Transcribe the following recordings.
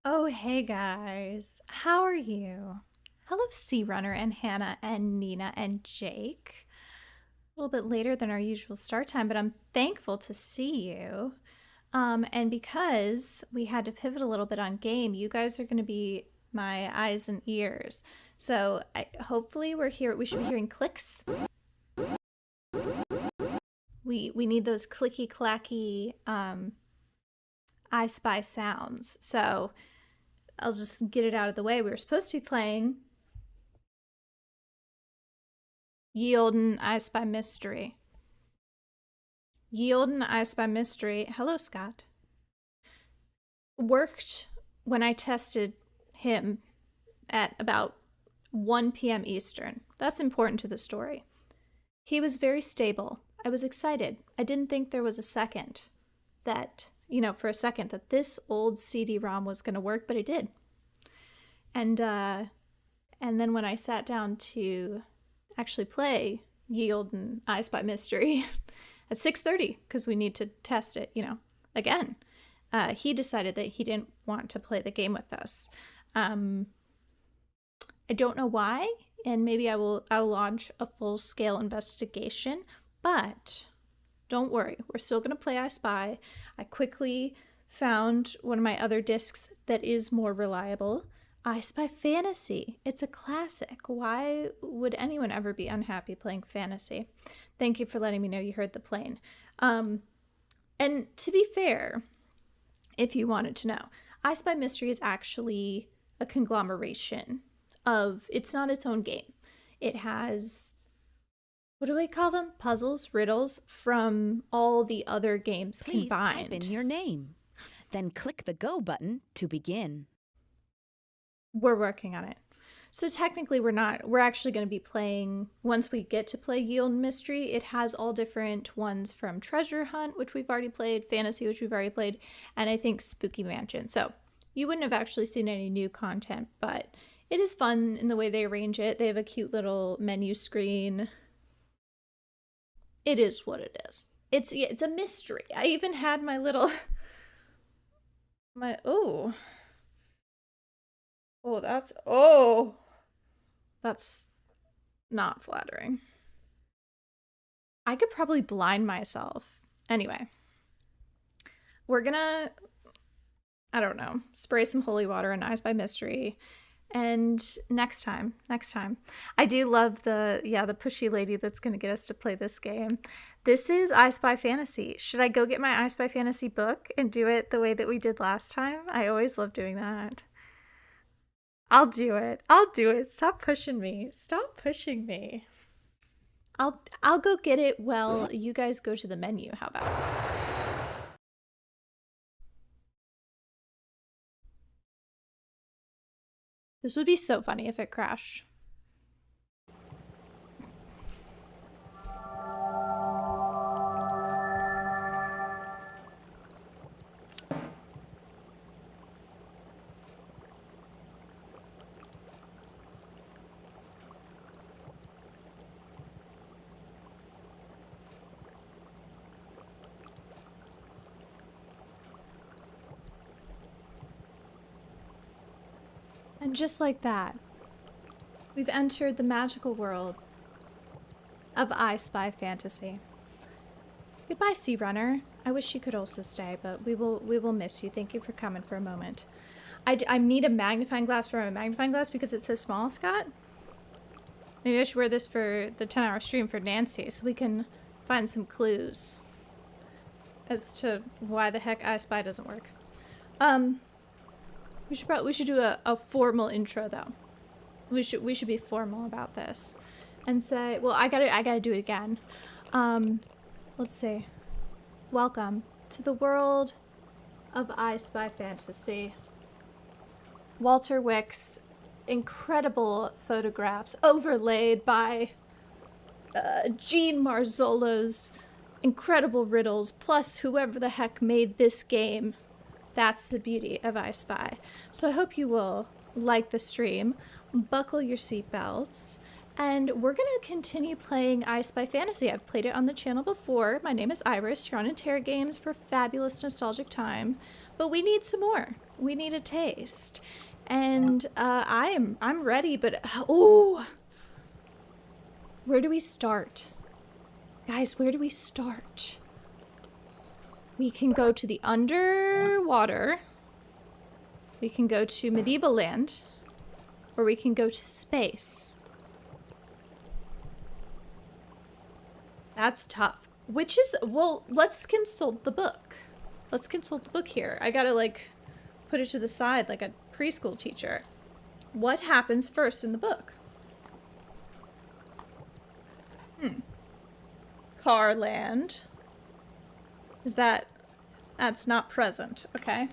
Oh, hey guys. How are you? Hello, Sea Runner and Hannah and Nina and Jake. A little bit later than our usual start time, but I'm thankful to see you. And because we had to pivot a little bit on game, you guys are going to be my eyes and ears. So hopefully we're here. We should be hearing clicks. We need those clicky clacky I Spy sounds. So I'll just get it out of the way. We were supposed to be playing Yielden I Spy Mystery. Yielden I Spy Mystery. Hello, Scott. Worked when I tested him at about 1 p.m. Eastern. That's important to the story. He was very stable. I was excited. I didn't think there was a second that, for a second that this old CD-ROM was going to work, but it did. And then when I sat down to actually play Yielden I Spy Mystery at 6:30 because we need to test it, again. He decided that he didn't want to play the game with us. I don't know why, and maybe I'll launch a full-scale investigation, but don't worry, we're still going to play I Spy. I quickly found one of my other discs that is more reliable. I Spy Fantasy. It's a classic. Why would anyone ever be unhappy playing fantasy? Thank you for letting me know you heard the plane. And to be fair, if you wanted to know, I Spy Mystery is actually a conglomeration of, it's not its own game. It has, what do we call them? Puzzles, riddles from all the other games Please combined. type in your name. Then click the Go button to begin. We're working on it. So technically we're actually going to be playing, once we get to play Yield Mystery, it has all different ones from Treasure Hunt, which we've already played, Fantasy, which we've already played, and I think Spooky Mansion. So you wouldn't have actually seen any new content, but it is fun in the way they arrange it. They have a cute little menu screen. It is what it is. It's a mystery. I even had my little, that's not flattering. I could probably blind myself. Anyway, we're gonna, I don't know, spray some holy water on I Spy Mystery. And next time, I do love the pushy lady that's gonna get us to play this game. This is I Spy Fantasy. Should I go get my I Spy Fantasy book and do it the way that we did last time? I always love doing that. I'll do it. Stop pushing me. I'll go get it while you guys go to the menu. How about it? This would be so funny if it crashed. And just like that, we've entered the magical world of I Spy Fantasy. Goodbye, Sea Runner. I wish you could also stay, but we will miss you. Thank you for coming for a moment. I need a magnifying glass for my magnifying glass because it's so small, Scott. Maybe I should wear this for the 10-hour stream for Nancy so we can find some clues as to why the heck I Spy doesn't work. We should do a formal intro though. We should be formal about this, and say, well, I gotta do it again. Let's see. Welcome to the world of I Spy Fantasy. Walter Wick's incredible photographs overlaid by Gene Marzolo's incredible riddles, plus whoever the heck made this game. That's the beauty of I Spy. So I hope you will like the stream, buckle your seatbelts, And we're going to continue playing I Spy Fantasy. I've played it on the channel before. My name is Iris. You're on Interra Games for fabulous nostalgic time. But we need some more. We need a taste. And I'm ready, but oh, where do we start? Guys, where do we start? We can go to the underwater. We can go to medieval land. Or we can go to space. That's tough. Which is, well, let's consult the book. Let's consult the book here. I gotta, like, put it to the side like a preschool teacher. What happens first in the book? Carland. Is that... That's not present, okay.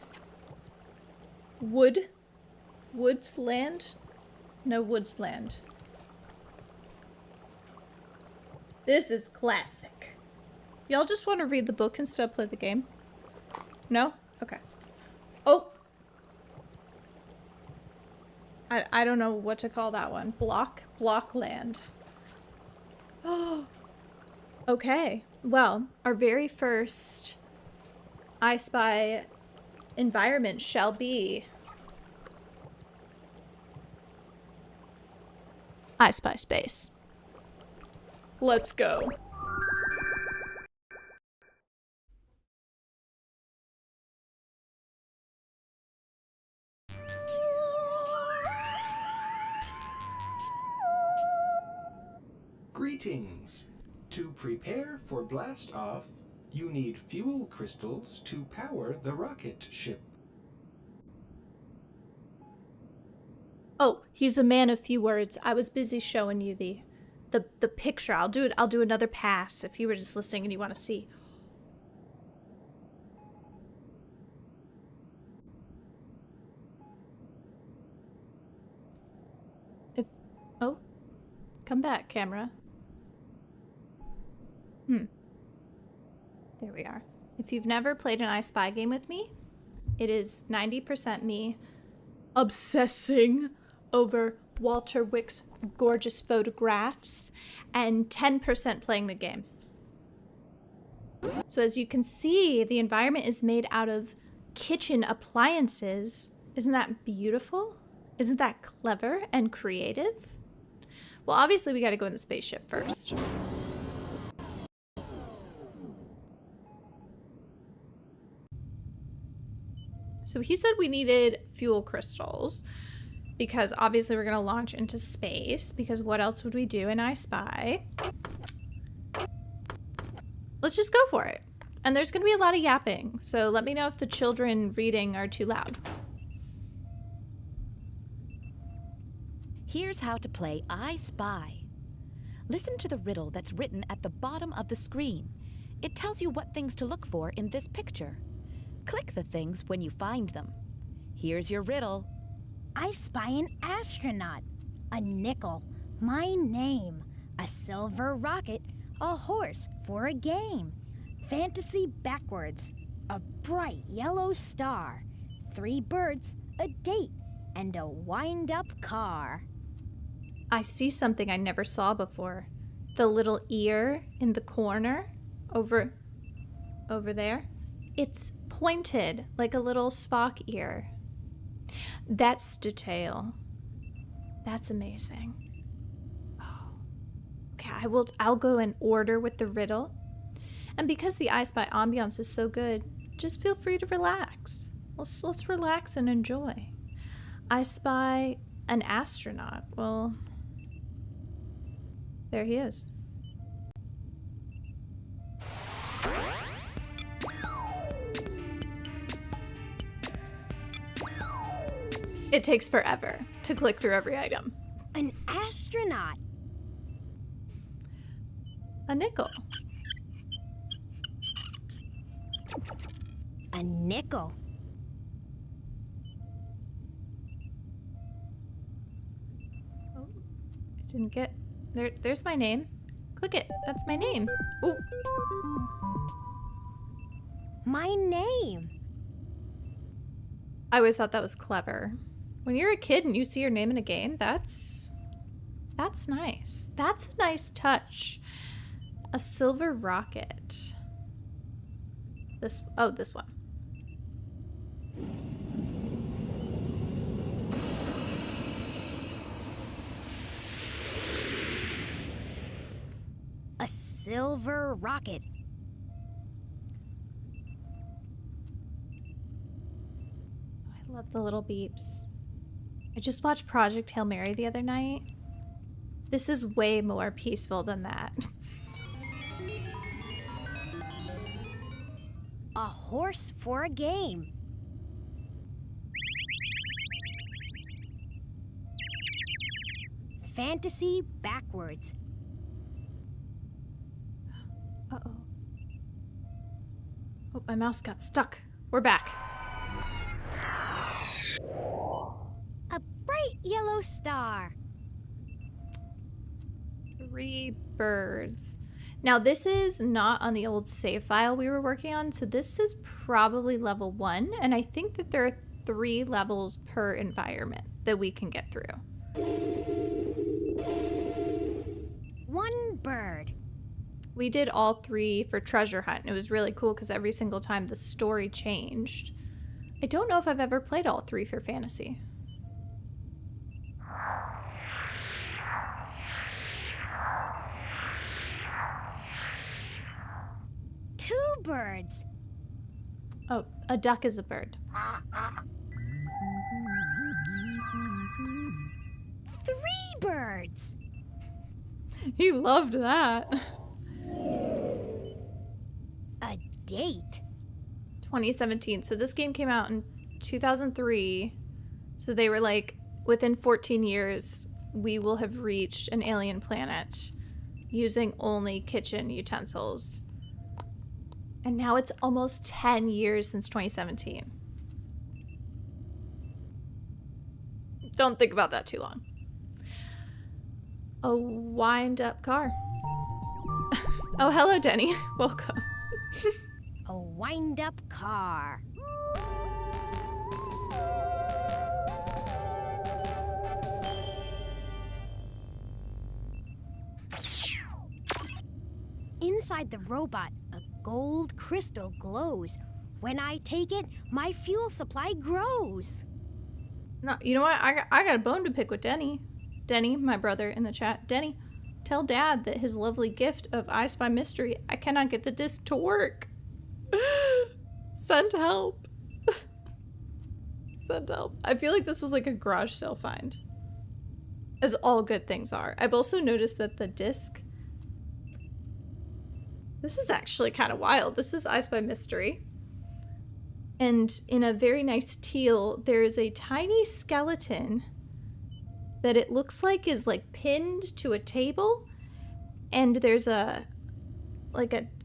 Woods land? No Woods land. This is classic. Y'all just want to read the book instead of play the game? No? Okay. Oh! I don't know what to call that one. Blockland. Oh! Okay. Well, our very first I Spy environment shall be I Spy Space. Let's go. Greetings. To prepare for blast off, you need fuel crystals to power the rocket ship. Oh, he's a man of few words. I was busy showing you the picture. I'll do another pass if you were just listening and you want to see. Oh, come back, camera. There we are. If you've never played an I Spy game with me, it is 90% me obsessing over Walter Wick's gorgeous photographs and 10% playing the game. So as you can see, the environment is made out of kitchen appliances. Isn't that beautiful? Isn't that clever and creative? Well, obviously we got to go in the spaceship first. So he said we needed fuel crystals because obviously we're going to launch into space, because what else would we do in I Spy? Let's just go for it. And there's going to be a lot of yapping, so let me know if the children reading are too loud. Here's how to play I Spy. Listen to the riddle that's written at the bottom of the screen. It tells you what things to look for in this picture. Click the things when you find them. Here's your riddle. I spy an astronaut, a nickel, my name, a silver rocket, a horse for a game, fantasy backwards, a bright yellow star, 3 birds, a date, and a wind-up car. I see something I never saw before. The little ear in the corner over there. It's pointed like a little Spock ear. That's detail. That's amazing. Oh. Okay, I'll go in order with the riddle. And because the I Spy ambiance is so good, just feel free to relax. Let's relax and enjoy. I spy an astronaut. Well, there he is. It takes forever to click through every item. An astronaut. A nickel. A nickel. Oh, I didn't get... There's my name. Click it. That's my name. Ooh. My name. I always thought that was clever. When you're a kid and you see your name in a game, that's That's nice. That's a nice touch. A silver rocket. This one. A silver rocket. I love the little beeps. I just watched Project Hail Mary the other night. This is way more peaceful than that. A horse for a game. Fantasy backwards. Uh-oh. Oh, my mouse got stuck. We're back. A bright yellow star. 3 birds. Now, this is not on the old save file we were working on, so this is probably level 1, and I think that there are 3 levels per environment that we can get through. 1 bird. We did all 3 for Treasure Hunt, and it was really cool because every single time the story changed. I don't know if I've ever played all 3 for Fantasy. Birds. Oh, a duck is a bird. 3 birds. He loved that. A date. 2017. So this game came out in 2003. So they were like, within 14 years, we will have reached an alien planet using only kitchen utensils. And now it's almost 10 years since 2017. Don't think about that too long. A wind-up car. Oh, hello, Denny. Welcome. A wind-up car. Inside the robot, a gold crystal glows. When I take it, my fuel supply grows. No, you know what? I got a bone to pick with Denny. Denny, my brother in the chat. Denny, tell Dad that his lovely gift of I Spy Mystery, I cannot get the disc to work. Send help. Send help. I feel like this was like a garage sale find. As all good things are. I've also noticed that the disc... This is actually kind of wild. This is I Spy Mystery. And in a very nice teal, there is a tiny skeleton that it looks like is like pinned to a table. And there's an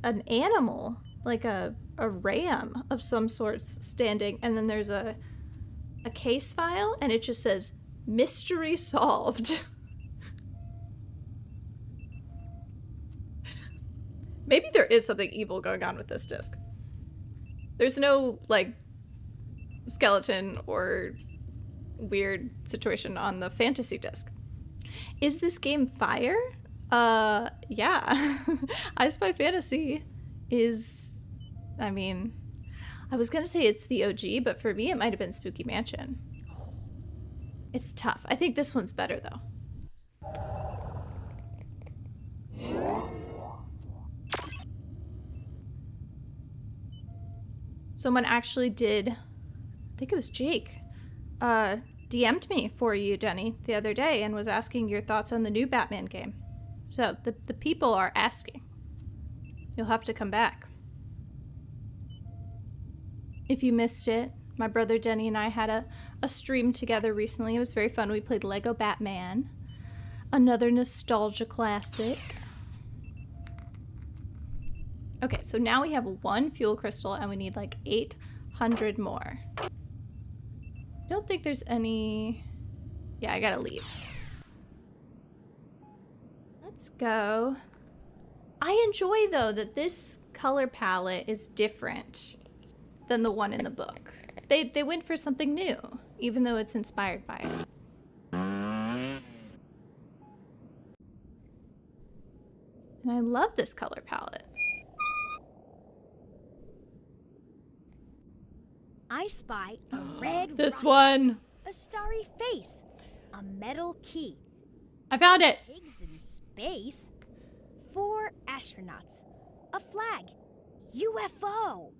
animal, like a ram of some sorts standing. And then there's a case file and it just says, mystery solved. Maybe there is something evil going on with this disc. There's no, like, skeleton or weird situation on the fantasy disc. Is this game fire? Yeah. I Spy Fantasy is, I mean, I was gonna say it's the OG, but for me it might have been Spooky Mansion. It's tough. I think this one's better, though. Someone actually did, I think it was Jake, DM'd me for you, Denny, the other day and was asking your thoughts on the new Batman game. So the people are asking. You'll have to come back. If you missed it, my brother Denny and I had a stream together recently. It was very fun. We played Lego Batman, another nostalgia classic. Okay, so now we have 1 fuel crystal and we need like 800 more. I don't think there's any... Yeah, I gotta leave. Let's go. I enjoy, though, that this color palette is different than the one in the book. They went for something new, even though it's inspired by it. I love this color palette. I spy a red This rocket, one. a starry face, a metal key, I found it. pigs in space, 4 astronauts, a flag, UFO,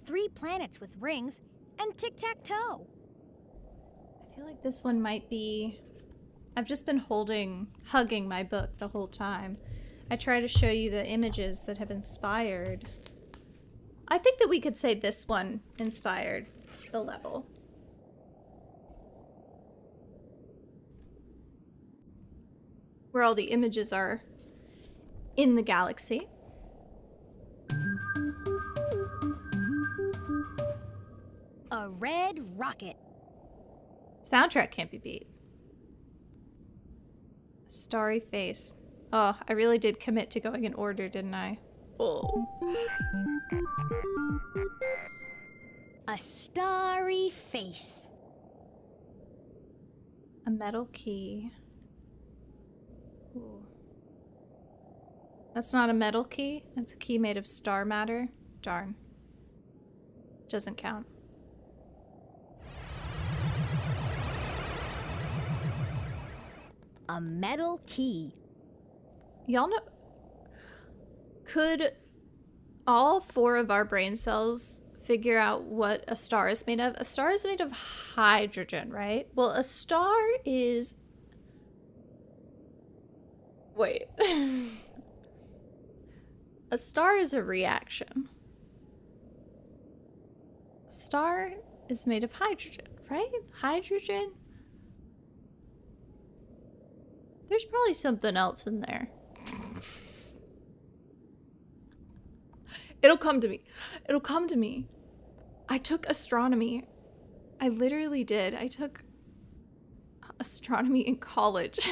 3 planets with rings, and tic-tac-toe. I feel like this one might be... I've just been hugging my book the whole time. I try to show you the images that have inspired. I think that we could say this one inspired the level. Where all the images are in the galaxy. A red rocket. Soundtrack can't be beat. Starry face. Oh, I really did commit to going in order, didn't I? Oh. A starry face. A metal key. Ooh. That's not a metal key. That's a key made of star matter. Darn. Doesn't count. A metal key. Y'all know... Could all 4 of our brain cells figure out what a star is made of? A star is made of hydrogen, right? Well, a star is... Wait. A star is a reaction. A star is made of hydrogen, right? Hydrogen. There's probably something else in there. It'll come to me. It'll come to me. I took astronomy. I literally did. I took astronomy in college.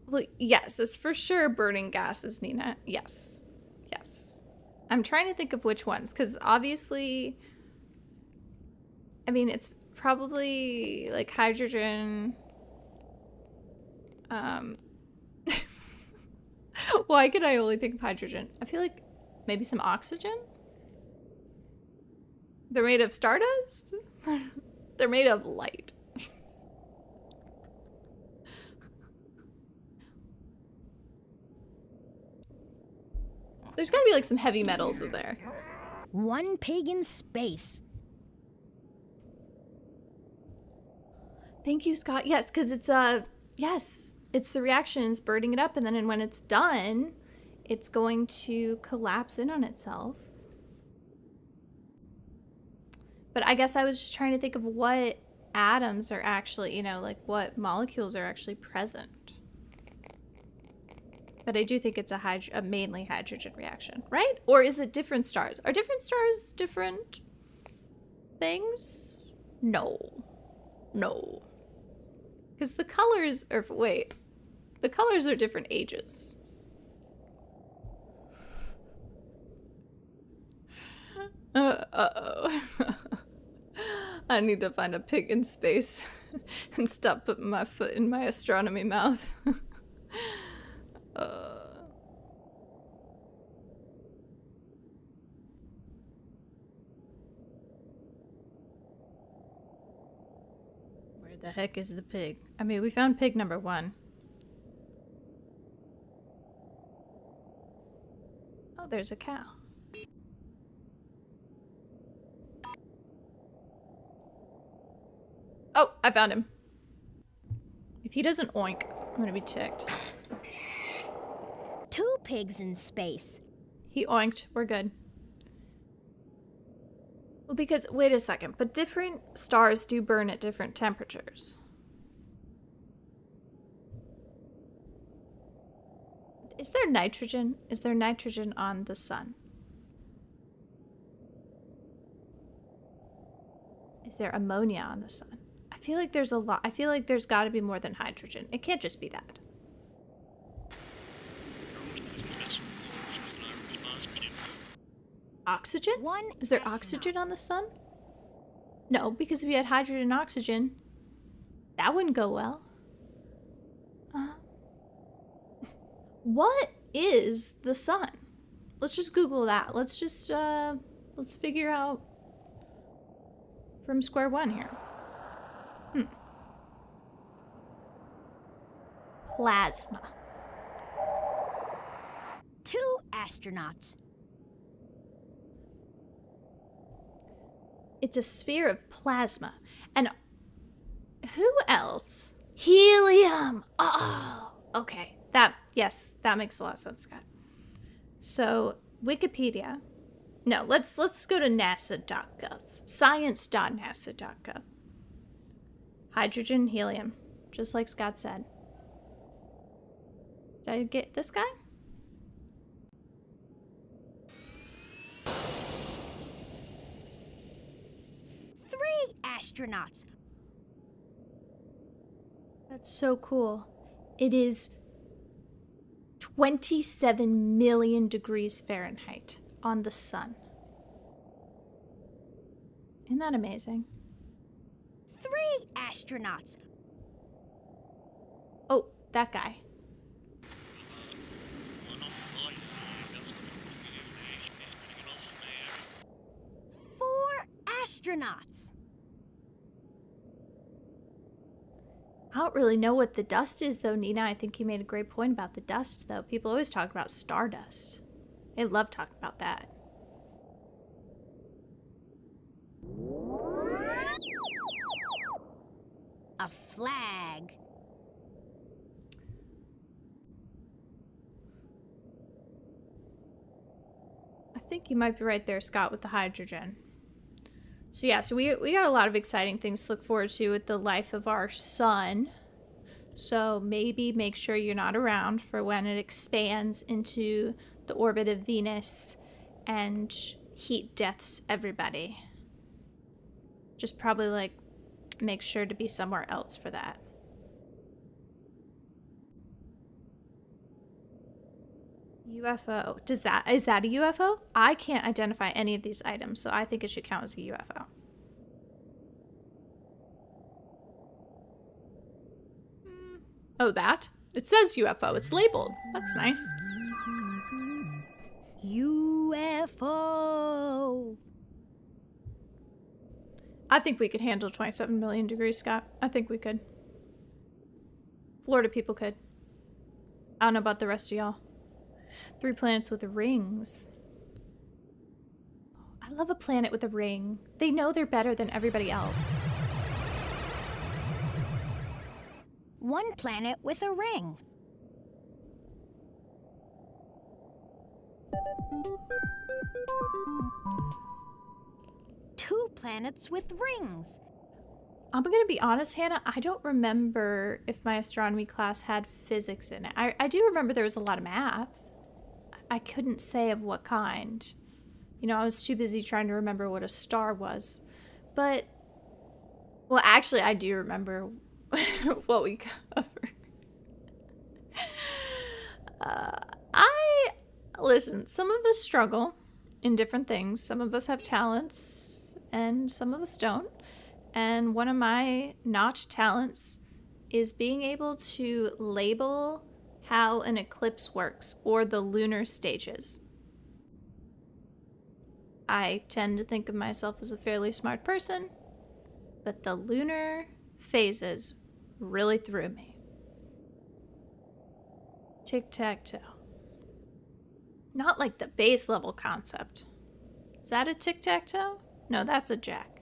Well, yes, it's for sure burning gases, Nina. Yes. Yes. I'm trying to think of which ones, because obviously, I mean, it's probably like hydrogen. Why could I only think of hydrogen? I feel like maybe some oxygen? They're made of stardust? They're made of light. There's gotta be like some heavy metals in there. 1 pig in space. Thank you, Scott. Yes, because it's yes, it's the reactions burning it up, and then when it's done, it's going to collapse in on itself. But I guess I was just trying to think of what atoms are actually, you know, like what molecules are actually present. But I do think it's a mainly hydrogen reaction, right? Or is it different stars? Are different stars different things? No. No. Because the colors are, wait, the colors are different ages. Uh-oh. I need to find a pig in space and stop putting my foot in my astronomy mouth. Where the heck is the pig? I mean, we found pig number 1. Oh, there's a cow. Oh, I found him. If he doesn't oink, I'm gonna be ticked. 2 pigs in space. He oinked. We're good. Well, because, wait a second, but different stars do burn at different temperatures. Is there nitrogen? Is there nitrogen on the sun? Is there ammonia on the sun? I feel like there's a lot. I feel like there's got to be more than hydrogen. It can't just be that. Oxygen? Is there oxygen on the sun? No, because if you had hydrogen and oxygen, that wouldn't go well. What is the sun? Let's just Google that. Let's just, let's figure out from square one here. Plasma. 2 astronauts. It's a sphere of plasma. And who else? Helium! Oh, okay. Yes, that makes a lot of sense, Scott. So, Wikipedia. No, let's go to nasa.gov. Science.nasa.gov. Hydrogen, helium. Just like Scott said. Did I get this guy? Astronauts. That's so cool. It is 27 million degrees Fahrenheit on the sun. Isn't that amazing? 3 astronauts. Oh, that guy. Astronauts. I don't really know what the dust is, though, Nina. I think you made a great point about the dust, though. People always talk about stardust. They love talking about that. A flag. I think you might be right there, Scott, with the hydrogen. So yeah, so we got a lot of exciting things to look forward to with the life of our sun. So maybe make sure you're not around for when it expands into the orbit of Venus and heat deaths everybody. Just probably like make sure to be somewhere else for that. UFO. Is that a UFO? I can't identify any of these items, so I think it should count as a UFO. Oh, that? It says UFO. It's labeled. That's nice. UFO. I think we could handle 27 million degrees, Scott. I think we could. Florida people could. I don't know about the rest of y'all. 3 planets with rings. I love a planet with a ring. They know they're better than everybody else. 1 planet with a ring. Two planets with rings. I'm gonna be honest, Hannah, I don't remember if my astronomy class had physics in it. I do remember there was a lot of math. I couldn't say of what kind. You know, I was too busy trying to remember what a star was. But, well, actually, I do remember what we covered. Listen, some of us struggle in different things. Some of us have talents and some of us don't. And one of my not talents is being able to label how an eclipse works or the lunar stages. I tend to think of myself as a fairly smart person, but the lunar phases really threw me. Tic-tac-toe. Not like the base level concept. Is that a tic-tac-toe? No, that's a jack.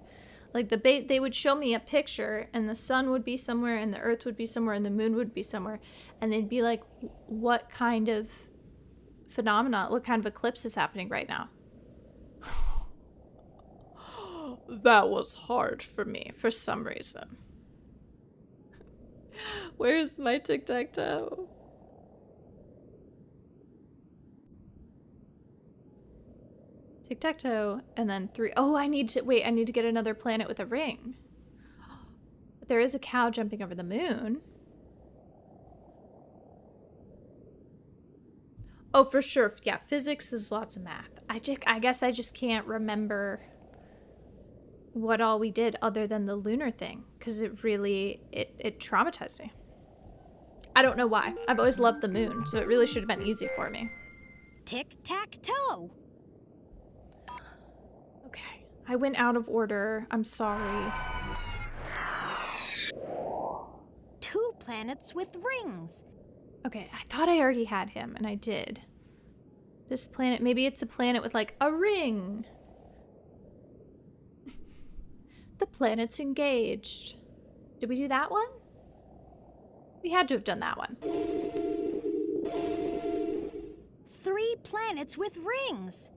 Like they would show me a picture and the sun would be somewhere and the earth would be somewhere and the moon would be somewhere. And they'd be like, what kind of phenomena, what kind of eclipse is happening right now? That was hard for me for some reason. Where's my tic-tac-toe? Tic-tac-toe, and then 3. Oh, I need to get another planet with a ring. There is a cow jumping over the moon. Oh, for sure. Yeah, physics is lots of math. I guess I just can't remember what all we did other than the lunar thing, because it really, it traumatized me. I don't know why. I've always loved the moon, so it really should have been easy for me. Tic-tac-toe. Okay. I went out of order. I'm sorry. 2 planets with rings. Okay, I thought I already had him, and I did. This planet, maybe it's a planet with like a ring. The planet's engaged. Did we do that one? We had to have done that one. 3 planets with rings.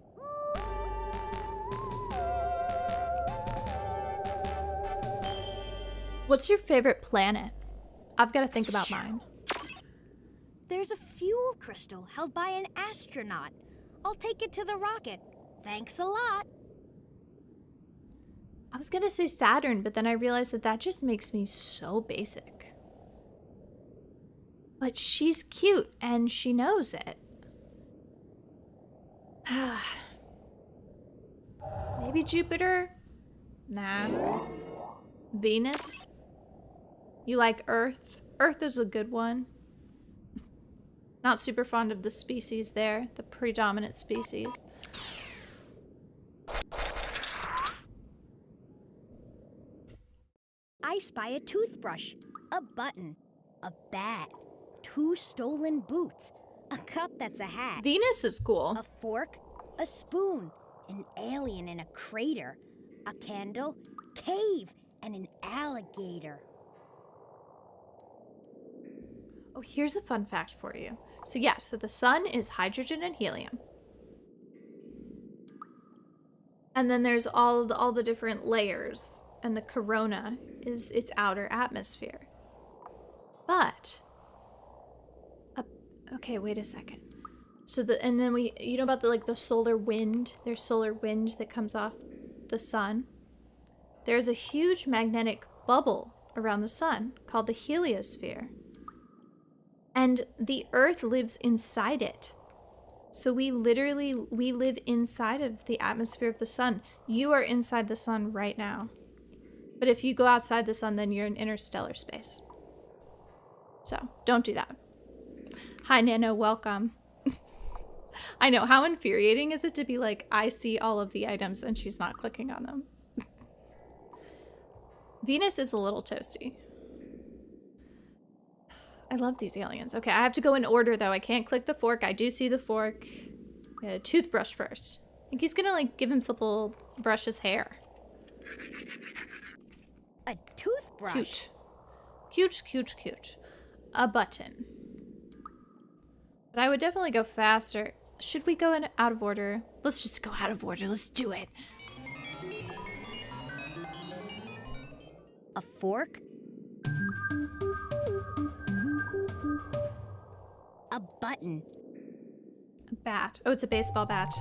What's your favorite planet? I've got to think about mine. There's a fuel crystal held by an astronaut. I'll take it to the rocket. Thanks a lot. I was gonna say Saturn, but then I realized that that just makes me so basic. But she's cute, and she knows it. Maybe Jupiter? Nah. Venus? You like Earth? Earth is a good one. Not super fond of the species there, the predominant species. I spy a toothbrush, a button, a bat, 2 stolen boots, a cup that's a hat, Venus is cool. a fork, a spoon, an alien in a crater, a candle, cave, and an alligator. Oh, here's a fun fact for you. So yeah, so the sun is hydrogen and helium. And then there's all the different layers, and the corona is its outer atmosphere. But okay, wait a second. So and then you know about the solar wind? There's solar wind that comes off the sun. There's a huge magnetic bubble around the sun called the heliosphere. And the Earth lives inside it. So we live inside of the atmosphere of the sun. You are inside the sun right now. But if you go outside the sun, then you're in interstellar space. So don't do that. Hi, Nano, welcome. I know, how infuriating is it to be like, I see all of the items and she's not clicking on them. Venus is a little toasty. I love these aliens. Okay, I have to go in order though. I can't click the fork. I do see the fork. Toothbrush first. I think he's gonna like give himself a little brush his hair. A toothbrush. Cute. Cute, cute, cute. A button. But I would definitely go faster. Should we go in out of order? Let's just go out of order. Let's do it. A fork. A button. A bat. Oh, it's a baseball bat.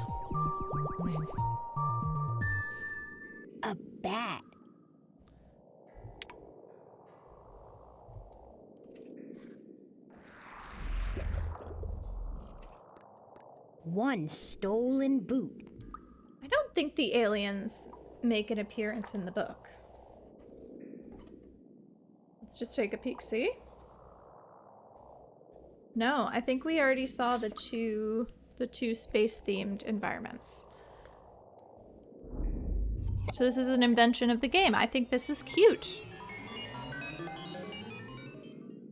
A bat. One stolen boot. I don't think the aliens make an appearance in the book. Let's just take a peek, see? No, I think we already saw the two space-themed environments. So this is an invention of the game. I think this is cute.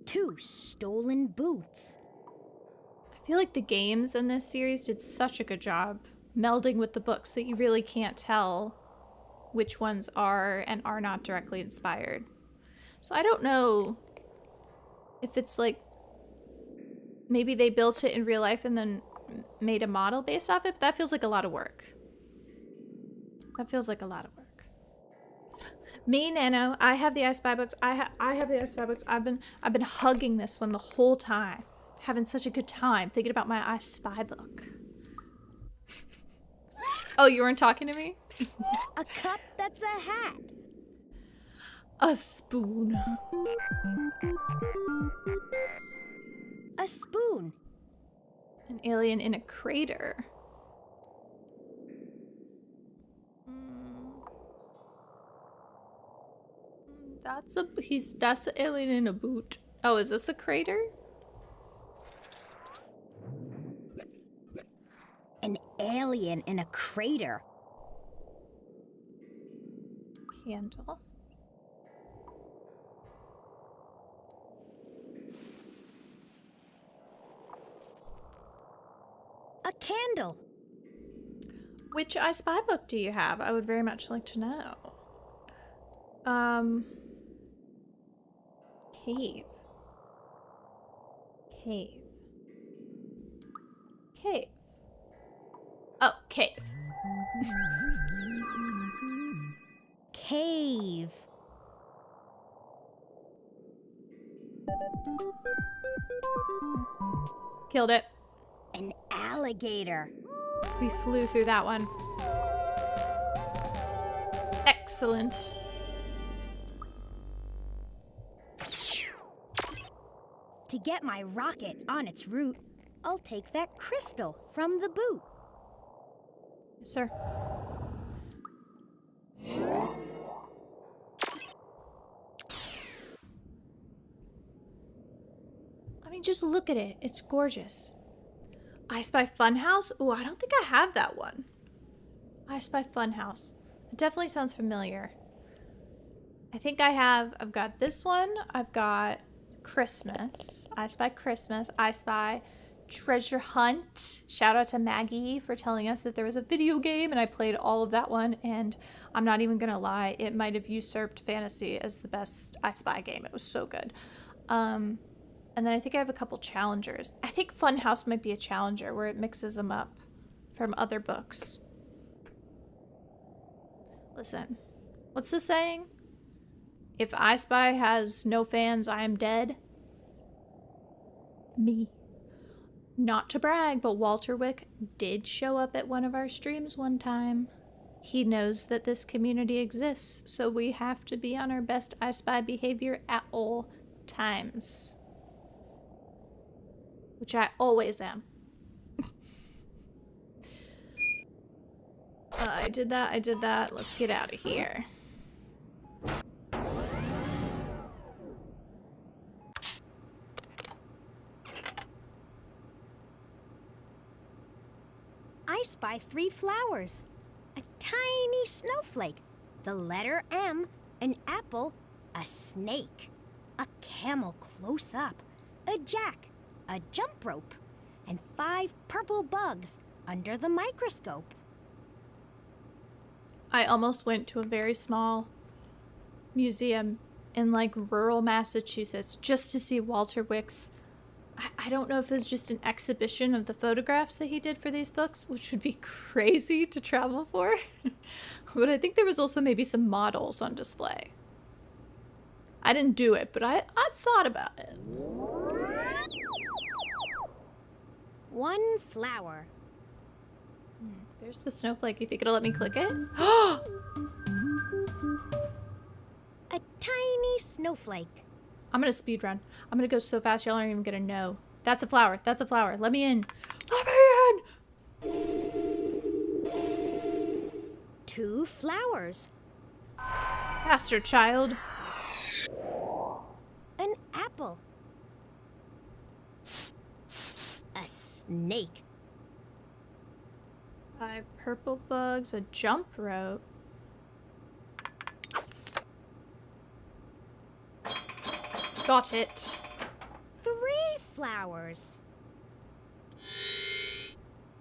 2 stolen boots. I feel like the games in this series did such a good job melding with the books that you really can't tell which ones are and are not directly inspired. So I don't know if it's like maybe they built it in real life and then made a model based off it, but that feels like a lot of work. That feels like a lot of work. Me, Nano, I have the I Spy books. I have the I Spy books. I've been hugging this one the whole time. Having such a good time thinking about my I Spy book. Oh, you weren't talking to me? A cup that's a hat. A spoon. A spoon. An alien in a crater. That's an alien in a boot. Oh, is this a crater? alien in a crater. Candle. A candle. Which I Spy book do you have? I would very much like to know. Cave. Cave. Cave. Oh, cave. Cave. Killed it. An alligator. We flew through that one. Excellent. To get my rocket on its route, I'll take that crystal from the boot. Yes, sir. I mean, just look at it. It's gorgeous. I Spy Funhouse? Oh, I don't think I have that one. I Spy Funhouse. It definitely sounds familiar. I think I've got this one. I've got Christmas. I Spy Christmas. I Spy Treasure Hunt. Shout out to Maggie for telling us that there was a video game, and I played all of that one, and I'm not even gonna lie, it might have usurped Fantasy as the best I Spy game. It was so good. And then I think I have a couple challengers. I think Funhouse might be a challenger where it mixes them up from other books. Listen, what's the saying? If I Spy has no fans, I am dead. Me. Not to brag, but Walter Wick did show up at one of our streams one time. He knows that this community exists, so we have to be on our best I Spy behavior at all times. Which I always am. I did that. Let's get out of here. I spy 3 flowers. A tiny snowflake, the letter M, an apple, a snake, a camel close up, a jack, a jump rope, and 5 purple bugs under the microscope. I almost went to a very small museum in like rural Massachusetts just to see Walter Wick's. I don't know if it was just an exhibition of the photographs that he did for these books, which would be crazy to travel for. But I think there was also maybe some models on display. I didn't do it, but I thought about it. 1 flower. There's the snowflake. You think it'll let me click it? A tiny snowflake. I'm gonna speed run. I'm gonna go so fast y'all aren't even gonna know. That's a flower. That's a flower. Let me in. Let me in! 2 flowers. Faster, child. An apple. A snake. 5 purple bugs, a jump rope. Got it. 3 flowers.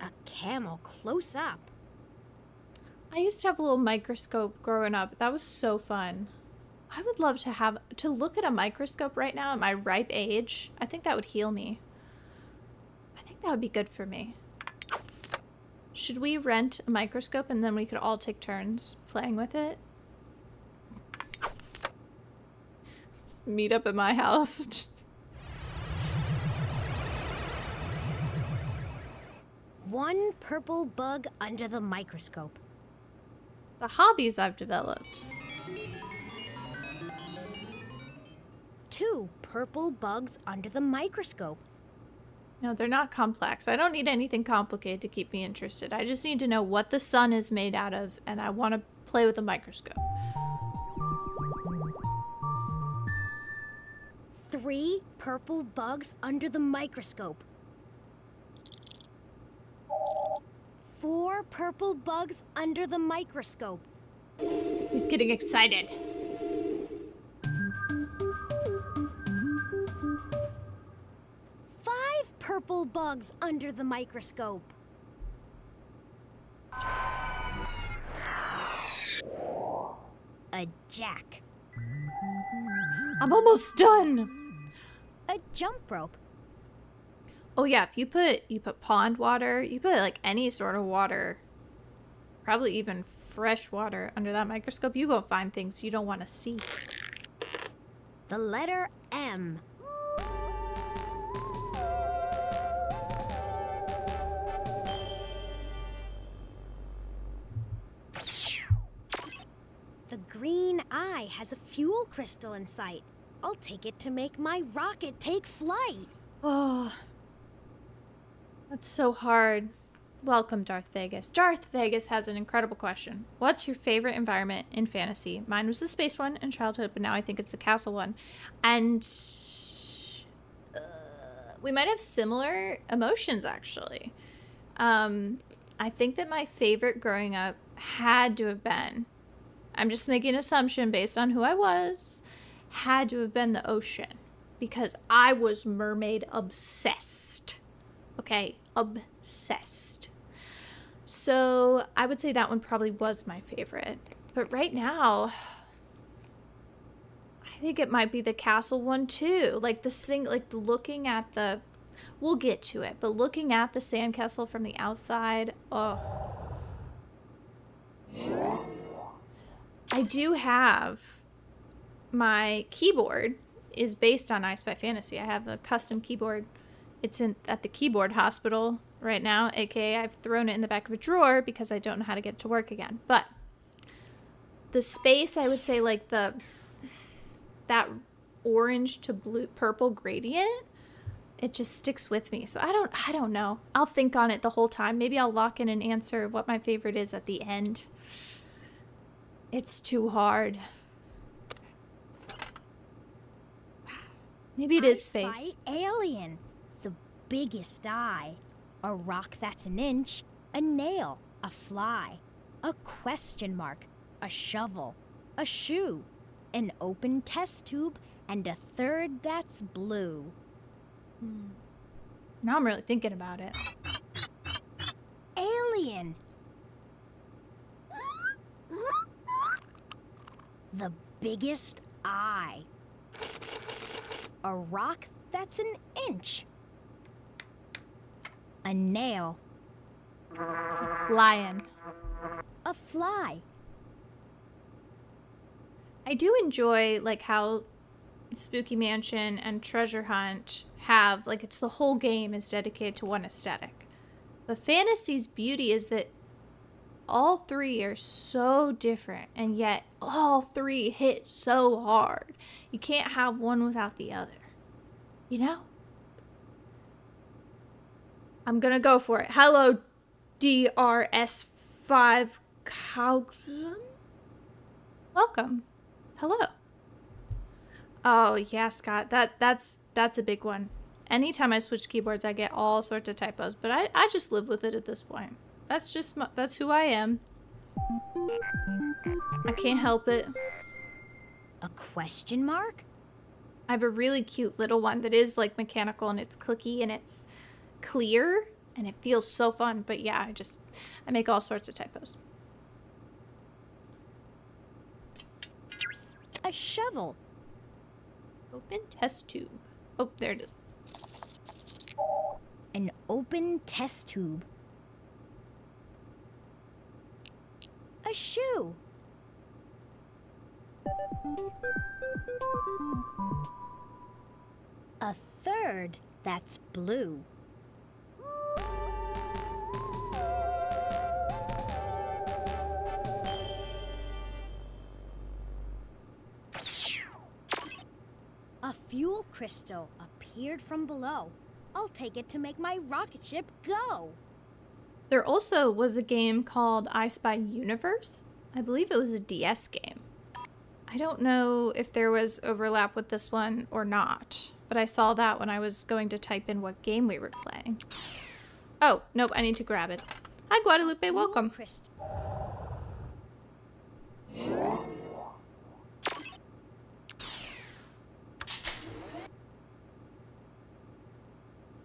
A camel close up. I used to have a little microscope growing up. That was so fun. I would love to look at a microscope right now at my ripe age. I think that would heal me. I think that would be good for me. Should we rent a microscope and then we could all take turns playing with it? Just meet up at my house. Just... One purple bug under the microscope. The hobbies I've developed. 2 purple bugs under the microscope. No, they're not complex. I don't need anything complicated to keep me interested. I just need to know what the sun is made out of, and I want to play with a microscope. 3 purple bugs under the microscope. 4 purple bugs under the microscope. He's getting excited. Five purple bugs under the microscope. A jack. I'm almost done. A jump rope. Oh yeah, if you put pond water, you put like any sort of water, probably even fresh water under that microscope, you go find things you don't want to see. The letter M. The green eye has a fuel crystal in sight. I'll take it to make my rocket take flight. Oh, that's so hard. Welcome, Darth Vegas. Darth Vegas has an incredible question. What's your favorite environment in fantasy? Mine was the space one in childhood, but now I think it's the castle one. And we might have similar emotions, actually. I think that my favorite growing up had to have been, I'm just making an assumption based on who I was, had to have been the ocean. Because I was mermaid obsessed. Okay, obsessed. So I would say that one probably was my favorite. But right now, I think it might be the castle one too. Like looking at the, we'll get to it, but looking at the sandcastle from the outside, oh. I do have, my keyboard is based on I Spy Fantasy. I have a custom keyboard. It's at the keyboard hospital right now, aka I've thrown it in the back of a drawer because I don't know how to get it to work again. But the space, I would say, like that orange to blue purple gradient, it just sticks with me. So I don't know. I'll think on it the whole time. Maybe I'll lock in an answer of what my favorite is at the end. It's too hard. Maybe it is space. I spy alien. The biggest eye. A rock that's an inch. A nail. A fly. A question mark. A shovel. A shoe. An open test tube. And a third that's blue. Now I'm really thinking about it. Alien. The biggest eye. A rock that's an inch. A nail. Flying. A fly. I do enjoy like how Spooky Mansion and Treasure Hunt have, like, it's the whole game is dedicated to one aesthetic. But Fantasy's beauty is that all three are so different, and yet all three hit so hard. You can't have one without the other. You know? I'm gonna go for it. Hello, DRS5 Cowgum. Welcome. Hello. Oh yeah, Scott. That's a big one. Anytime I switch keyboards, I get all sorts of typos, but I just live with it at this point. That's who I am. I can't help it. A question mark? I have a really cute little one that is like mechanical and it's clicky and it's clear and it feels so fun. But yeah, I make all sorts of typos. A shovel. Open test tube. Oh, there it is. An open test tube. A shoe. A third that's blue. A fuel crystal appeared from below. I'll take it to make my rocket ship go. There also was a game called I Spy Universe. I believe it was a DS game. I don't know if there was overlap with this one or not, but I saw that when I was going to type in what game we were playing. Oh, nope, I need to grab it. Hi, Guadalupe. Welcome.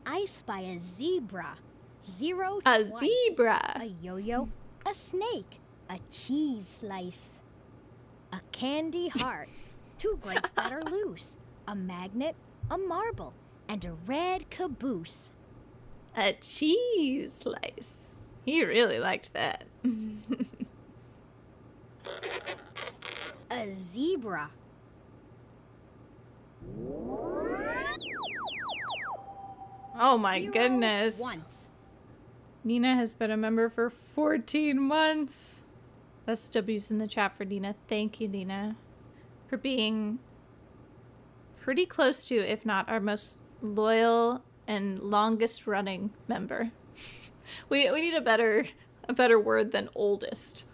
I spy a zebra. Zero A twice. zebra. A yo-yo. A snake. A cheese slice. A candy heart. 2 grapes that are loose. A magnet. A marble. And a red caboose. A cheese slice. He really liked that. A zebra. Oh my 0 goodness. Once. Nina has been a member for 14 months. That's W's in the chat for Nina. Thank you, Nina, for being pretty close to, if not our most loyal and longest running member. We need a better word than oldest.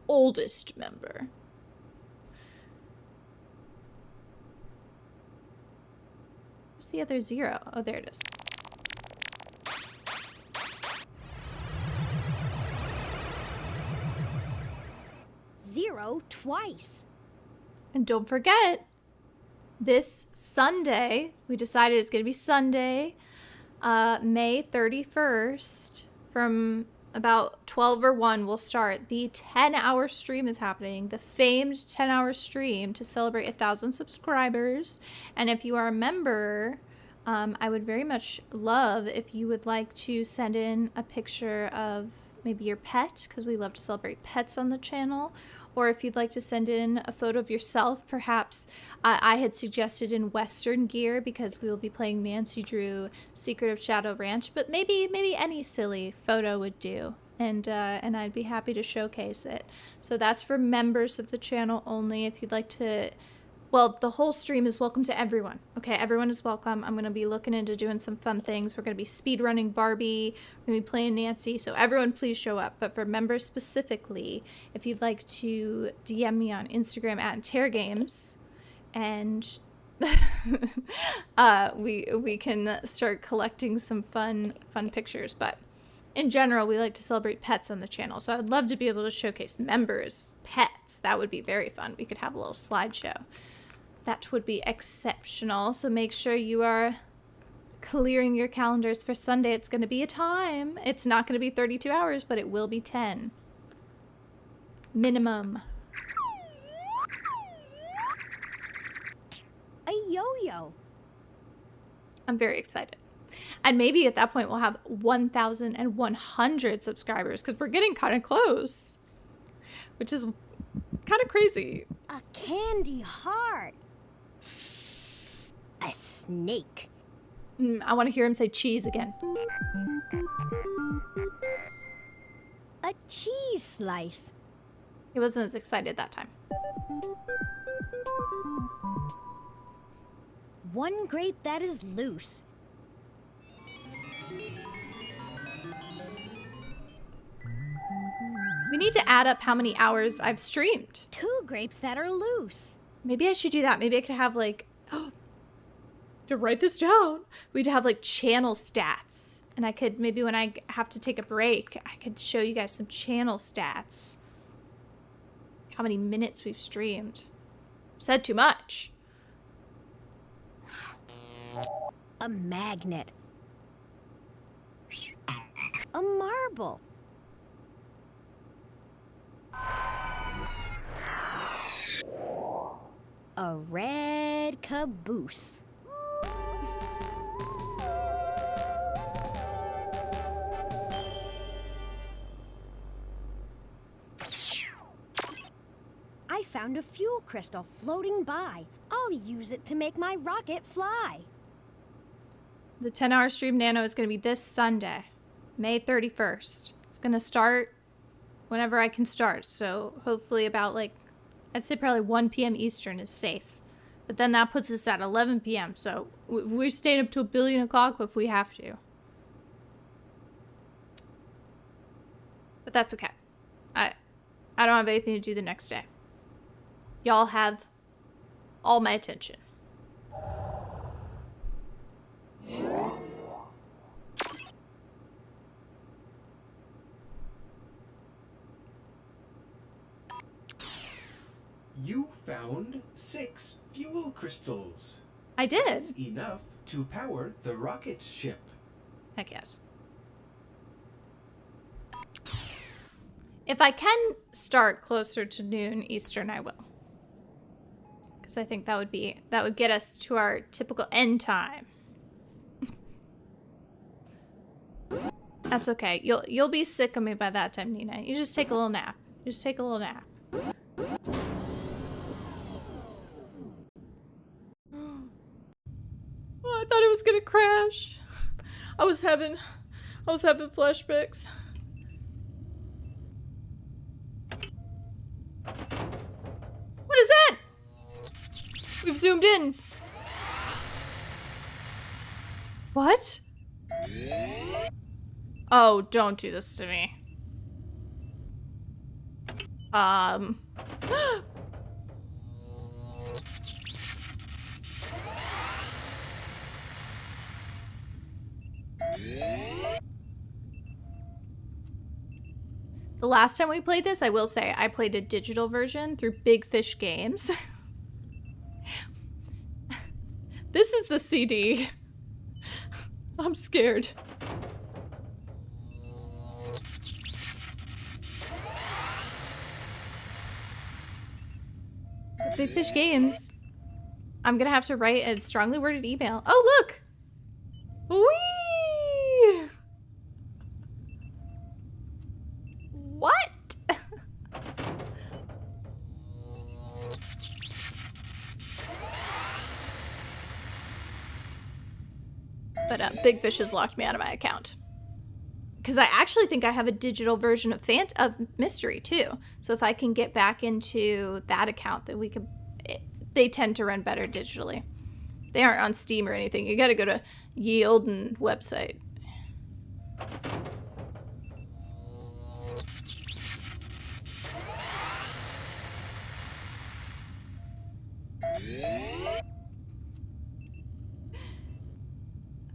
Oldest member. Where's the other 0? Oh, there it is. Zero twice. And don't forget, this Sunday, we decided it's going to be Sunday, May 31st, from about 12 or 1, we'll start. The 10-hour stream is happening, the famed 10-hour stream to celebrate 1,000 subscribers. And if you are a member, I would very much love if you would like to send in a picture of maybe your pet, because we love to celebrate pets on the channel. Or if you'd like to send in a photo of yourself, perhaps I had suggested in Western gear because we will be playing Nancy Drew Secret of Shadow Ranch, but maybe any silly photo would do, and I'd be happy to showcase it. So that's for members of the channel only. If you'd like to, well, the whole stream is welcome to everyone. Okay, everyone is welcome. I'm going to be looking into doing some fun things. We're going to be speedrunning Barbie. We're going to be playing Nancy. So everyone please show up. But for members specifically, if you'd like to DM me on Instagram at Intergames, and we can start collecting some fun pictures. But in general, we like to celebrate pets on the channel. So I'd love to be able to showcase members' pets. That would be very fun. We could have a little slideshow. That would be exceptional. So make sure you are clearing your calendars for Sunday. It's going to be a time. It's not going to be 32 hours, but it will be 10. Minimum. A yo-yo. I'm very excited. And maybe at that point we'll have 1,100 subscribers because we're getting kind of close, which is kind of crazy. A candy heart. A snake. I want to hear him say cheese again. A cheese slice. He wasn't as excited that time. 1 grape that is loose. We need to add up how many hours I've streamed. 2 grapes that are loose. Maybe I should do that. Maybe I could have like, to write this down, we'd have like channel stats. And I could, maybe when I have to take a break, I could show you guys some channel stats. How many minutes we've streamed. Said too much. A magnet. A marble. A red caboose. I found a fuel crystal floating by. I'll use it to make my rocket fly. The 10-hour stream nano is going to be this Sunday, May 31st. It's going to start whenever I can start. So hopefully about like, I'd say probably 1 p.m. Eastern is safe. But then that puts us at 11 p.m. So we're staying up to 1 billion o'clock if we have to. But that's okay. I don't have anything to do the next day. Y'all have all my attention. You found 6 fuel crystals. I did. That's enough to power the rocket ship. I guess. If I can start closer to noon Eastern, I will. Because I think that would get us to our typical end time. That's okay. You'll be sick of me by that time, Nina. You just take a little nap. Just take a little nap. Oh, I thought it was gonna crash. I was having flashbacks. What is that? We've zoomed in. What? Oh, don't do this to me. The last time we played this, I will say, I played a digital version through Big Fish Games. This is the CD. I'm scared. But Big Fish Games, I'm gonna have to write a strongly worded email. Oh, look! Whee! What? But Big Fish has locked me out of my account. Because I actually think I have a digital version of Mystery too. So if I can get back into that account, then we could. They tend to run better digitally. They aren't on Steam or anything. You got to go to Ye Olden website.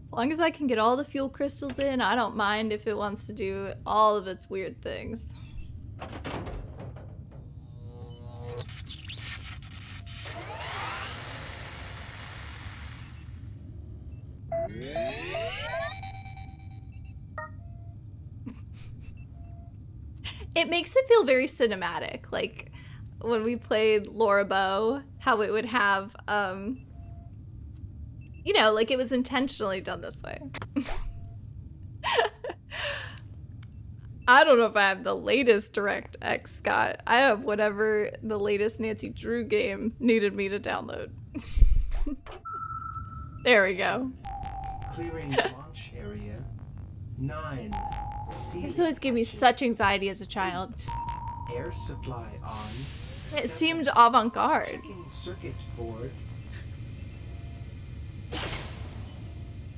As long as I can get all the fuel crystals in, I don't mind if it wants to do all of its weird things. It makes it feel very cinematic, like when we played Laura Bow, how it would have, you know, like it was intentionally done this way. I don't know if I have the latest DirectX, Scott. I have whatever the latest Nancy Drew game needed me to download. There we go. Clearing launch area. 9. This always gave me such anxiety as a child. 8. Air supply on. It 7. seemed avant-garde. Checking circuit board.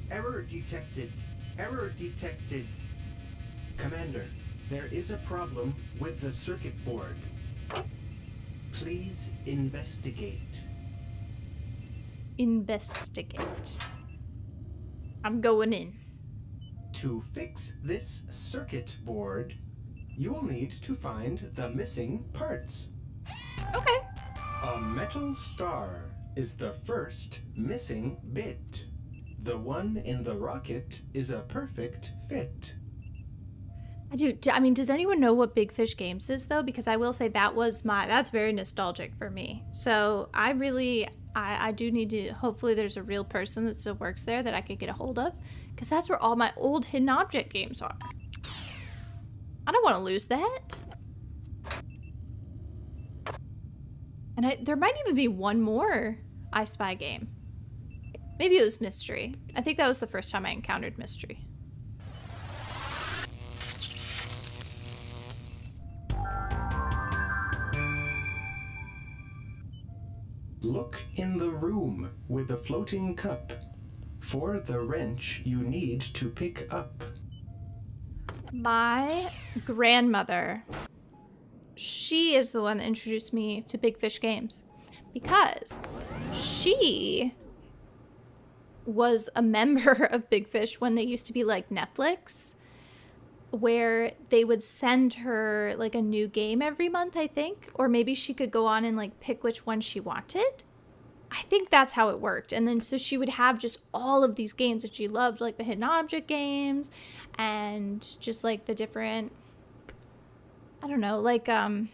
Error detected. Error detected. Commander, there is a problem with the circuit board. Please investigate. Investigate. I'm going in. To fix this circuit board, you'll need to find the missing parts. Okay. A metal star is the first missing bit. The one in the rocket is a perfect fit. I mean, does anyone know what Big Fish Games is though? Because I will say that's very nostalgic for me. So I do need to, hopefully there's a real person that still works there that I could get a hold of. Because that's where all my old hidden object games are. I don't want to lose that. And there might even be one more I Spy game. Maybe it was Mystery. I think that was the first time I encountered Mystery. Look in the room with the floating cup. For the wrench you need to pick up. My grandmother, she is the one that introduced me to Big Fish Games. Because she was a member of Big Fish when they used to be like Netflix. where they would send her like a new game every month, I think, or maybe she could go on and like pick which one she wanted. I think that's how it worked. And then so she would have just all of these games that she loved, like the hidden object games and just like the different, I don't know, like not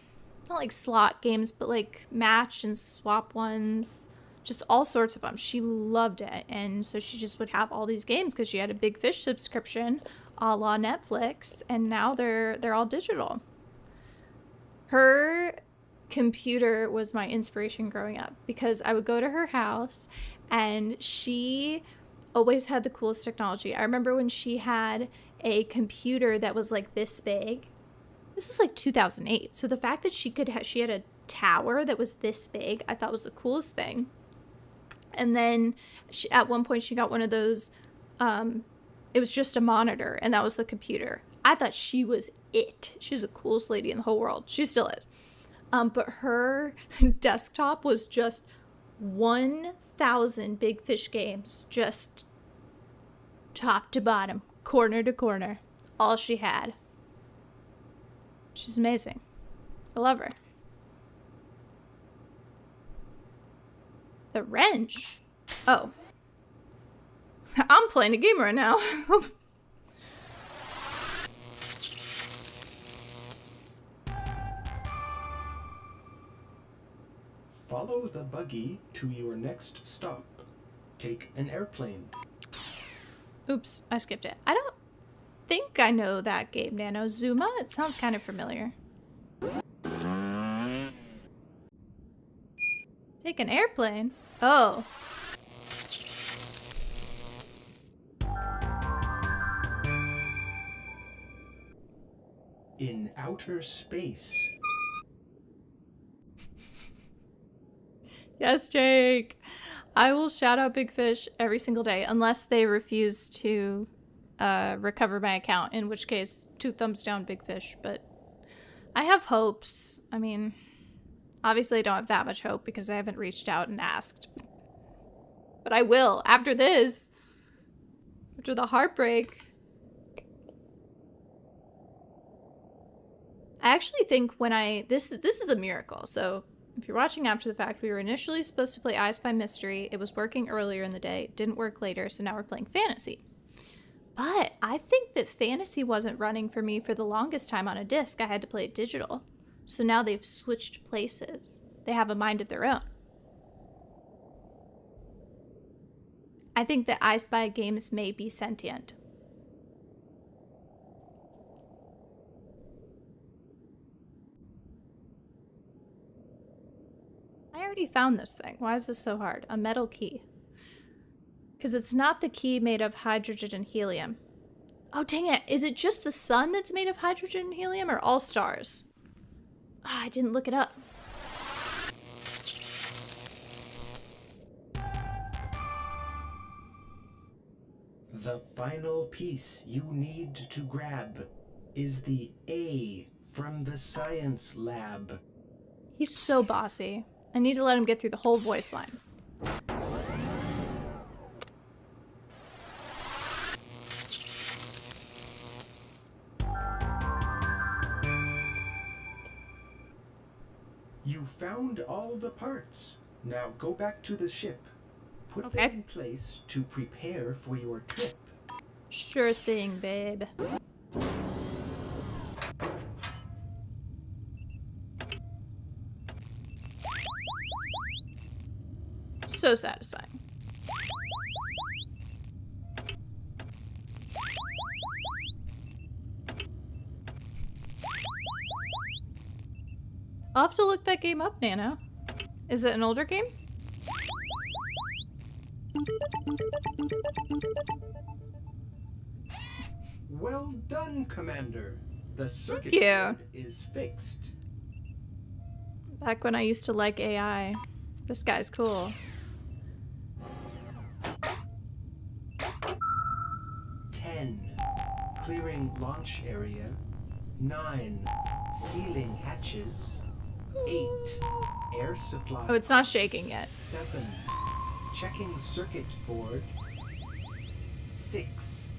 like slot games, but like match and swap ones, just all sorts of them. She loved it. And so she just would have all these games because she had a Big Fish subscription a la Netflix, and now they're all digital. Her computer was my inspiration growing up because I would go to her house and she always had the coolest technology. I remember when she had a computer that was like this big. This was like 2008. So the fact that she had a tower that was this big, I thought was the coolest thing. And then at one point she got one of those, it was just a monitor and that was the computer. I thought she was it. She's the coolest lady in the whole world. She still is. But her desktop was just 1,000 Big Fish games, just top to bottom, corner to corner, all she had. She's amazing. I love her. The wrench? Oh. I'm playing a game right now. Follow the buggy to your next stop. Take an airplane. Oops, I skipped it. I don't think I know that game, Nano. Zuma? It sounds kind of familiar. Take an airplane? Oh. In outer space. Yes, Jake. I will shout out Big Fish every single day unless they refuse to recover my account, in which case 2 thumbs down Big Fish. But I have hopes. I mean, obviously I don't have that much hope because I haven't reached out and asked. But I will after this. After the heartbreak. I actually think when this is a miracle. So if you're watching after the fact, we were initially supposed to play I Spy Mystery. It was working earlier in the day. It didn't work later, so now we're playing Fantasy. But I think that Fantasy wasn't running for me for the longest time on a disc. I had to play it digital. So now they've switched places. They have a mind of their own. I think that I Spy games may be sentient. I already found this thing. Why is this so hard? A metal key. Because it's not the key made of hydrogen and helium. Oh, dang it. Is it just the sun that's made of hydrogen and helium or all stars? Oh, I didn't look it up. The final piece you need to grab is the A from the science lab. He's so bossy. I need to let him get through the whole voice line. You found all the parts. Now go back to the ship. Put Okay. them in place to prepare for your trip. Sure thing, babe. So satisfying. I'll have to look that game up, Nano. Is it an older game? Well done, Commander. The circuit you. board is fixed. Back when I used to like AI. This guy's cool. 10. Clearing launch area. 9. Sealing hatches. 8. Air supply. Oh, it's not shaking yet. 7. Checking circuit board. 6.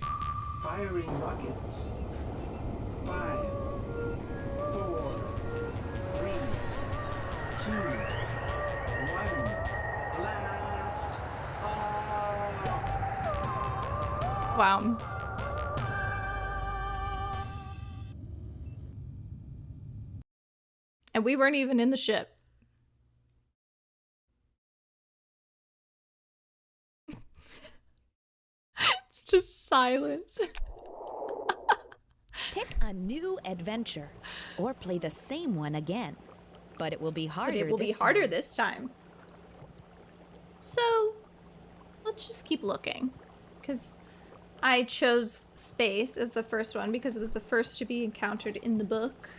Firing rockets. 5, 4, 3, 2, 1. Blast off! Wow. And we weren't even in the ship. It's just silence. Pick a new adventure or play the same one again. But it will be harder. But it will be harder this time. So, let's just keep looking. Because I chose space as the first one because it was the first to be encountered in the book.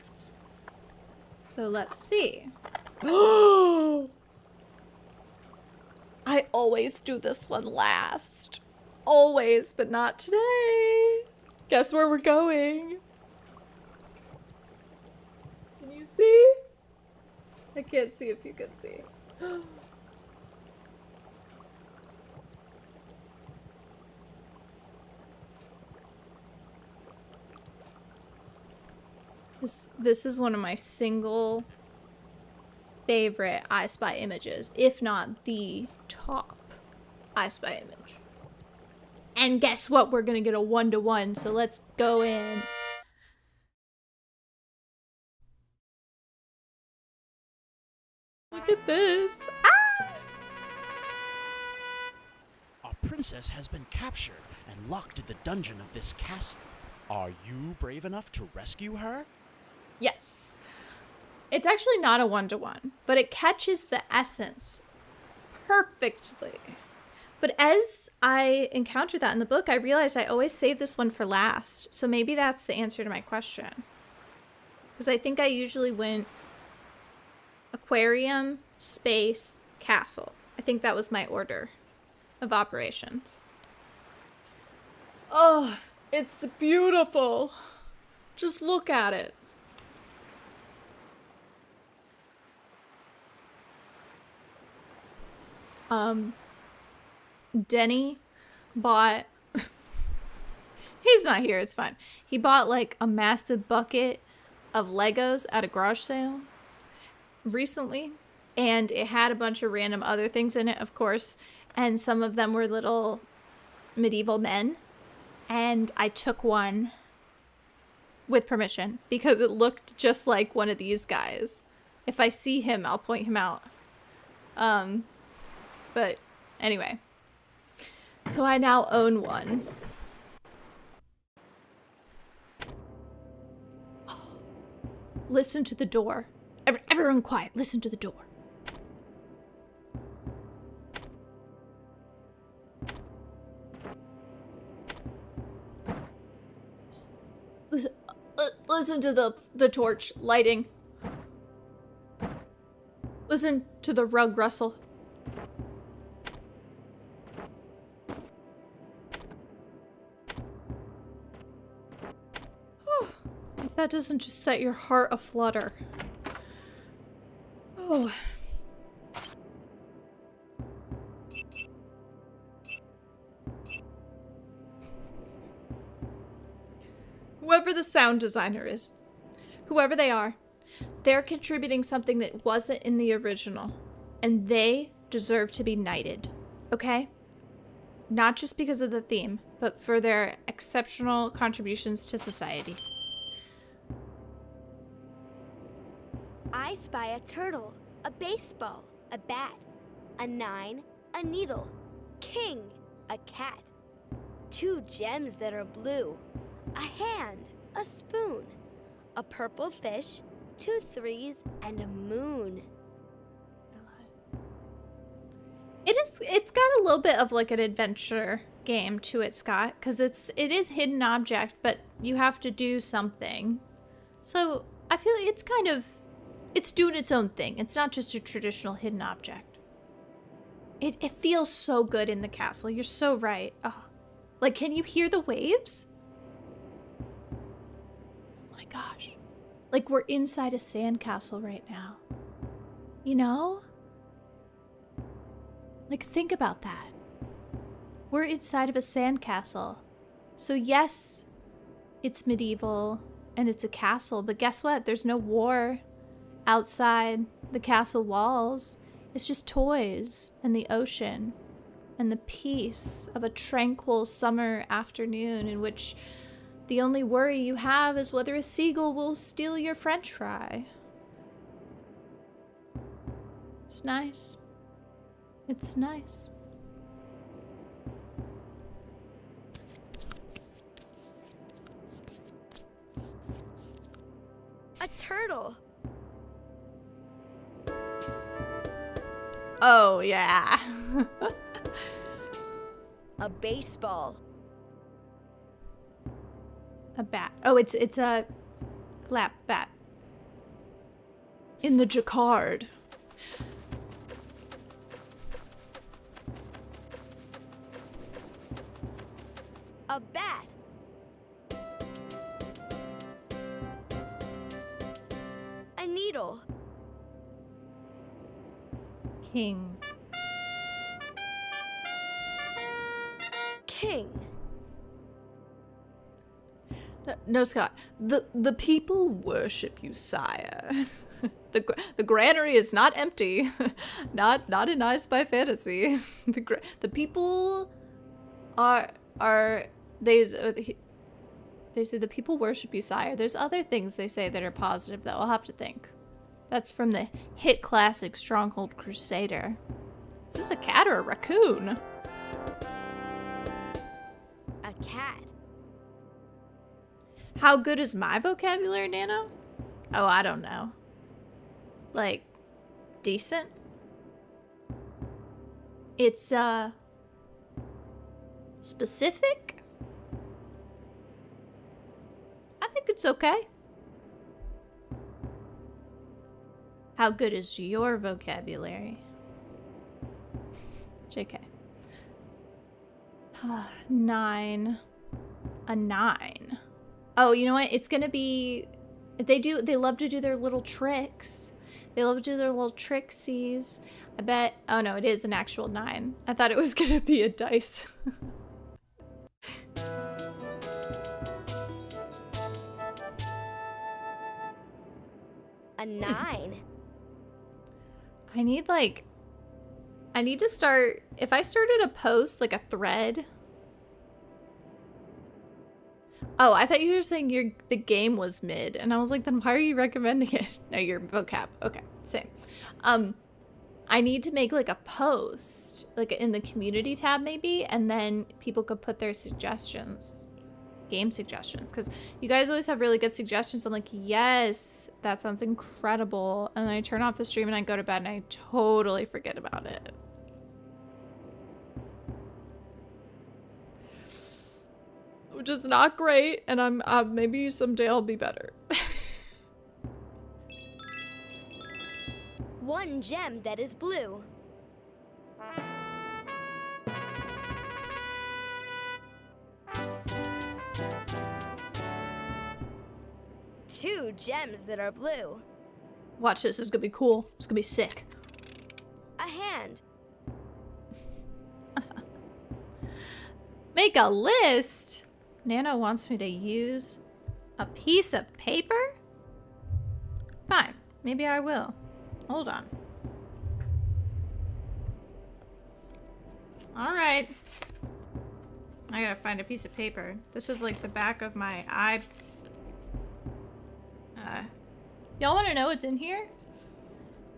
So let's see. I always do this one last. Always, but not today. Guess where we're going? Can you see? I can't see if you can see. This is one of my single favorite I Spy images, if not the top I Spy image. And guess what? We're gonna get a 1-to-1, so let's go in. Look at this. Ah! Our princess has been captured and locked in the dungeon of this castle. Are you brave enough to rescue her? Yes. It's actually not a 1-to-1, but it catches the essence perfectly. But as I encountered that in the book, I realized I always save this one for last. So maybe that's the answer to my question. Because I think I usually went aquarium, space, castle. I think that was my order of operations. Oh, it's beautiful. Just look at it. Denny bought he's not here, it's fine. He bought like a massive bucket of Legos at a garage sale recently, and it had a bunch of random other things in it, of course, and some of them were little medieval men, and I took one with permission because it looked just like one of these guys. If I see him, I'll point him out. But anyway, so I now own one. Listen to the door. Everyone quiet. Listen to the door. Listen to the torch lighting. Listen to the rug rustle. If that doesn't just set your heart aflutter. Oh. Whoever the sound designer is, whoever they are, they're contributing something that wasn't in the original, and they deserve to be knighted, okay? Not just because of the theme, but for their exceptional contributions to society. I spy a turtle, a baseball, a bat, a 9, a needle, king, a cat, 2 gems that are blue, a hand, a spoon, a purple fish, 2 3s, and a moon. It's got a little bit of like an adventure game to it, Scott, because it is hidden object, but you have to do something. So I feel like it's doing its own thing. It's not just a traditional hidden object. It feels so good in the castle. You're so right. Oh, like, can you hear the waves? Oh my gosh. Like, we're inside a sandcastle right now. You know? Like, think about that. We're inside of a sandcastle. So yes, it's medieval and it's a castle. But guess what? There's no war outside the castle walls. It's just toys and the ocean and the peace of a tranquil summer afternoon in which the only worry you have is whether a seagull will steal your french fry. It's nice. It's nice. A turtle. Oh, yeah. A baseball. A bat. Oh, it's a flap bat. In the jacquard. A bat. A needle. King. King. No, Scott. The people worship you, sire. The granary is not empty. not in I Spy Fantasy. The people are they say the people worship you, sire. There's other things they say that are positive, though. I'll have to think. That's from the hit classic Stronghold Crusader. Is this a cat or a raccoon? A cat. How good is my vocabulary, Nano? Oh, I don't know. Like, decent? It's, specific? I think it's okay. How good is your vocabulary? JK. 9. A 9. Oh, you know what? It's gonna be... They love to do their little tricks. They love to do their little tricksies. I bet... Oh, no, it is an actual 9. I thought it was gonna be a dice. A 9. I need to start... If I started a post, like a thread... Oh, I thought you were saying the game was mid, and I was like, then why are you recommending it? No, your vocab. Okay, same. I need to make like a post, like in the community tab maybe, and then people could put their suggestions, game suggestions, because you guys always have really good suggestions. I'm like, yes, that sounds incredible. And then I turn off the stream and I go to bed and I totally forget about it. Which is not great, and I'm maybe someday I'll be better. 1 gem that is blue. Two gems that are blue. Watch this. This is gonna be cool. It's gonna be sick. A hand. Make a list. Nano wants me to use a piece of paper? Fine. Maybe I will. Hold on. All right. I gotta find a piece of paper. This is like the back of my eye. Y'all want to know what's in here?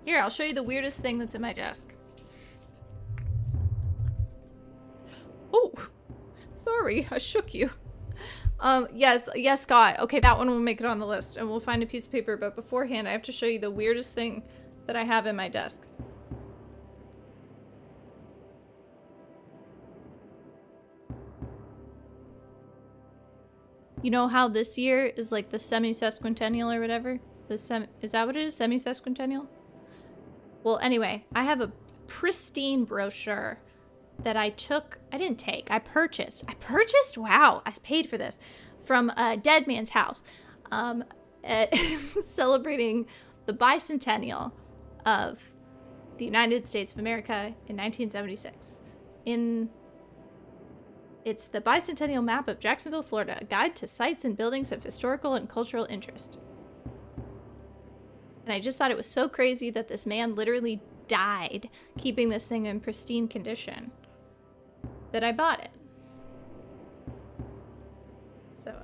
Here, I'll show you the weirdest thing that's in my desk. Oh, sorry, I shook you. Yes, Scott. Okay, that one will make it on the list, and we'll find a piece of paper. But beforehand, I have to show you the weirdest thing that I have in my desk. You know how this year is like the semi-sesquicentennial or whatever? Is that what it is? Semi-sesquicentennial? Well, anyway, I have a pristine brochure that I purchased. Wow, I paid for this from a dead man's house, celebrating the bicentennial of the United States of America in 1976. It's the bicentennial map of Jacksonville, Florida, a guide to sites and buildings of historical and cultural interest. And I just thought it was so crazy that this man literally died keeping this thing in pristine condition that I bought it. So,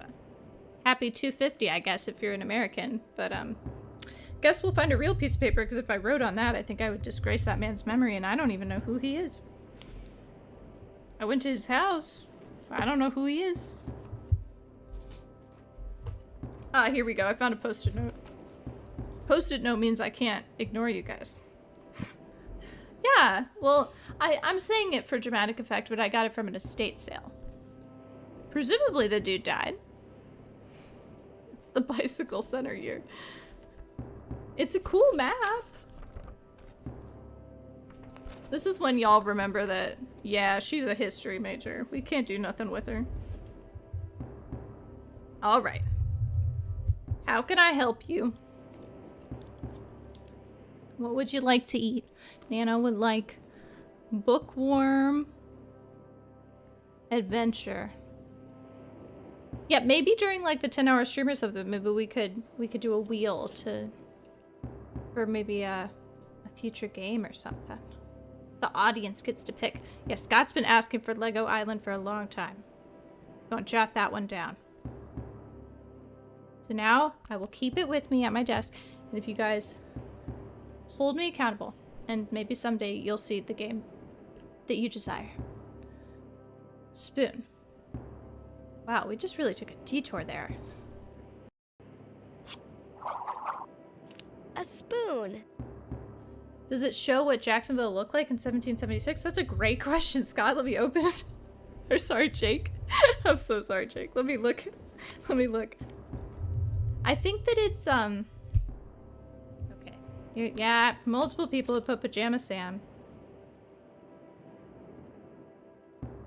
happy 250, I guess, if you're an American. But, guess we'll find a real piece of paper, because if I wrote on that, I think I would disgrace that man's memory, and I don't even know who he is. I went to his house. I don't know who he is. Ah, here we go. I found a post-it note. Post-it note means I can't ignore you guys. Yeah, well, I'm saying it for dramatic effect, but I got it from an estate sale. Presumably the dude died. It's the Bicycle Center year. It's a cool map. This is when y'all remember that, yeah, she's a history major. We can't do nothing with her. All right. How can I help you? What would you like to eat? Nana would like bookworm adventure. Yeah, maybe during like the 10-hour stream or something, maybe we could do a wheel to, or maybe a future game or something. The audience gets to pick. Yeah, Scott's been asking for Lego Island for a long time. Don't jot that one down. So now I will keep it with me at my desk, and if you guys hold me accountable, and maybe someday you'll see the game that you desire. Spoon. Wow, we just really took a detour there. A spoon. Does it show what Jacksonville looked like in 1776? That's a great question, Scott. Let me open it. Or sorry, Jake. I'm so sorry, Jake. Let me look. Let me look. I think that it's, okay. Yeah, multiple people have put Pajama Sam.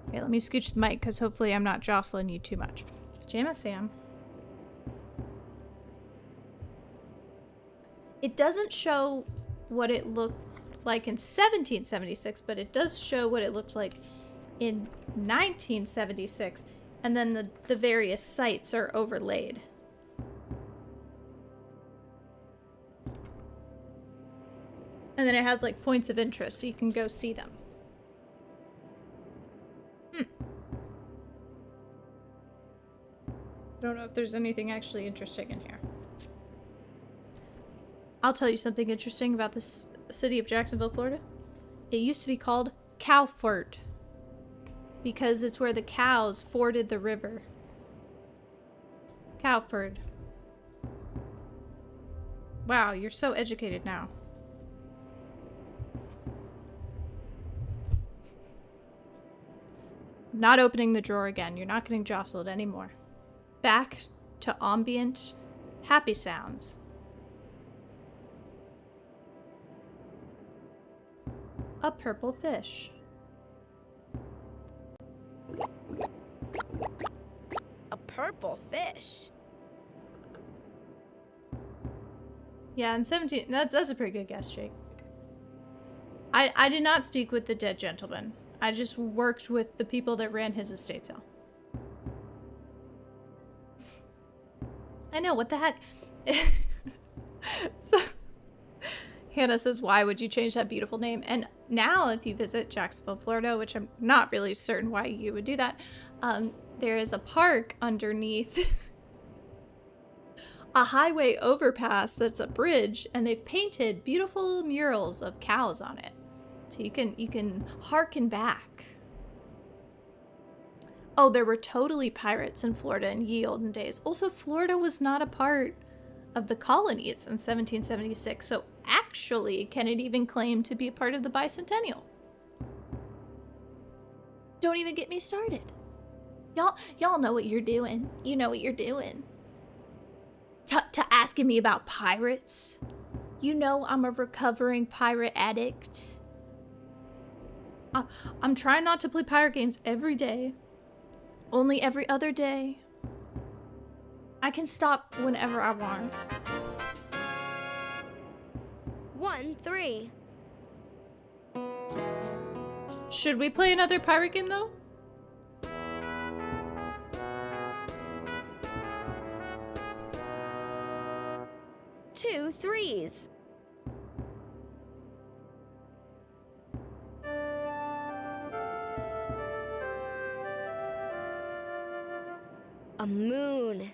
Okay, let me scooch the mic, because hopefully I'm not jostling you too much. Pajama Sam. It doesn't show what it looked like in 1776, but it does show what it looked like in 1976, and then the various sites are overlaid. And then it has like points of interest, so you can go see them. I don't know if there's anything actually interesting in here. I'll tell you something interesting about this city of Jacksonville, Florida. It used to be called Cowford because it's where the cows forded the river. Cowford. Wow, you're so educated now. I'm not opening the drawer again. You're not getting jostled anymore. Back to ambient, happy sounds. A purple fish. A purple fish. Yeah, in 17... That's a pretty good guess, Jake. I did not speak with the dead gentleman. I just worked with the people that ran his estate sale. I know, what the heck? So, Hannah says, why would you change that beautiful name? And now, if you visit Jacksonville, Florida, which I'm not really certain why you would do that, there is a park underneath a highway overpass that's a bridge, and they've painted beautiful murals of cows on it. So you can harken back. Oh, there were totally pirates in Florida in ye olden days. Also, Florida was not a part of the colonies in 1776, so actually, can it even claim to be a part of the bicentennial? Don't even get me started. Y'all know what you're doing. You know what you're doing. To asking me about pirates. You know I'm a recovering pirate addict. I'm trying not to play pirate games every day. Only every other day. I can stop whenever I want. 1-3. Should we play another pirate game though? please. A moon.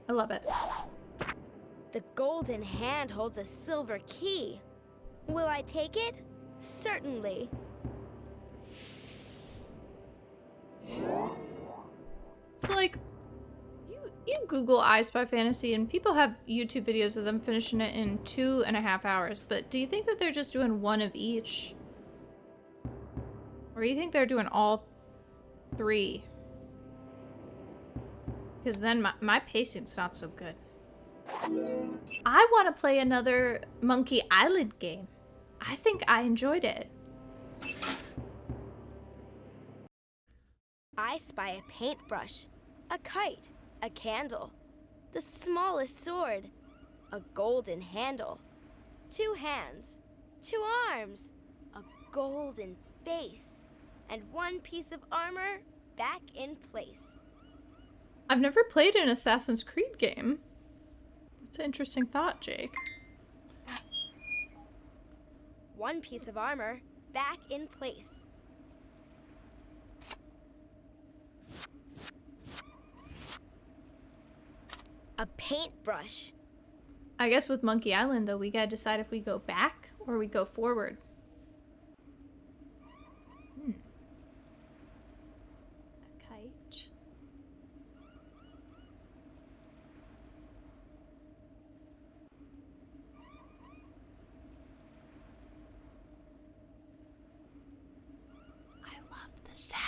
I love it. The golden hand holds a silver key. Will I take it? Certainly. So like, you Google I Spy Fantasy and people have YouTube videos of them finishing it in 2.5 hours, but do you think that they're just doing one of each? Or do you think they're doing all 3? Because then my pacing's not so good. I want to play another Monkey Island game. I think I enjoyed it. I spy a paintbrush, a kite, a candle, the smallest sword, a golden handle, 2 hands, 2 arms, a golden face, and 1 piece of armor back in place. I've never played an Assassin's Creed game. That's an interesting thought, Jake. 1 piece of armor back in place. A paintbrush. I guess with Monkey Island, though, we gotta decide if we go back or we go forward. A kite. I love the sound.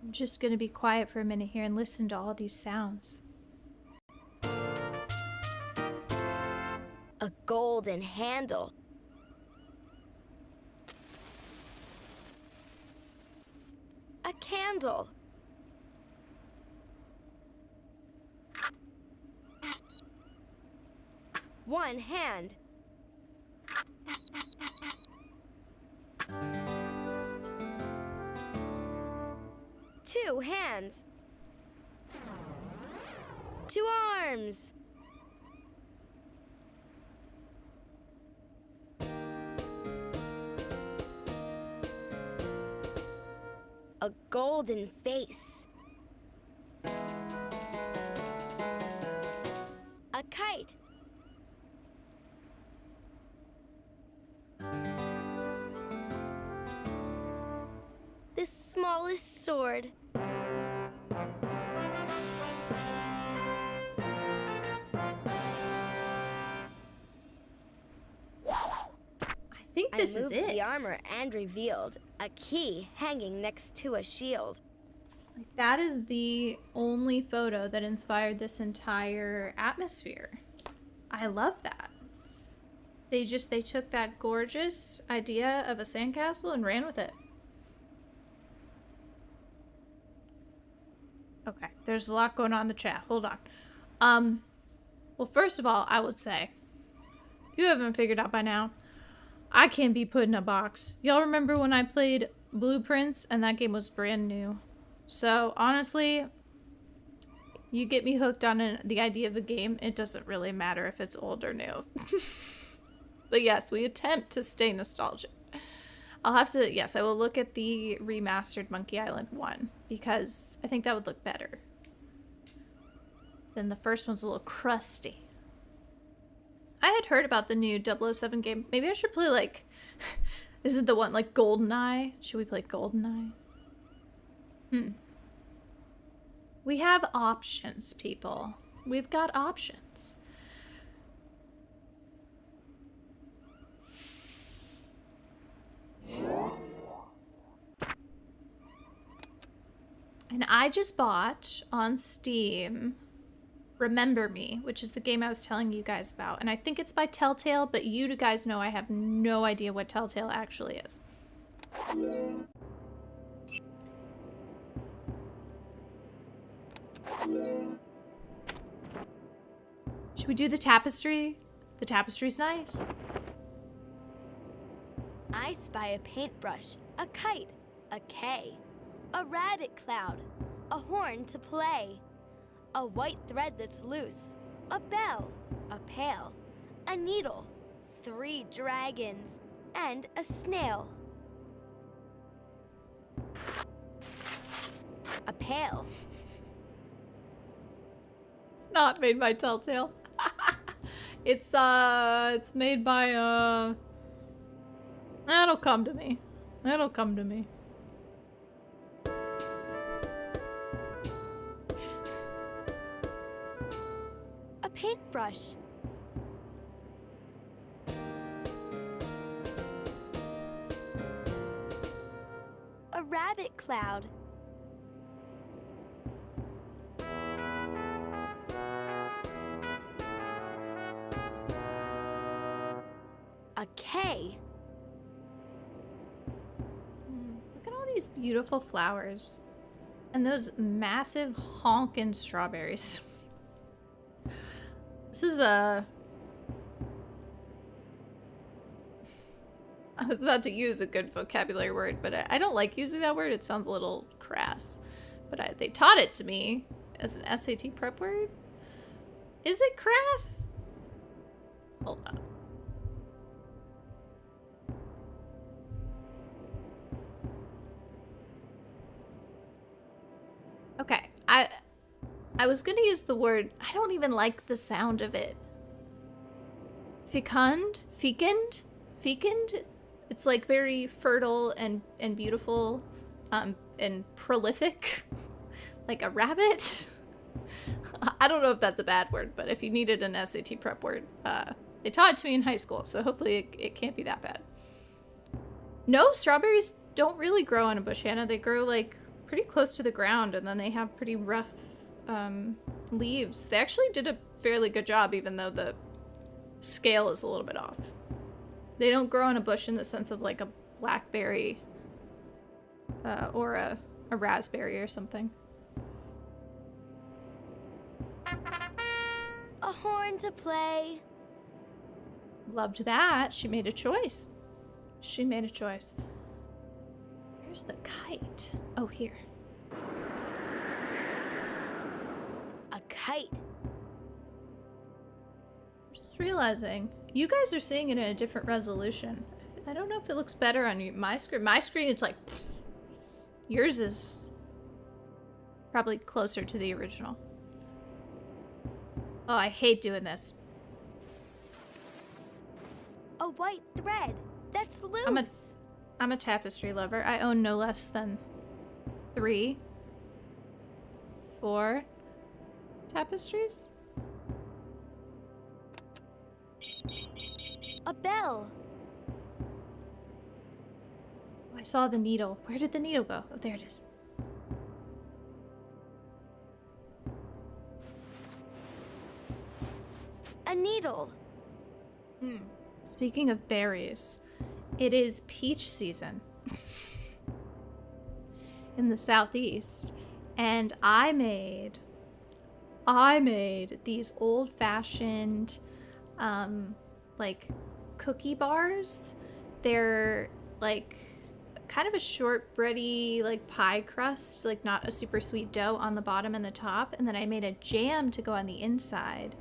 I'm just gonna be quiet for a minute here and listen to all these sounds. A golden handle. A candle. One hand. Two hands. 2 arms. A golden face. A kite. The smallest sword. I think this is moved it. the armor and revealed a key hanging next to a shield. Like, that is the only photo that inspired this entire atmosphere. I love that. They took that gorgeous idea of a sandcastle and ran with it. Okay, there's a lot going on in the chat. Hold on. Well, first of all, I would say, if you haven't figured out by now, I can't be put in a box. Y'all remember when I played Blueprints and that game was brand new? So, honestly, you get me hooked on the idea of a game, it doesn't really matter if it's old or new. But yes, we attempt to stay nostalgic. Yes, I will look at the remastered Monkey Island 1 because I think that would look better. Then the first one's a little crusty. I had heard about the new 007 game. Maybe I should play like, isn't the one like GoldenEye? Should we play GoldenEye? We have options, people. We've got options. And I just bought on Steam Remember Me, which is the game I was telling you guys about. And I think it's by Telltale, but you guys know I have no idea what Telltale actually is. Should Should we do the tapestry? The tapestry's nice. I spy a paintbrush, a kite, a K, a rabbit cloud, a horn to play, a white thread that's loose, a bell, a pail, a needle, 3 dragons, and a snail. A pail. It's not made by Telltale. It's made by that'll come to me. That'll come to me. A paintbrush. A rabbit cloud. A K. Look at all these beautiful flowers. And those massive honkin' strawberries. This is a... I was about to use a good vocabulary word, but I don't like using that word. It sounds a little crass. But they taught it to me as an SAT prep word. Is it crass? Hold on. Okay, I was gonna use the word, I don't even like the sound of it. Fecund? Fecund? Fecund? It's like very fertile and beautiful, and prolific. Like a rabbit. I don't know if that's a bad word, but if you needed an SAT prep word, they taught it to me in high school, so hopefully it can't be that bad. No, strawberries don't really grow on a bush, Hannah. They grow like pretty close to the ground, and then they have pretty rough leaves. They actually did a fairly good job, even though the scale is a little bit off. They don't grow on a bush in the sense of like a blackberry or a raspberry or something. A horn to play. Loved that. She made a choice. She made a choice. Where's the kite? Oh, here. A kite. I'm just realizing, you guys are seeing it in a different resolution. I don't know if it looks better on my screen. My screen, it's like... Yours is probably closer to the original. Oh, I hate doing this. A white thread that's loose. I'm a tapestry lover. I own no less than 3, 4 tapestries. A bell. I saw the needle. Where did the needle go? Oh, there it is. A needle. Speaking of berries, it is peach season in the southeast, and I made these old-fashioned like cookie bars. They're like kind of a shortbready like pie crust, like not a super sweet dough on the bottom and the top, and then I made a jam to go on the inside.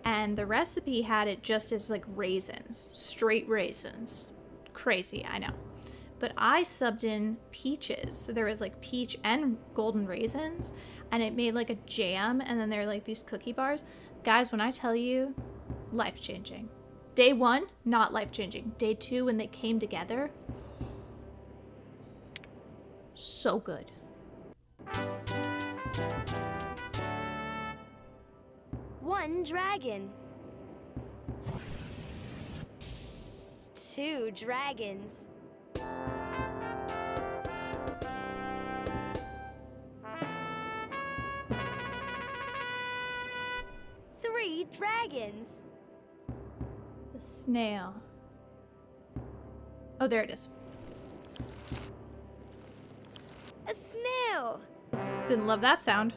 And the recipe had it just as like raisins, straight raisins. Crazy, I know. But I subbed in peaches. So there was like peach and golden raisins, and it made like a jam, and then there are like these cookie bars. Guys, when I tell you, life-changing. Day 1, not life-changing. Day 2, when they came together, so good. One dragon. 2 dragons. 3 dragons. The snail. Oh, there it is. A snail. Didn't love that sound.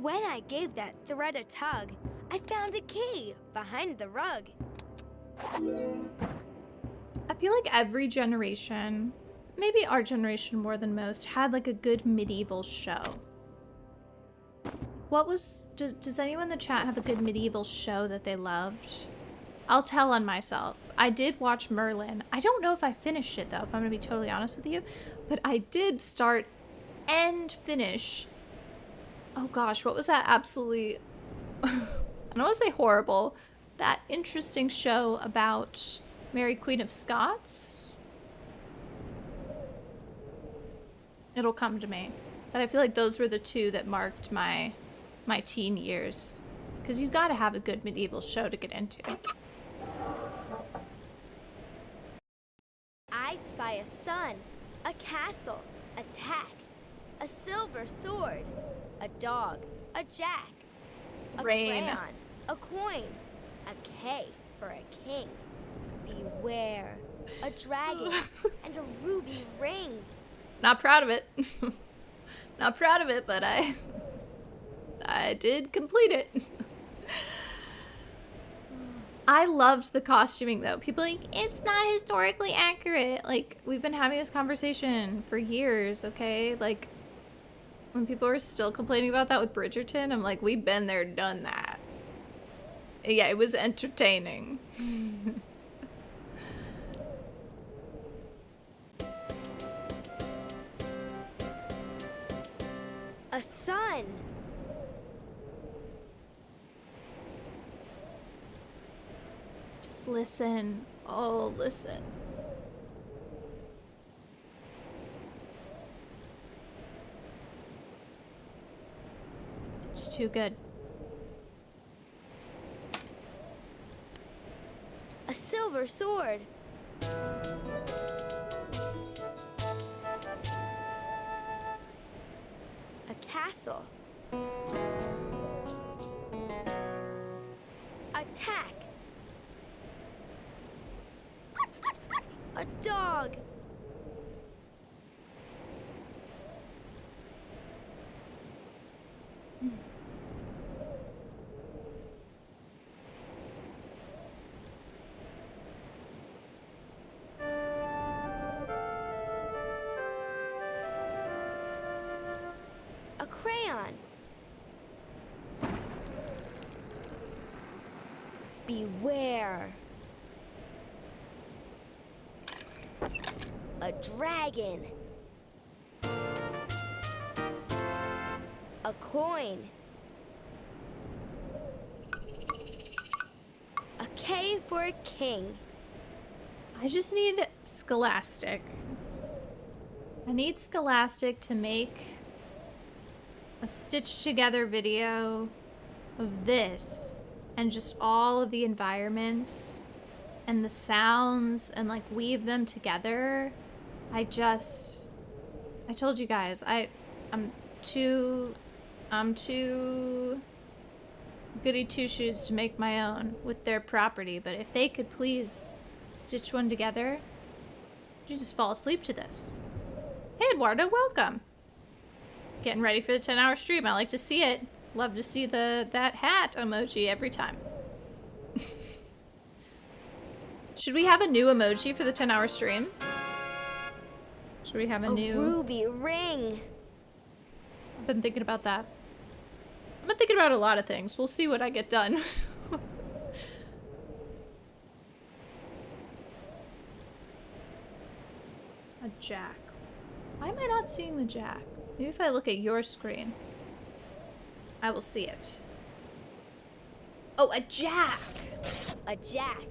When I gave that thread a tug, I found a key behind the rug. I feel like every generation, maybe our generation more than most, had like a good medieval show. What was, does anyone in the chat have a good medieval show that they loved? I'll tell on myself. I did watch Merlin. I don't know if I finished it though, if I'm gonna be totally honest with you, but I did start and finish. Oh gosh, what was that absolutely, I don't want to say horrible, that interesting show about Mary Queen of Scots? It'll come to me. But I feel like those were the two that marked my teen years. Because you gotta have a good medieval show to get into. I spy a sun, a castle, a tack, a silver sword, a dog, a jack, a Rain. crayon, a coin, a K for a king. Beware, a dragon, and a ruby ring. Not proud of it. Not proud of it, but I did complete it. I loved the costuming though. People are like, it's not historically accurate. Like, we've been having this conversation for years, okay? Like, when people are still complaining about that with Bridgerton, I'm like, we've been there, done that. Yeah, it was entertaining. A sun. Just listen. Oh, listen. It's too good. A silver sword. A castle. A tack. A dog. A crayon. Beware. A dragon. A coin. A K for a king. I just need Scholastic. I need Scholastic to make a stitched together video of this and just all of the environments and the sounds and like weave them together. I told you guys, I'm too goody two shoes to make my own with their property, but if they could please stitch one together, you just fall asleep to this. Hey Eduardo, welcome. Getting ready for the 10-hour stream. I like to see it. Love to see that hat emoji every time. Should we have a new emoji for the 10-hour stream? Should we have a new ruby ring? I've been thinking about that. I've been thinking about a lot of things. We'll see what I get done. A jack. Why am I not seeing the jack? Maybe if I look at your screen, I will see it. Oh, a jack! A jack.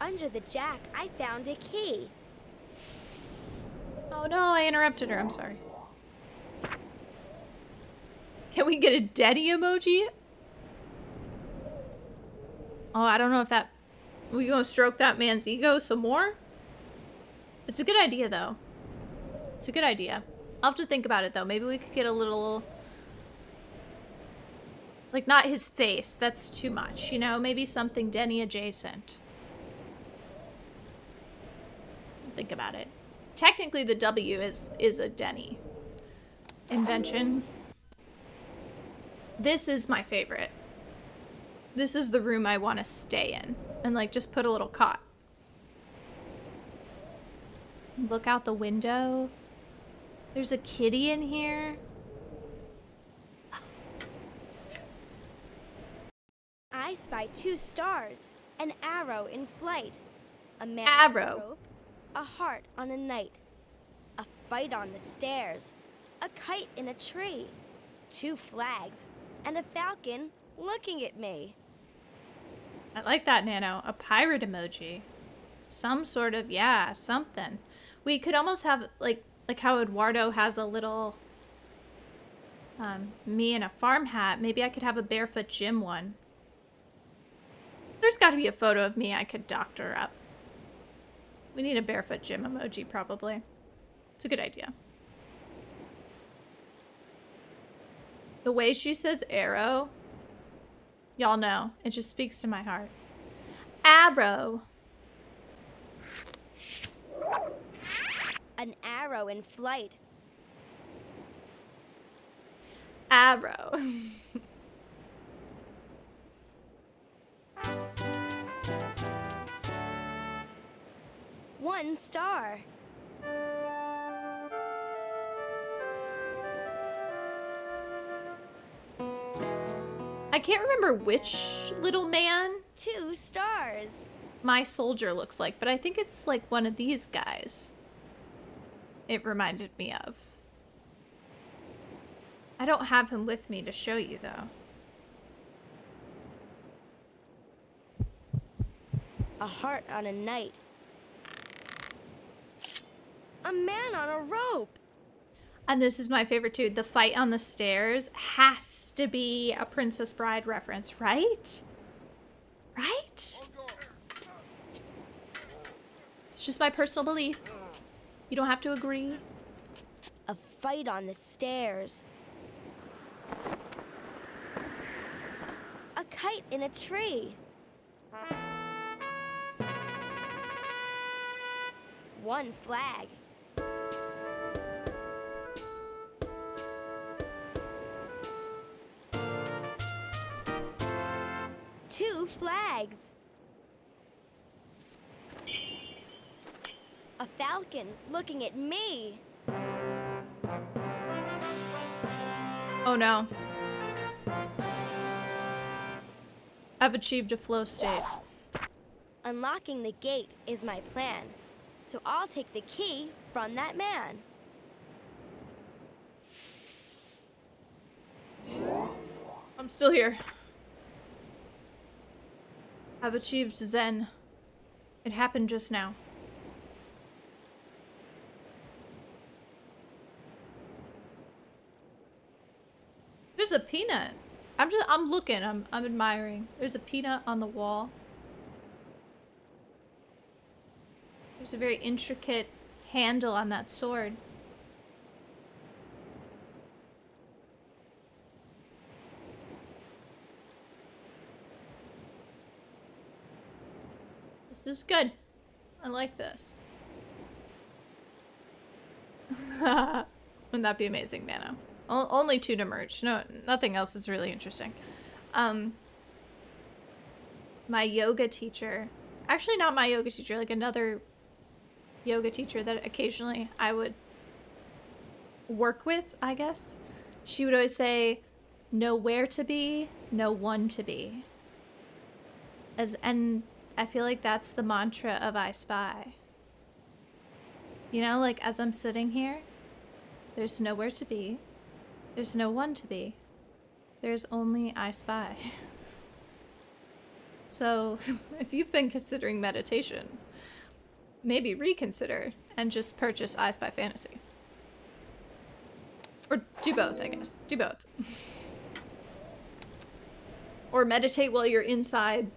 Under the jack, I found a key. Oh no, I interrupted her. I'm sorry. Can we get a Denny emoji? Oh, I don't know if that... We gonna stroke that man's ego some more? It's a good idea, though. It's a good idea. I'll have to think about it, though. Maybe we could get a little... Like, not his face. That's too much, you know? Maybe something Denny adjacent. think about it. Technically, the W is a Denny invention. This is my favorite. This is the room I want to stay in. And, like, just put a little cot. Look out the window. There's a kitty in here. I spy 2 stars, an arrow in flight, a man Arrow. on a rope, a heart on a night, a fight on the stairs, a kite in a tree, 2 flags, and a falcon looking at me. I like that, Nano. A pirate emoji. Some sort of, yeah, something. We could almost have, like how Eduardo has a little, me in a farm hat. Maybe I could have a Barefoot Jim one. There's got to be a photo of me I could doctor up. We need a Barefoot Jim emoji, probably. It's a good idea. The way she says arrow, y'all know. It just speaks to my heart. Arrow. An arrow in flight, Arrow. 1 star. I can't remember which little man 2 stars. my soldier looks like, but I think it's like one of these guys. It reminded me of. I don't have him with me to show you, though. A heart on a night. A man on a rope. And this is my favorite, too. The fight on the stairs has to be a Princess Bride reference, right? Right? It's just my personal belief. You don't have to agree. A fight on the stairs. A kite in a tree. 1 flag. Two flags. A falcon looking at me. Oh no. I've achieved a flow state. Unlocking the gate is my plan, so I'll take the key from that man. I'm still here. I've achieved Zen. It happened just now. There's a peanut. I'm looking, I'm admiring. There's a peanut on the wall. There's a very intricate handle on that sword. This is good. I like this. Wouldn't that be amazing, Nano? Only 2 to merge. No, nothing else is really interesting. My yoga teacher, actually not my yoga teacher, like another yoga teacher that occasionally I would work with, I guess. She would always say, know where to be, know when to be. And I feel like that's the mantra of I Spy. You know, like as I'm sitting here, there's nowhere to be. There's no one to be. There's only I Spy. So, if you've been considering meditation, maybe reconsider and just purchase I Spy Fantasy. Or do both, I guess. Do both. Or meditate while you're inside.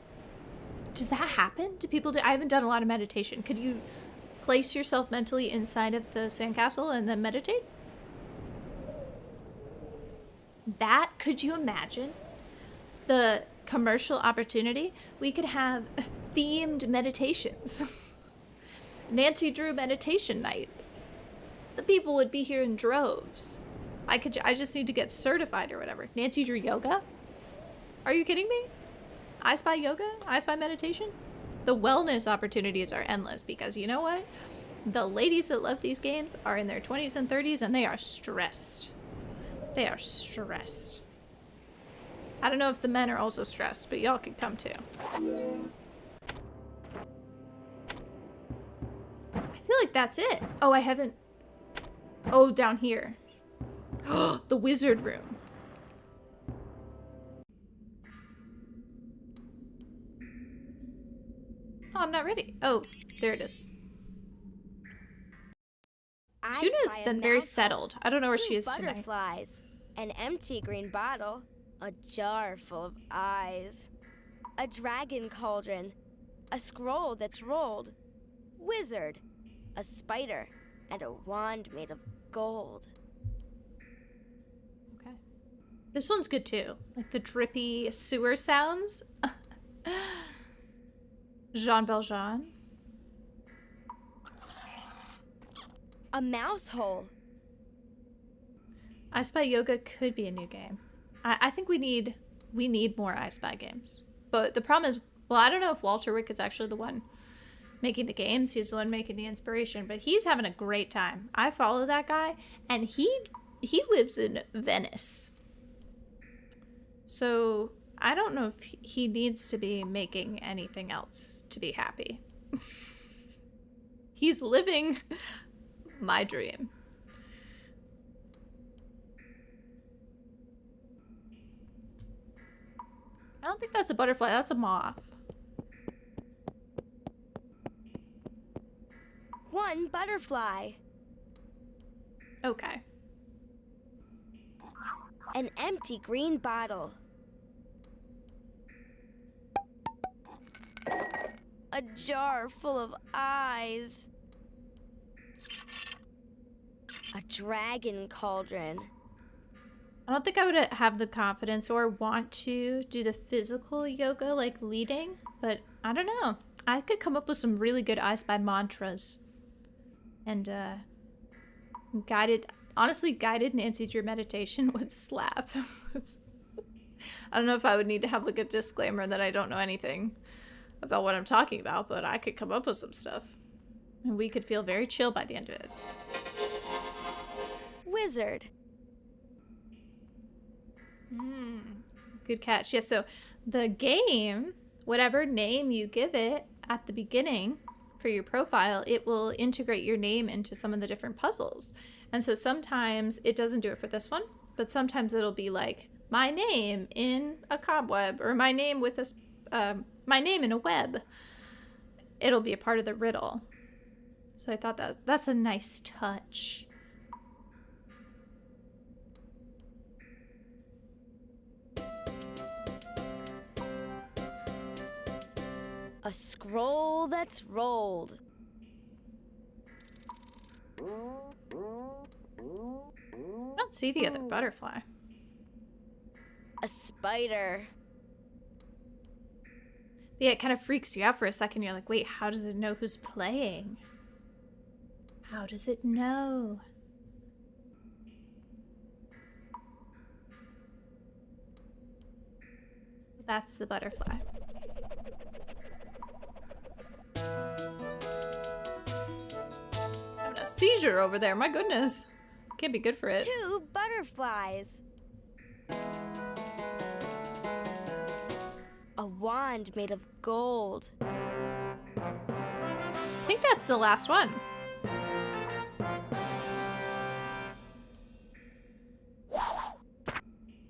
Does that happen? Do people do? I haven't done a lot of meditation. Could you place yourself mentally inside of the sandcastle and then meditate? That, could you imagine the commercial opportunity? We could have themed meditations. Nancy Drew meditation night. The people would be here in droves. I just need to get certified or whatever. Nancy Drew yoga? Are you kidding me? I Spy yoga? I Spy meditation? The wellness opportunities are endless because you know what? The ladies that love these games are in their 20s and 30s and they are stressed. They are stressed. I don't know if the men are also stressed, but y'all can come too. I feel like that's it. Oh, I haven't... Oh, down here. The wizard room. Oh, I'm not ready. Oh, there it is. Tuna's been very settled. I don't know where she is tonight. Butterflies, an empty green bottle, a jar full of eyes, a dragon cauldron, a scroll that's rolled, wizard, a spider, and a wand made of gold. Okay. This one's good too. Like the drippy sewer sounds. Jean Valjean. A mouse hole. I Spy Yoga could be a new game. I think we need more I Spy games. But the problem is, well, I don't know if Walter Wick is actually the one making the games. He's the one making the inspiration, but he's having a great time. I follow that guy, and he lives in Venice. So I don't know if he needs to be making anything else to be happy. He's living my dream. I don't think that's a butterfly, that's a moth. One butterfly. Okay. An empty green bottle. A jar full of eyes. A dragon cauldron. I don't think I would have the confidence or want to do the physical yoga like leading, but I don't know. I could come up with some really good I Spy mantras. And honestly, guided Nancy Drew meditation would slap. I don't know if I would need to have like a disclaimer that I don't know anything about what I'm talking about, but I could come up with some stuff. And we could feel very chill by the end of it. Wizard. Good catch. Yeah, so the game, whatever name you give it at the beginning for your profile, it will integrate your name into some of the different puzzles. And so sometimes it doesn't do it for this one, but sometimes it'll be like my name in a cobweb or my name with my name in a web. It'll be a part of the riddle. So I thought that's a nice touch. A scroll that's rolled. I don't see the other butterfly. A spider. Yeah, it kind of freaks you out for a second. You're like, wait, how does it know who's playing? How does it know? That's the butterfly. Having a seizure over there, my goodness. Can't be good for it. 2 butterflies. A wand made of gold. I think that's the last one.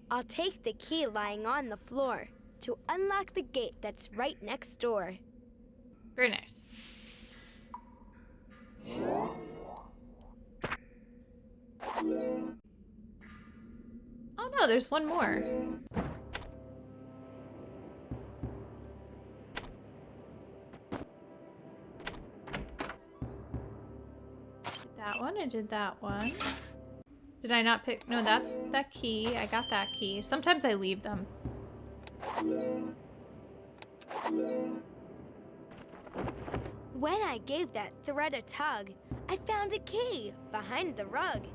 I'll take the key lying on the floor to unlock the gate that's right next door. Very nice. Oh no, there's one more. Did that one, I did that one. Did I not pick? No, that's that key. I got that key. Sometimes I leave them. When I gave that thread a tug, I found a key behind the rug.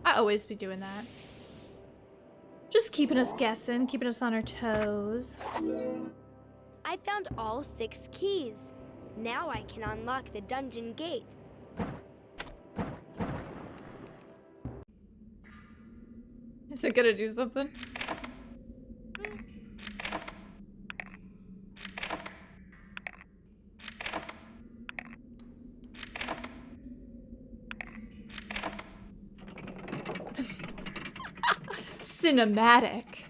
I always be doing that. Just keeping us guessing, keeping us on our toes. I found all 6 keys. Now I can unlock the dungeon gate. Is it gonna do something? Cinematic.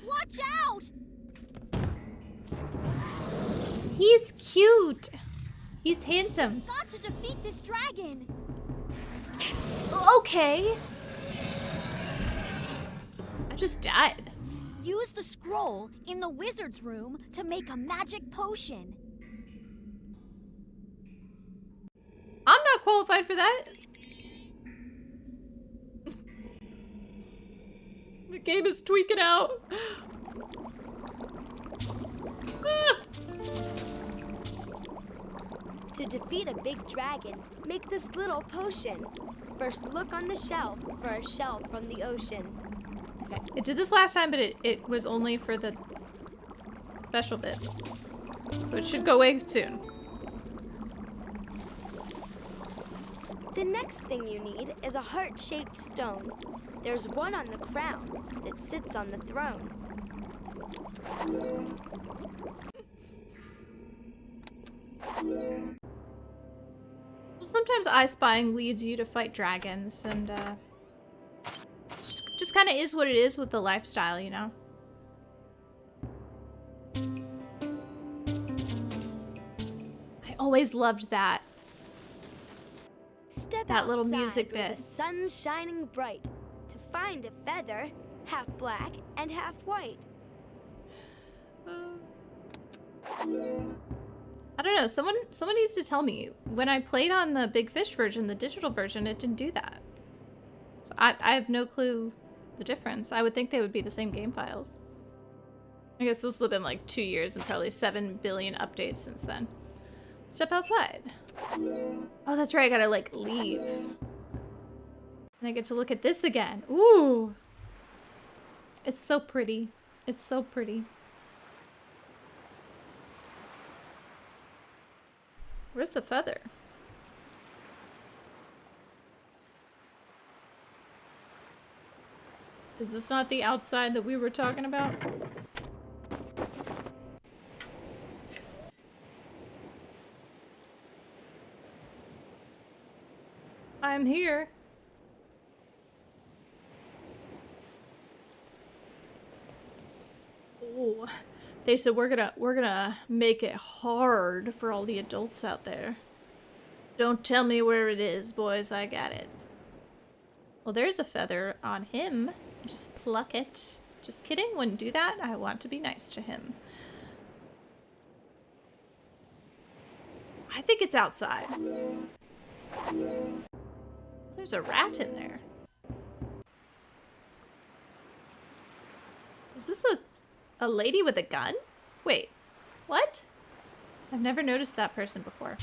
Watch out! He's cute. He's handsome. Got to defeat this dragon. Okay. I just died. Use the scroll in the wizard's room to make a magic potion. I'm not qualified for that. The game is tweaking out. To defeat a big dragon, make this little potion. First, look on the shelf for a shell from the ocean. Okay. It did this last time, but it was only for the special bits. So it should go away soon. The next thing you need is a heart-shaped stone. There's one on the crown that sits on the throne. Well, sometimes I Spying leads you to fight dragons, and just kind of is what it is with the lifestyle, you know? I always loved that. Step That little outside music where bit. The sun's shining bright to find a feather, half black and half white. I don't know, someone needs to tell me. When I played on the Big Fish version, the digital version, it didn't do that. So I have no clue the difference. I would think they would be the same game files. I guess this will have been like 2 years and probably 7 billion updates since then. Step outside. Oh, that's right, I gotta like leave. And I get to look at this again. Ooh. It's so pretty. It's so pretty. Where's the feather? Is this not the outside that we were talking about? I'm here. Oh, they said we're gonna make it hard for all the adults out there. Don't tell me where it is, boys. I got it. Well, there's a feather on him. Just pluck it. Just kidding. Wouldn't do that. I want to be nice to him. I think it's outside. There's a rat in there. Is this a lady with a gun? Wait, what? I've never noticed that person before.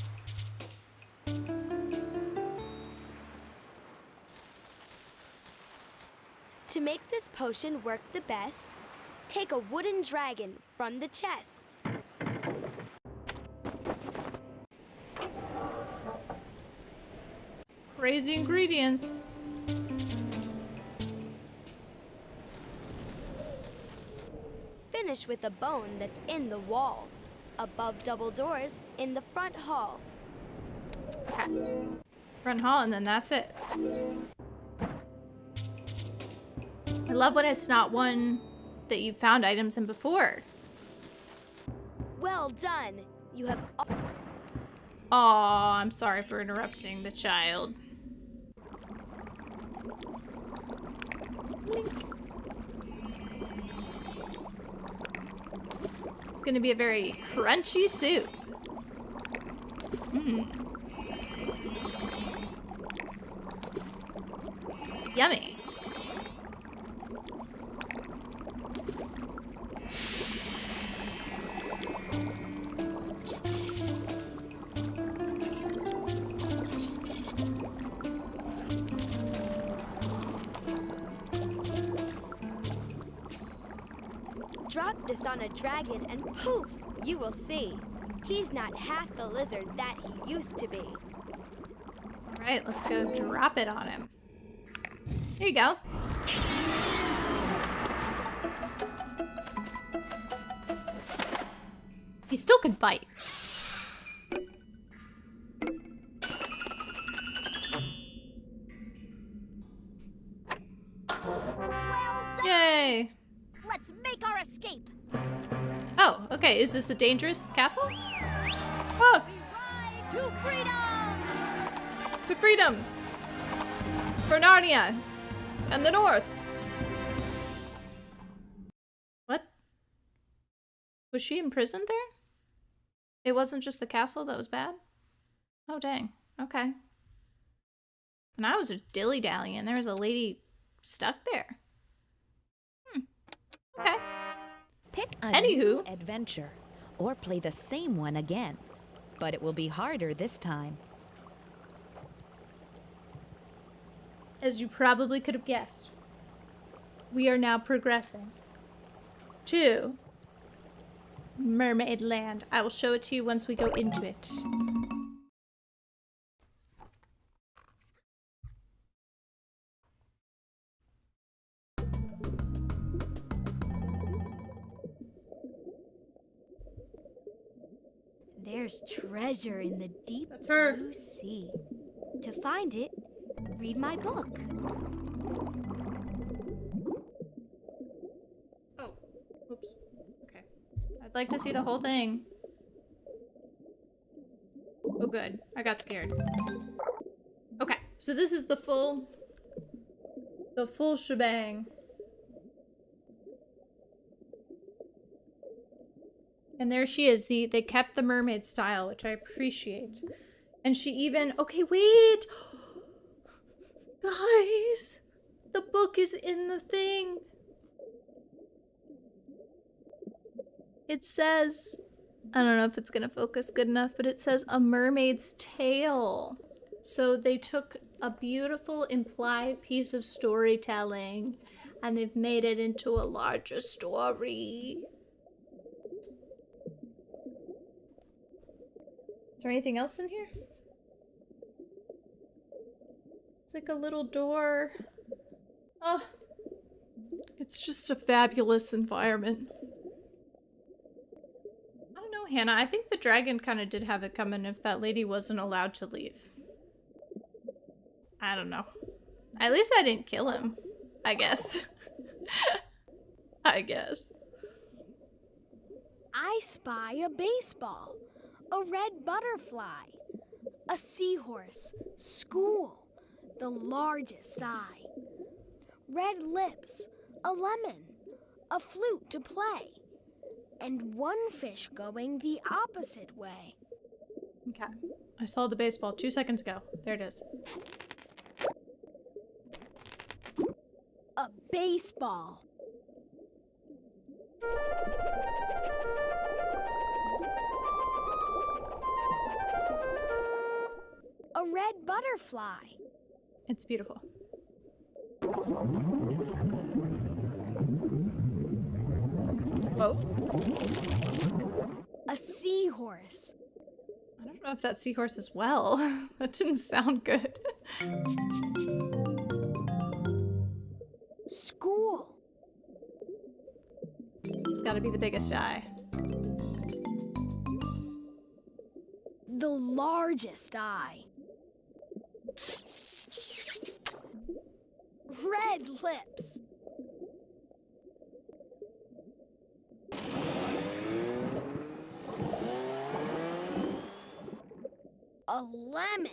To make this potion work the best, take a wooden dragon from the chest. Crazy ingredients. Finish with a bone that's in the wall, above double doors in the front hall. Okay. Front hall, and then that's it. I love when it's not one that you found items in before. Well done. You have Aw, I'm sorry for interrupting the child. It's gonna be a very crunchy soup. Yummy. Drop this on a dragon and poof, you will see. He's not half the lizard that he used to be. All right, let's go drop it on him. Here you go. He still could bite. Yay! Let's make our escape. Oh, okay. Is this the dangerous castle? Oh, Ride to freedom! to freedom! For Narnia! And the North! What? Was she imprisoned there? It wasn't just the castle that was bad? Oh, dang. Okay. And I was just dilly-dallying, and there was a lady stuck there. Okay. Pick a Anywho. new adventure, or play the same one again. But it will be harder this time. As you probably could have guessed, we are now progressing to Mermaid Land. I will show it to you once we go into it. There's treasure in the deep That's her. blue sea. To find it, read my book. Oh, oops. Okay. I'd like to see the whole thing. Oh, good. I got scared. Okay, so this is the full shebang. And there she is. They kept the mermaid style, which I appreciate. And she even... Okay, wait! Guys! The book is in the thing. It says... I don't know if it's gonna focus good enough, but it says A Mermaid's Tale. So they took a beautiful implied piece of storytelling and they've made it into a larger story. Is there anything else in here? It's like a little door. Oh, it's just a fabulous environment. I don't know, Hannah. I think the dragon kind of did have it coming if that lady wasn't allowed to leave. I don't know. At least I didn't kill him, I guess. I guess. I spy a baseball, a red butterfly, a seahorse, school, the largest eye, red lips, a lemon, a flute to play, and one fish going the opposite way. Okay. I saw the baseball 2 seconds ago. There it is. A baseball. A red butterfly. It's beautiful. Oh. A seahorse. I don't know if that seahorse is well. That didn't sound good. School. It's gotta be the biggest eye. The largest eye. Red lips. A lemon.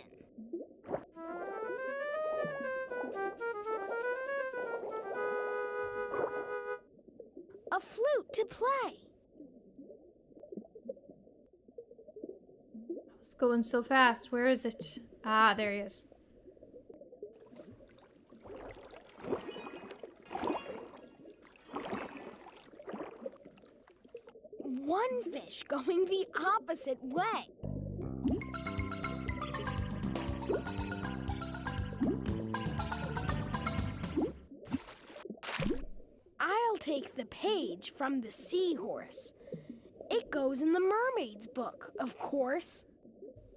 A flute to play. It's going so fast. Where is it? Ah, there he is. One fish going the opposite way. I'll take the page from the seahorse. It goes in the mermaid's book, of course.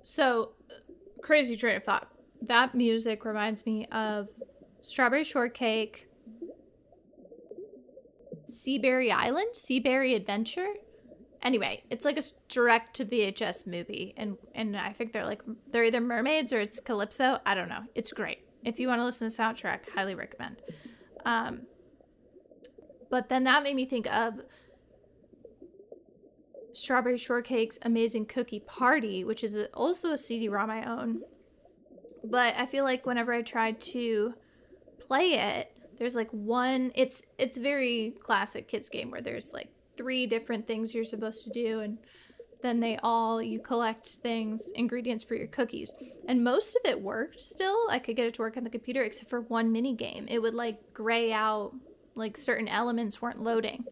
So, crazy train of thought. That music reminds me of Strawberry Shortcake, Seaberry Island, Seaberry Adventure. Anyway, it's like a direct to VHS movie, and I think they're either mermaids or it's Calypso. I don't know. It's great. If you want to listen to the soundtrack, highly recommend. But then that made me think of Strawberry Shortcake's Amazing Cookie Party, which is also a CD-ROM I own. But I feel like whenever I tried to play it, there's like one, it's very classic kids game where there's like 3 different things you're supposed to do, and then you collect things, ingredients for your cookies. And most of it worked still. I could get it to work on the computer except for one mini game. It would like gray out, like certain elements weren't loading.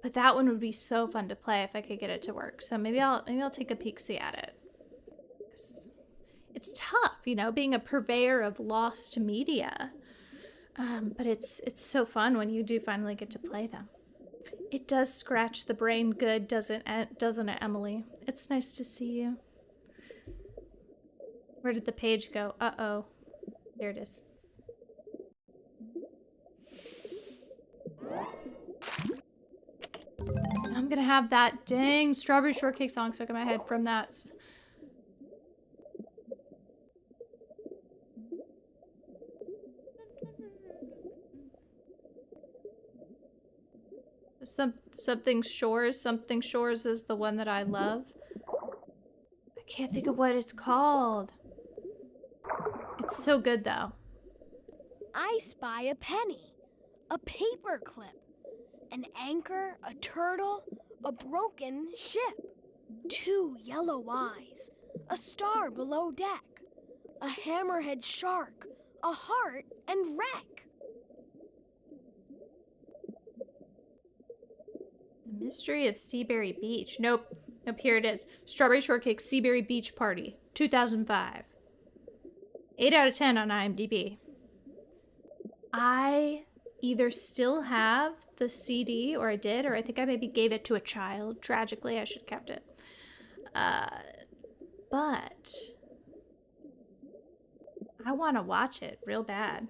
But that one would be so fun to play if I could get it to work. So maybe I'll take a peek-see at it. 'Cause it's tough, being a purveyor of lost media. But it's so fun when you do finally get to play them. It does scratch the brain good, doesn't it, Emily? It's nice to see you. Where did the page go? Uh-oh. There it is. I'm gonna have that dang Strawberry Shortcake song stuck in my head from that. Something Shores is the one that I love. I can't think of what it's called. It's so good though. I spy a penny, a paper clip, an anchor, a turtle, a broken ship, 2 yellow eyes, a star below deck, a hammerhead shark, a heart, and wreck. The Mystery of Seaberry Beach. Nope, here it is. Strawberry Shortcake Seaberry Beach Party, 2005. 8 out of 10 on IMDb. I either still have the CD, or I did, or I think I maybe gave it to a child. Tragically, I should have kept it. But I want to watch it real bad.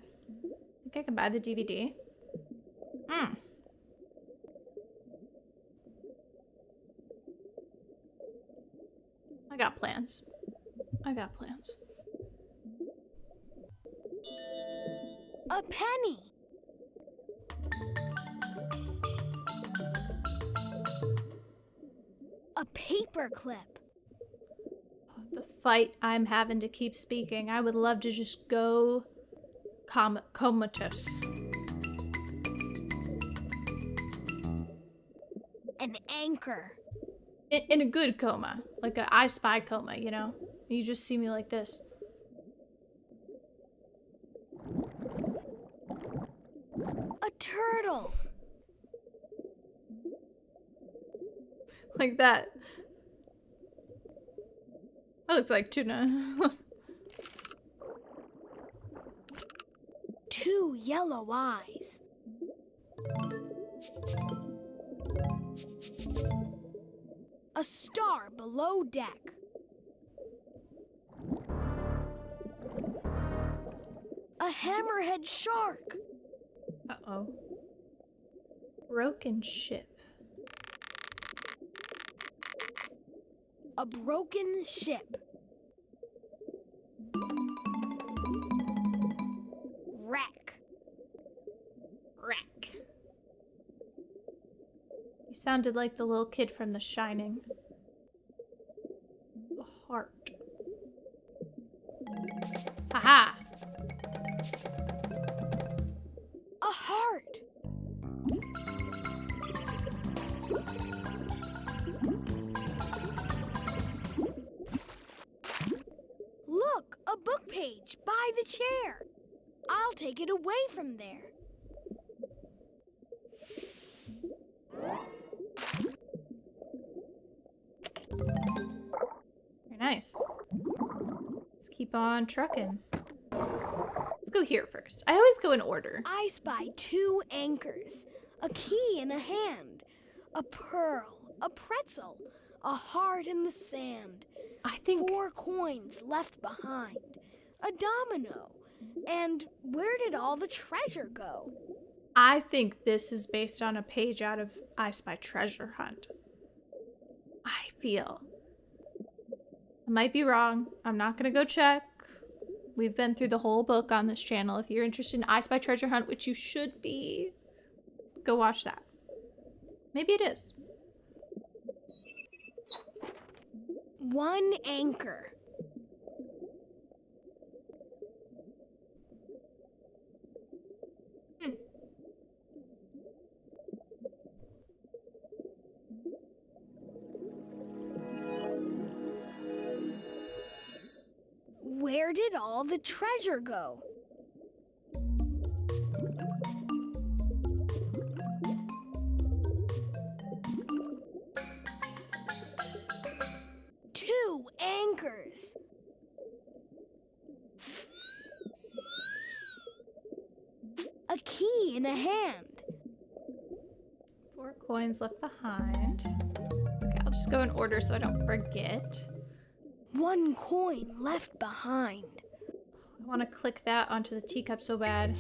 Think I can buy the DVD? I got plans. A penny. A paper clip. The fight I'm having to keep speaking. I would love to just go comatose. An anchor. In a good coma. Like a I Spy coma, You just see me like this. A turtle. Like that. That looks like tuna. 2 yellow eyes. A star below deck. A hammerhead shark. Uh-oh. Broken ship. A broken ship. Wreck. He sounded like the little kid from The Shining. The heart. Haha! A heart. Look, a book page by the chair. I'll take it away from there. Very nice. Let's keep on trucking. Let's go here first. I always go in order. I spy 2 anchors, a key in a hand, a pearl, a pretzel, a heart in the sand, I think 4 coins left behind, a domino, and where did all the treasure go? this is based on a page out of I Spy Treasure Hunt. I feel. I might be wrong. I'm not gonna go check. We've been through the whole book on this channel. If you're interested in I Spy Treasure Hunt, which you should be, go watch that. Maybe it is. 1 anchor. Where did all the treasure go? Two anchors. A key in a hand. 4 coins left behind. Okay, I'll just go in order so I don't forget. 1 coin left behind. I want to click that onto the teacup so bad.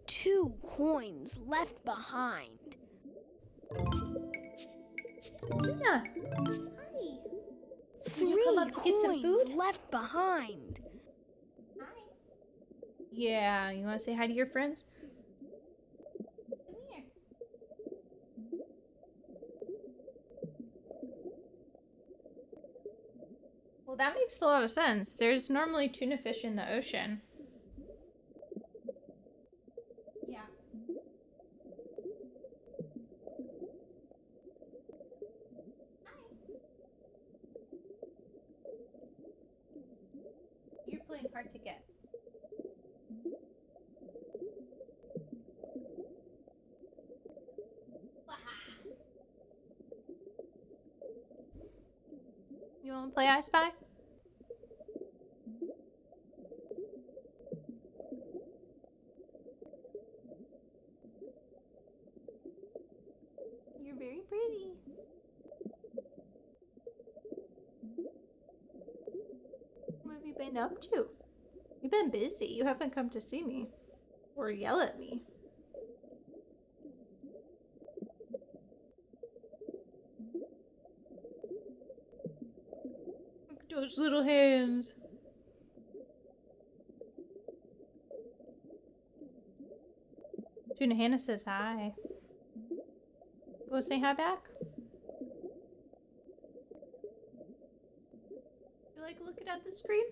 2 coins left behind. Tuna! Hi! you 3 come up to get some coins food? left behind. Hi. Yeah, you want to say hi to your friends? Come here. Well, that makes a lot of sense. There's normally tuna fish in the ocean. Yeah. Hi. You're playing hard to get. You want to play I Spy? You're very pretty. What have you been up to? You've been busy. You haven't come to see me. Or yell at me. Look at those little hands. Tuna Hannah says hi. Go say hi back. You like looking at the screen?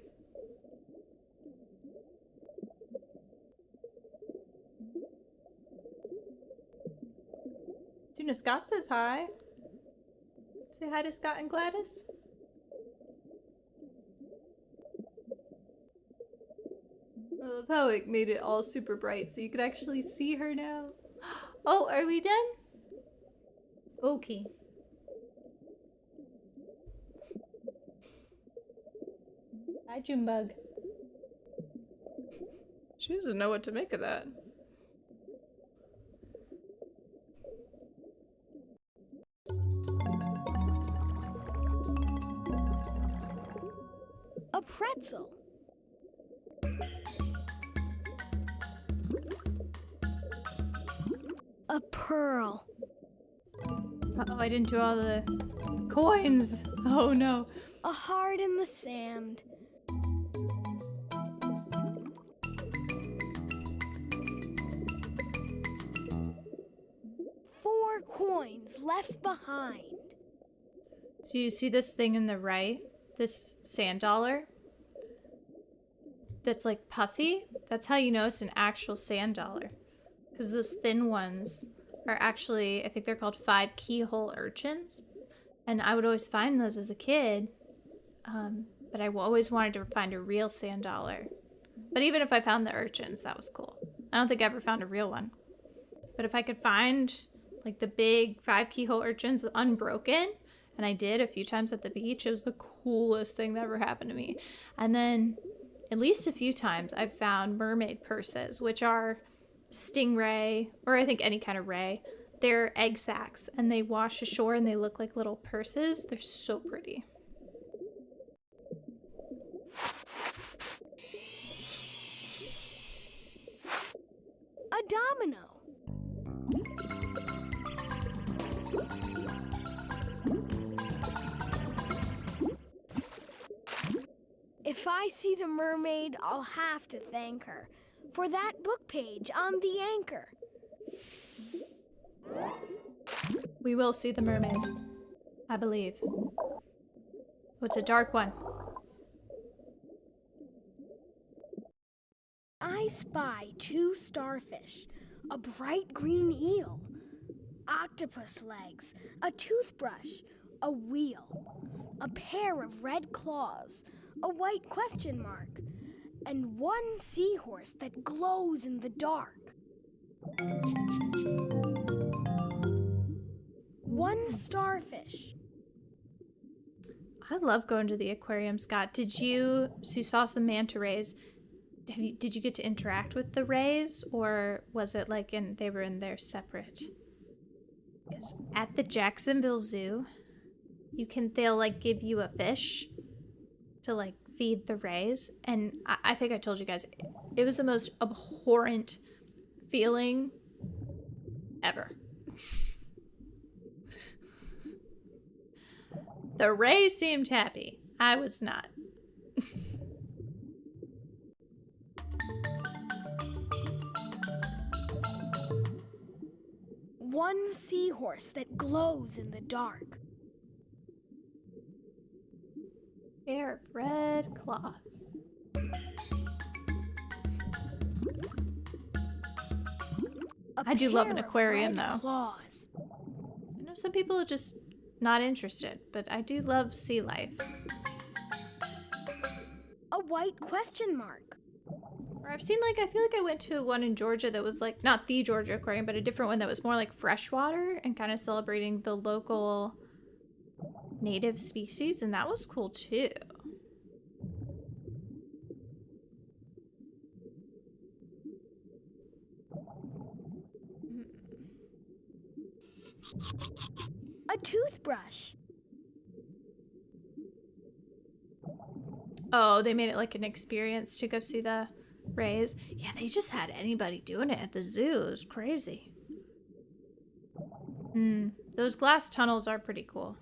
Tuna Scott says hi. Say hi to Scott and Gladys. I love how it made it all super bright so you could actually see her now. Oh, are we done? Okay. Hi, Junebug. She doesn't know what to make of that. A pretzel. A pearl. Uh-oh, I didn't do all the coins. Oh no. A heart in the sand. Four coins left behind. So you see this thing in the right? This sand dollar? That's like puffy? That's how you know it's an actual sand dollar. Because those thin ones are actually, I think they're called 5 keyhole urchins. And I would always find those as a kid. But I always wanted to find a real sand dollar. But even if I found the urchins, that was cool. I don't think I ever found a real one. But if I could find like the big 5 keyhole urchins unbroken, and I did a few times at the beach, it was the coolest thing that ever happened to me. And then at least a few times, I've found mermaid purses, which are stingray, or I think any kind of ray. They're egg sacs, and they wash ashore and they look like little purses. They're so pretty. A domino. If I see the mermaid, I'll have to thank her for that book page on the anchor. We will see the mermaid, I believe. What's a dark one? I spy 2 starfish, a bright green eel, octopus legs, a toothbrush, a wheel, a pair of red claws, a white question mark, and 1 seahorse that glows in the dark. 1 starfish. I love going to the aquarium, Scott. So you saw some manta rays. Did you get to interact with the rays, or was it like they were in there separate? Because at the Jacksonville Zoo, they'll like give you a fish to like feed the rays, and I think I told you guys, it was the most abhorrent feeling ever. The rays seemed happy. I was not. One seahorse that glows in the dark. Pair of red claws. I do love an aquarium, though. Claws. I know some people are just not interested, but I do love sea life. A white question mark. Or I've seen, I feel like I went to one in Georgia that was like, not the Georgia Aquarium, but a different one that was more like freshwater and kind of celebrating the local native species, and that was cool too. A toothbrush. Oh, they made it like an experience to go see the rays. Yeah, they just had anybody doing it at the zoo. It was crazy. Those glass tunnels are pretty cool.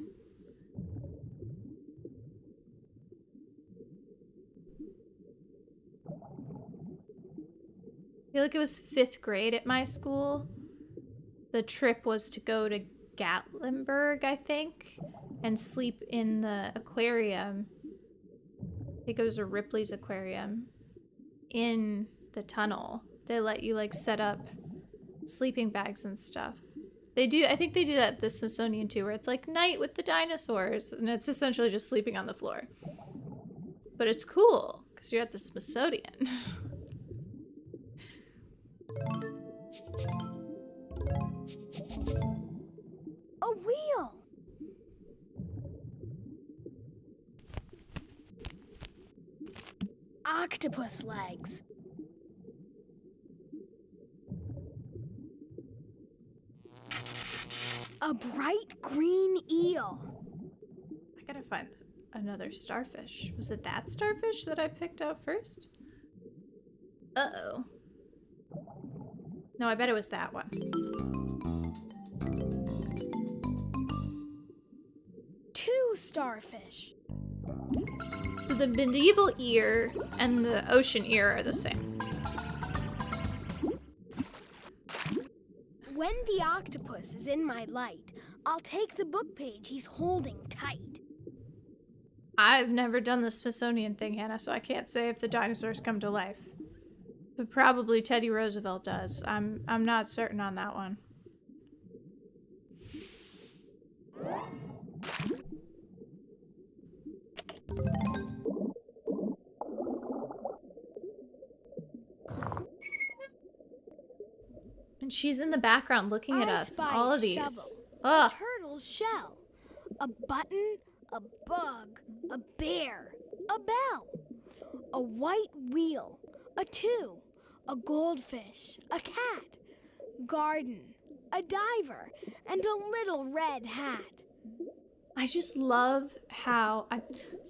I feel like it was 5th grade at my school. The trip was to go to Gatlinburg, I think, and sleep in the aquarium. I think it was a Ripley's aquarium in the tunnel. They let you like set up sleeping bags and stuff. They do, I think they do that at the Smithsonian too, where it's like night with the dinosaurs, and it's essentially just sleeping on the floor. But it's cool because you're at the Smithsonian. A wheel. Octopus legs. A bright green eel. I gotta find another starfish. Was it that starfish that I picked out first? Uh-oh. No, I bet it was that one. 2 starfish. So the medieval ear and the ocean ear are the same. When the octopus is in my light, I'll take the book page he's holding tight. I've never done the Smithsonian thing, Hannah, so I can't say if the dinosaurs come to life. But probably Teddy Roosevelt does. I'm not certain on that one. And she's in the background looking at us. spy All a of these. shovel, Ugh. a turtle's shell, a button, a bug, a bear, a bell. a white wheel, a 2, a goldfish, a cat, garden, a diver, and a little red hat. I just love how I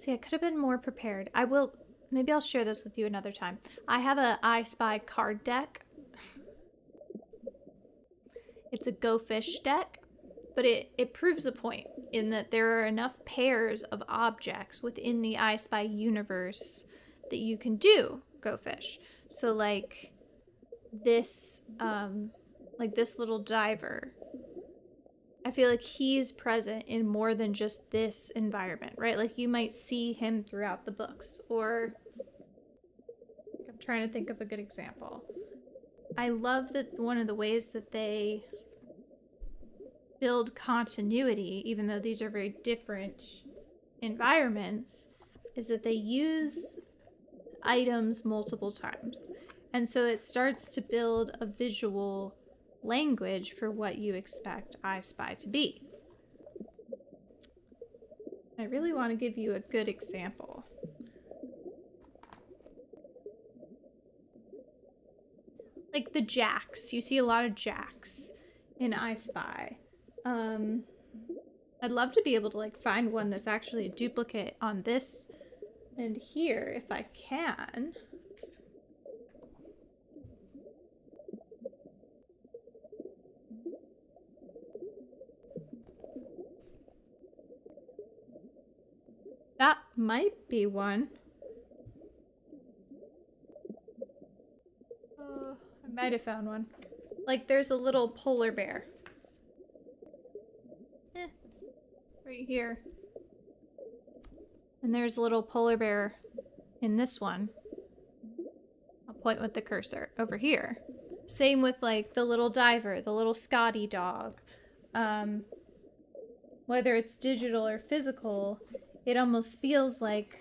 could have been more prepared. Maybe I'll share this with you another time. I have a I Spy card deck. It's a Go Fish deck, but it proves a point in that there are enough pairs of objects within the I Spy universe that you can do Go Fish. So like this little diver, I feel like he's present in more than just this environment, right? Like you might see him throughout the books, or I'm trying to think of a good example. I love that one of the ways that they build continuity, even though these are very different environments, is that they use items multiple times. And so it starts to build a visual language for what you expect I Spy to be. I really want to give you a good example. Like the jacks. You see a lot of jacks in I Spy. I'd love to be able to like find one that's actually a duplicate on this and here if I can. That might be one. I might have found one. Like there's a little polar bear. Right here. And there's a little polar bear in this one. I'll point with the cursor over here. Same with like the little diver, the little Scotty dog. Whether it's digital or physical, it almost feels like,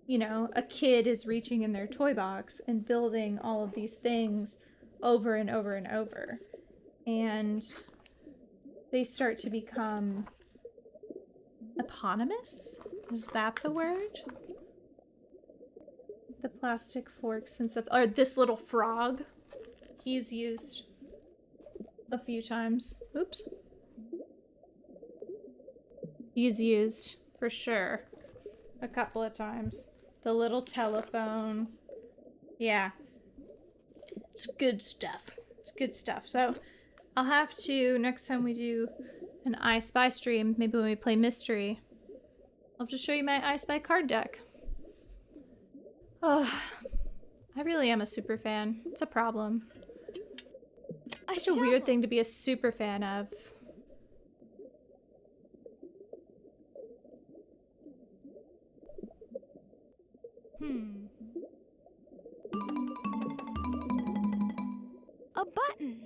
you know, a kid is reaching in their toy box and building all of these things over and over and over. And they start to become eponymous? Is that the word? The plastic forks and stuff. Or this little frog. He's used a few times. Oops. He's used for sure a couple of times. The little telephone. Yeah. It's good stuff. It's good stuff. So I'll have to, next time we do an I Spy stream, maybe when we play Mystery, I'll just show you my I Spy card deck. Oh, I really am a super fan. It's a problem. It's a weird thing to be a super fan of. A button.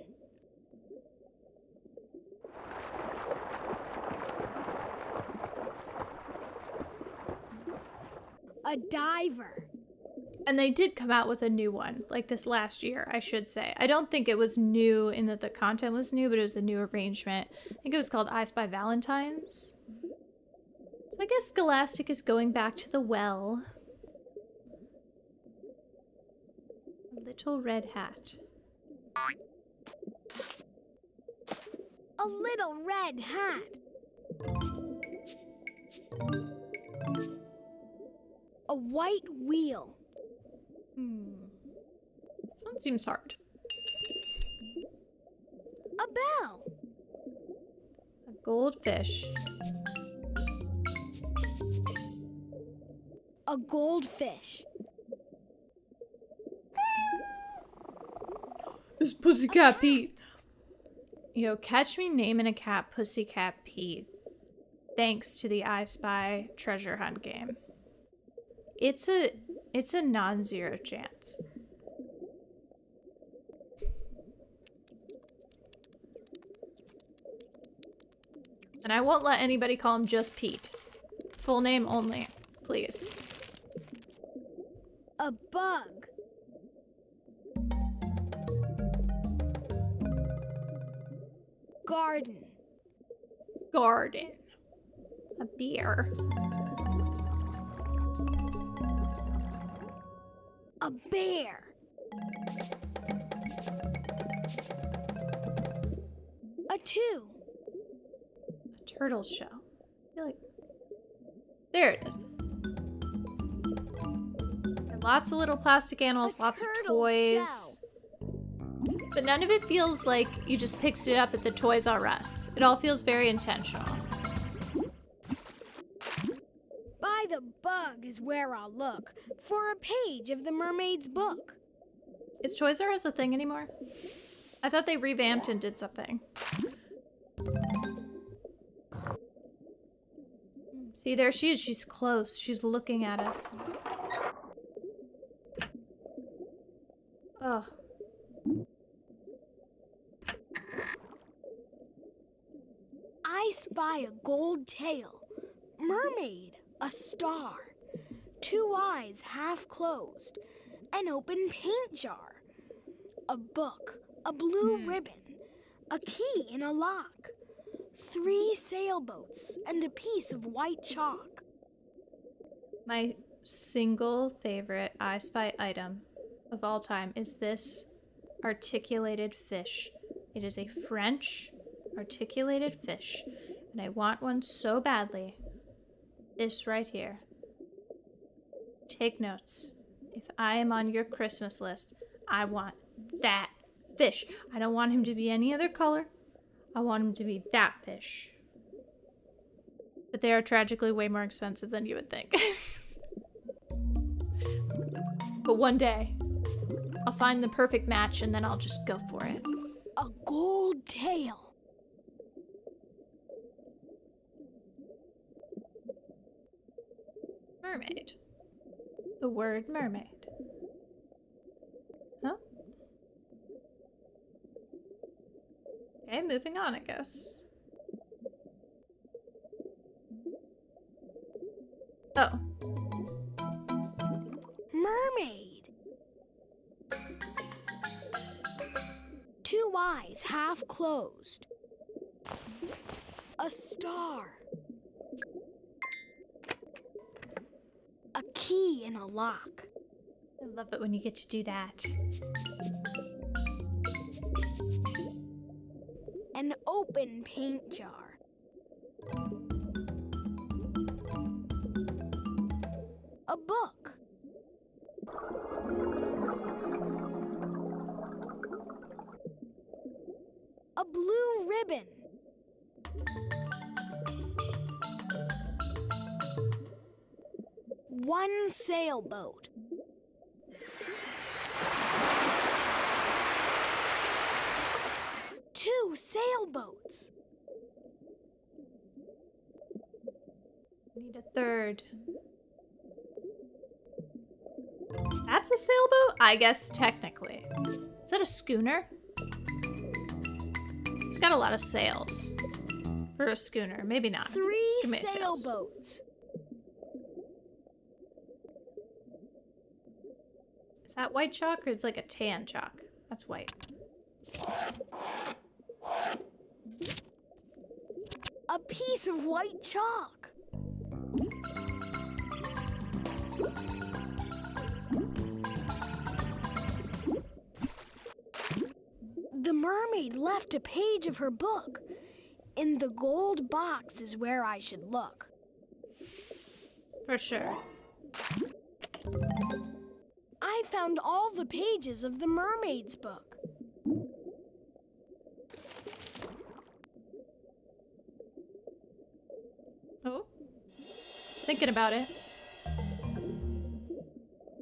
A diver. And they did come out with a new one, like this last year, I should say. I don't think it was new in that the content was new, but it was a new arrangement. I think it was called I Spy Valentine's. So I guess Scholastic is going back to the well. A little red hat. A little red hat. A white wheel. This one seems hard. A bell. A goldfish. A goldfish. It's Pussycat Pete. Yo, catch me naming a cat Pussycat Pete. Thanks to the I Spy treasure hunt game. It's a non-zero chance. And I won't let anybody call him just Pete. Full name only, please. A bug. Garden. Garden. A beer. A bear. A 2. A turtle shell. I feel like... There it is. Lots of little plastic animals, A lots of turtle toys. But none of it feels like you just picked it up at the Toys R Us. It all feels very intentional. By the bug is where I'll look for a page of the mermaid's book. Is Toys R Us a thing anymore? I thought they revamped and did something. See, there she is. She's close. She's looking at us. Oh. I spy a gold tail, mermaid, a star, 2 eyes half closed, an open paint jar, a book, a blue ribbon, a key in a lock, 3 sailboats, and a piece of white chalk. My single favorite I Spy item of all time is this articulated fish. It is a French articulated fish, and I want one so badly. This right here. Take notes. If I am on your Christmas list, I want that fish. I don't want him to be any other color. I want him to be that fish. But they are tragically way more expensive than you would think. But one day, I'll find the perfect match and then I'll just go for it. A gold tail. Mermaid. The word mermaid. Huh? Okay, moving on, I guess. Oh. Mermaid. 2 eyes half closed. A star. A key in a lock. I love it when you get to do that. An open paint jar. A book. A blue ribbon. One sailboat. Two sailboats. Need a third. That's a sailboat? I guess technically. Is that a schooner? It's got a lot of sails. For a schooner. Maybe not. 3 Give me sails. sailboats. Is that white chalk or is it like a tan chalk? That's white. A piece of white chalk. The mermaid left a page of her book. In the gold box is where I should look. For sure. I found all the pages of the mermaid's book. Oh. It's thinking about it.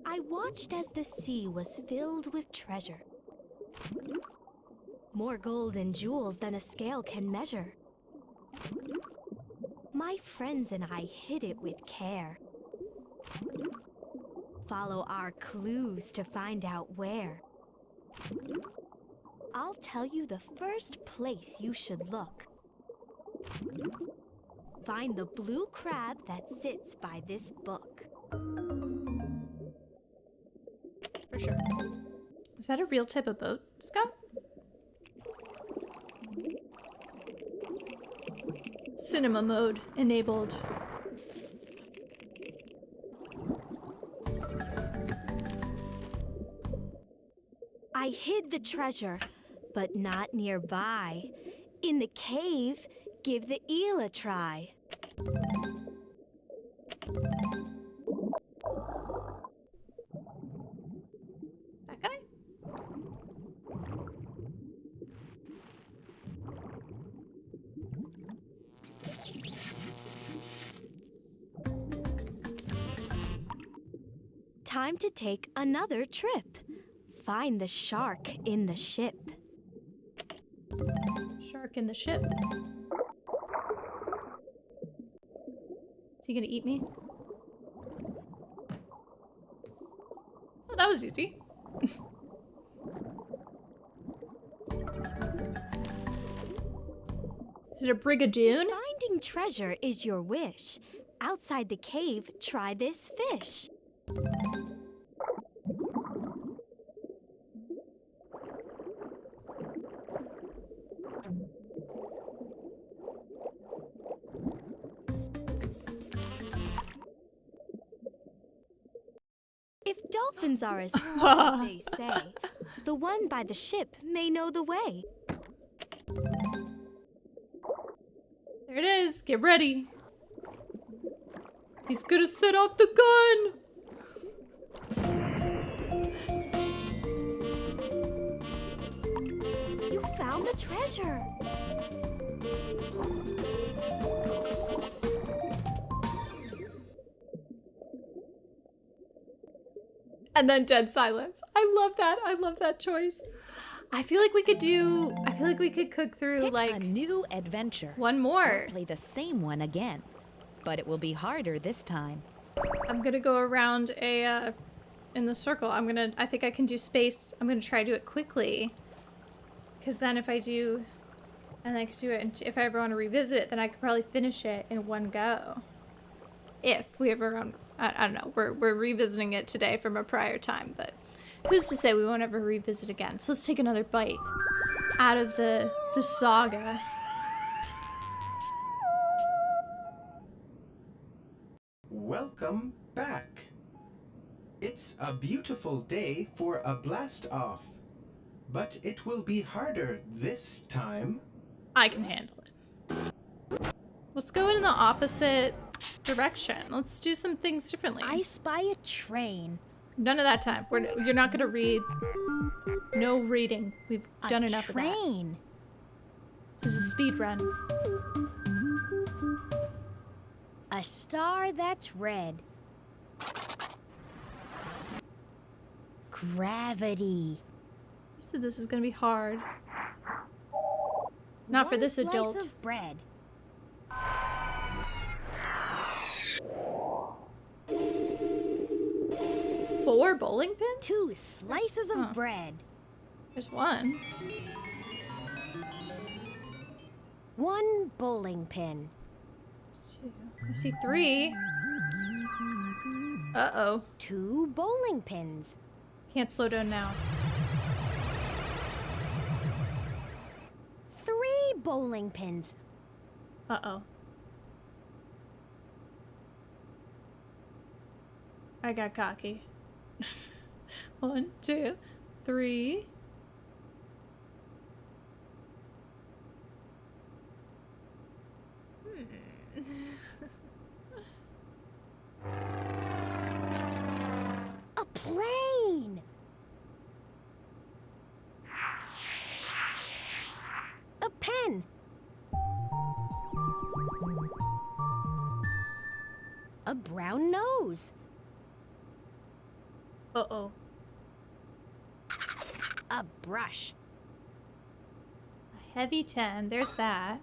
I watched as the sea was filled with treasure. More gold and jewels than a scale can measure. My friends and I hid it with care. Follow our clues to find out where. I'll tell you the first place you should look. Find the blue crab that sits by this book. For sure. Is that a real type of boat, Scott? Cinema mode enabled. I hid the treasure, but not nearby. In the cave, give the eel a try. That guy? Time to take another trip. Find the shark in the ship. Shark in the ship. Is he gonna eat me? Oh, that was easy. Is it a brigadoon? Finding treasure is your wish. Outside the cave, try this fish. If dolphins are as smart as they say, the one by the ship may know the way. There it is. Get ready. He's gonna set off the gun. You found the treasure. And then dead silence. I love that. I love that choice. I feel like we could cook through Pick like a new adventure. one more. Play the same one again, but it will be harder this time. I'm gonna go around a in the circle. I think I can do space. I'm gonna try to do it quickly. Cause then if I do, and I could do it, and if I ever want to revisit it, then I could probably finish it in one go. If we ever, I don't know. We're revisiting it today from a prior time, but who's to say we won't ever revisit again? So let's take another bite out of the saga. Welcome back. It's a beautiful day for a blast off, but it will be harder this time. I can handle it. Let's go in the opposite direction. Let's do some things differently. I spy a train. None of that time. You're not gonna read. No reading. We've done enough of that. Train. This is a speed run. A star that's red. Gravity. You said this is gonna be hard. Not for this One adult. slice of bread. Four bowling pins? 2 slices of bread. There's one. 1 bowling pin. Two. I see 3. Uh-oh. 2 bowling pins. Can't slow down now. 3 bowling pins. Uh-oh. I got cocky. 1, 2, 3. A plane. A pen. A brown nose. Uh-oh. A brush. A heavy 10. There's that.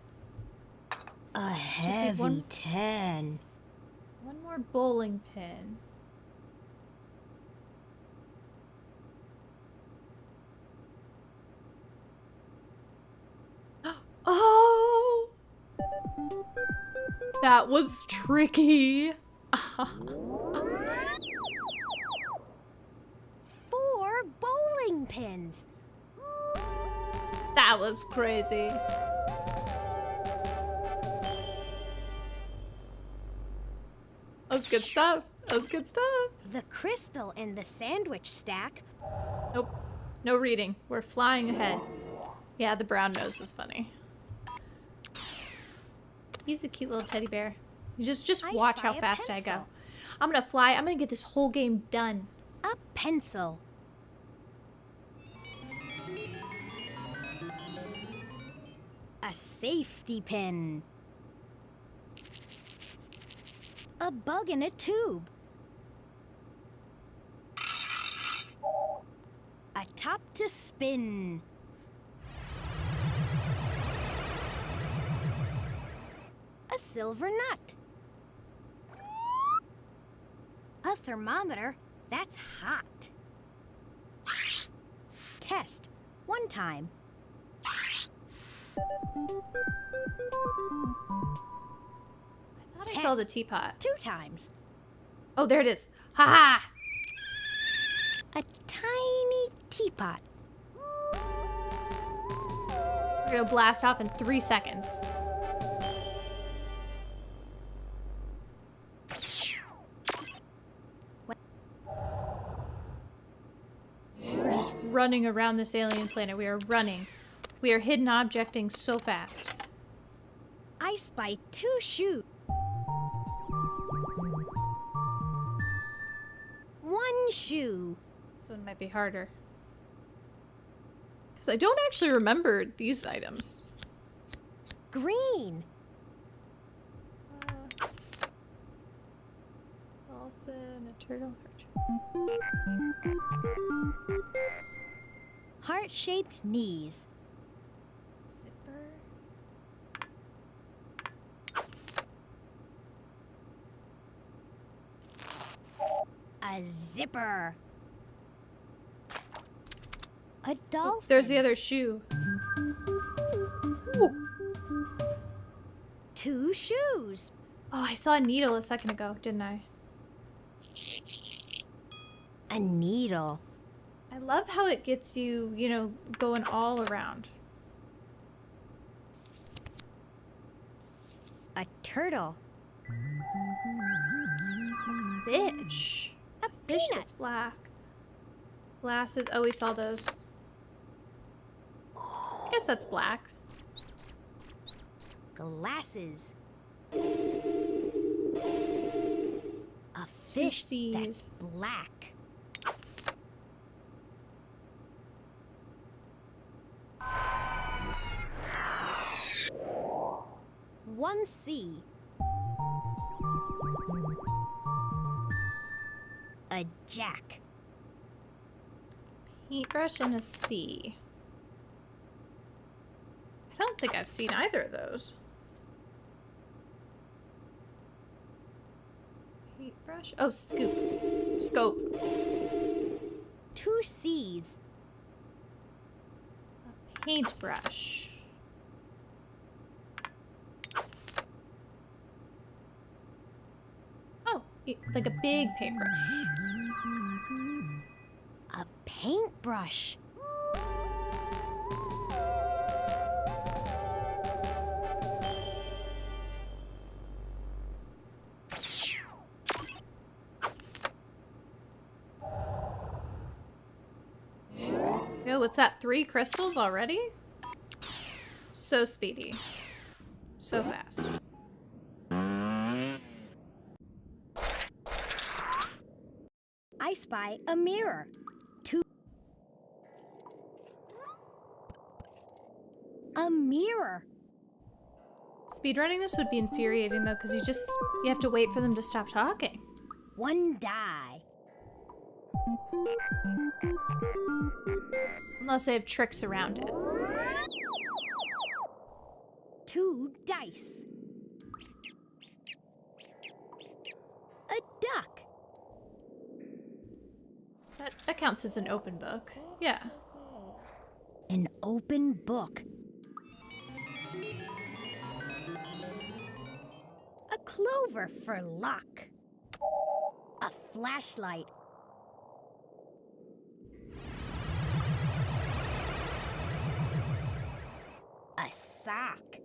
A Just need heavy one- 10. One more bowling pin. Oh! That was tricky. 4 bowling pins. That was crazy. That was good stuff. That was good stuff. The crystal in the sandwich stack. Nope. No reading. We're flying ahead. Yeah, the brown nose is funny. He's a cute little teddy bear. You just I watch spy how a fast I go. pencil. I'm gonna fly. I'm gonna get this whole game done. A pencil. A safety pin. A bug in a tube. A top to spin. A silver nut. A thermometer that's hot. Test one time. I thought I saw the Test. teapot. 2 times. Oh, there it is. Ha ha! A tiny teapot. We're gonna blast off in 3 seconds. We're just running around this alien planet. We are running. We are hidden objecting so fast. I spy 2 shoes. 1 shoe. This one might be harder. Because I don't actually remember these items. Green. Dolphin, a turtle. Heart-shaped knees. Zipper. A zipper. A dolphin. There's the other shoe. Ooh. 2 shoes. Oh, I saw a needle a second ago, didn't I? A needle. I love how it gets you, you know, going all around. A turtle. Fish. A Fish peanut. that's black. Glasses. Oh, we saw those. I guess that's black. Glasses. A fish that's sees. black. One C. A jack. Paintbrush and a C. I don't think I've seen either of those. Paintbrush. Oh, scoop. Scope. 2 C's. A paintbrush. Oh, like a big paintbrush. A paintbrush. Yo, what's that? 3 crystals already? So speedy. So fast. I spy a mirror. 2. A mirror. Speedrunning this would be infuriating though, because you have to wait for them to stop talking. 1 die. Unless they have tricks around it. 2 dice. A duck. That counts as an open book. Yeah. An open book. A clover for luck. A flashlight. A sock.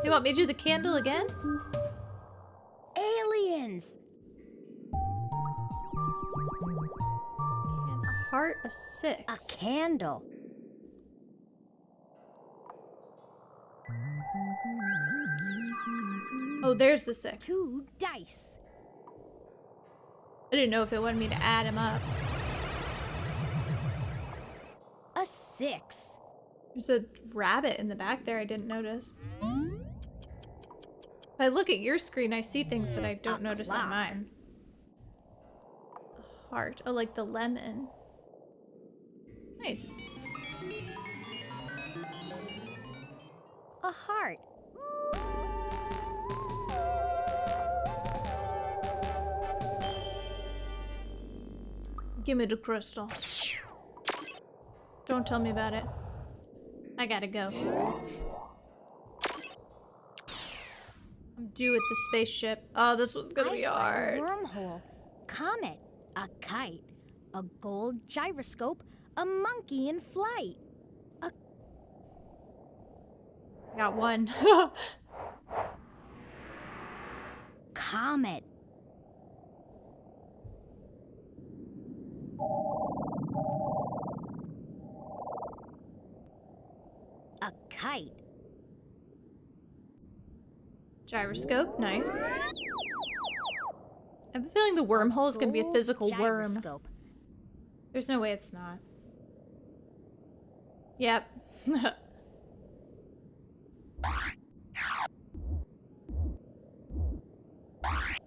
You want me to do the candle again? Aliens. And a heart, a 6. A candle. Oh, there's the 6. 2 dice. I didn't know if it wanted me to add them up. A 6. There's a rabbit in the back there I didn't notice. If I look at your screen, I see things that I don't notice on clock. mine. A heart. Oh, like the lemon. Nice. A heart. Give me the crystal. Don't tell me about it. I gotta go. I'm due at the spaceship. Oh, this one's gonna I be spy a hard. wormhole, comet, a kite, a gold gyroscope, a monkey in flight. Got one. Comet. A kite. Gyroscope, nice. I have a feeling the wormhole is gonna be a Gold physical worm. gyroscope. There's no way it's not. Yep.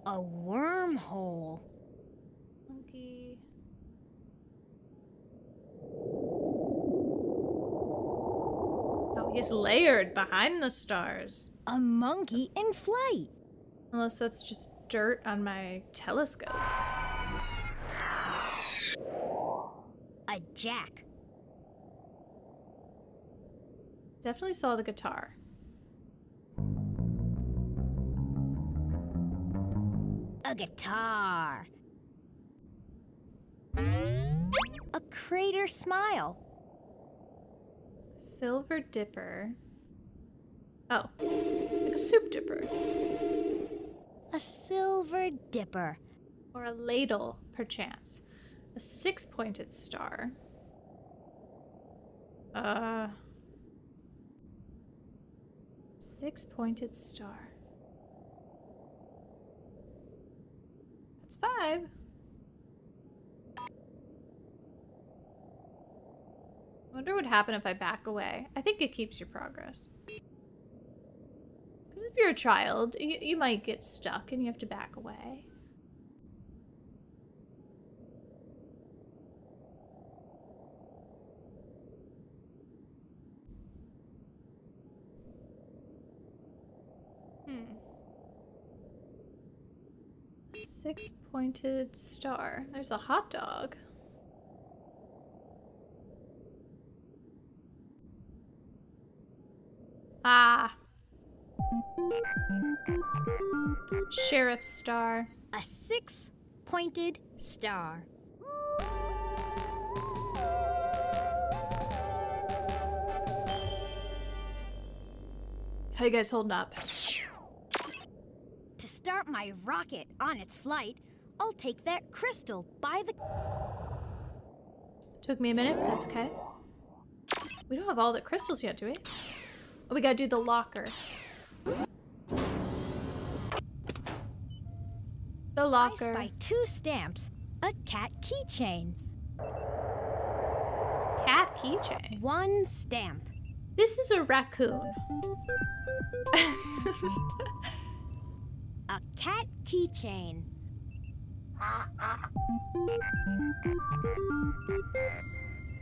A wormhole. Monkey. Oh, he's layered behind the stars. A monkey in flight. Unless that's just dirt on my telescope. A jack. Definitely saw the guitar. A guitar. A crater smile. Silver dipper. Oh, like a soup dipper. A silver dipper. Or a ladle, perchance. A 6-pointed star. 6-pointed star. That's 5. I wonder what would happen if I back away. I think it keeps your progress. Because if you're a child, you might get stuck and you have to back away. Six-pointed star. There's a hot dog. Ah. Sheriff star. A 6-pointed star. How you guys holding up? To start my rocket on its flight, I'll take that crystal by the... Took me a minute, but that's okay. We don't have all the crystals yet, do we? Oh, we gotta do the locker. The locker. I spy 2 stamps, a cat keychain. Cat keychain. 1 stamp. This is a raccoon. A cat keychain.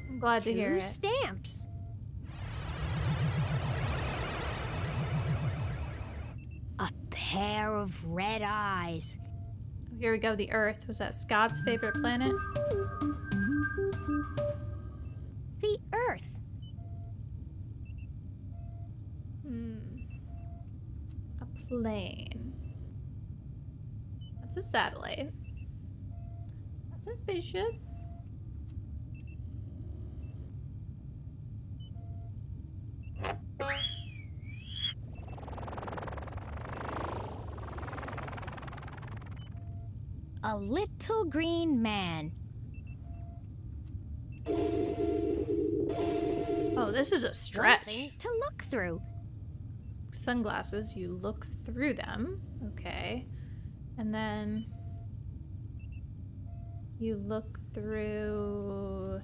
I'm glad to hear 2 it. stamps. A pair of red eyes. Here we go, the Earth. Was that Scott's favorite planet? The Earth. A plane. That's a satellite. That's a spaceship. A little green man. this is a One stretch. thing to look through. Sunglasses, you look through them. Okay. And then you look through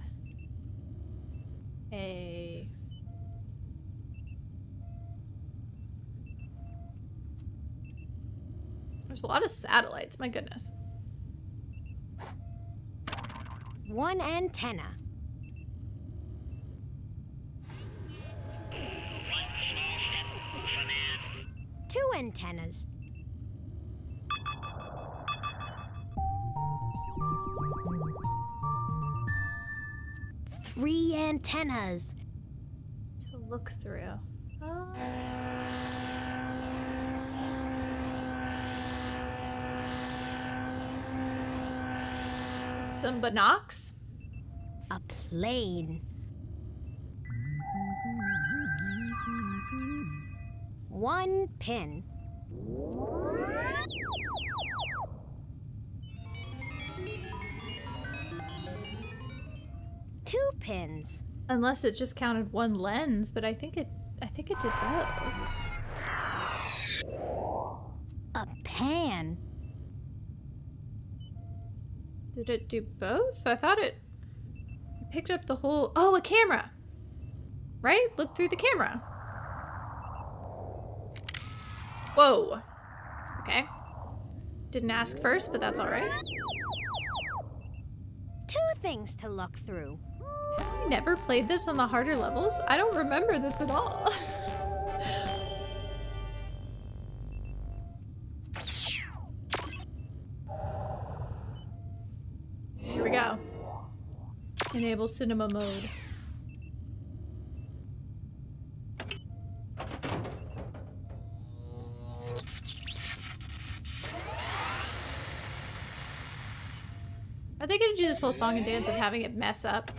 a... There's a lot of satellites, my goodness. One antenna. Two antennas. Three antennas. To look through. Some binocs? A plane. One pin. Two pins. Unless it just counted one lens, but I think it did both. A pan. Did it do both? I thought it picked up the whole... Oh, a camera! Right? Look through the camera. Whoa. Okay. Didn't ask first, but that's alright. Two things to look through. I never played this on the harder levels. I don't remember this at all. Here we go. Enable cinema mode. Are they gonna do this whole song and dance of having it mess up?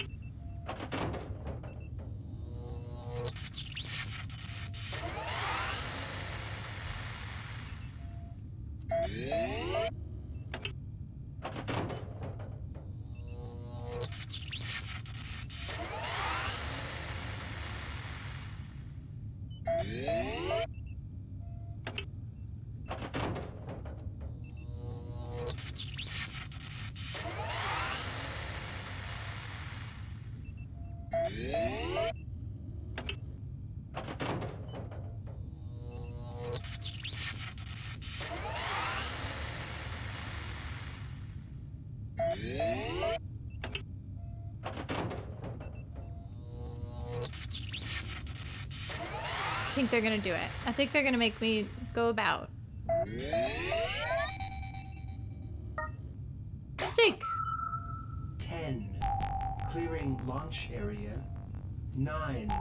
I think they're gonna do it. I think they're gonna make me go about. Mistake! 10. Clearing launch area. 9.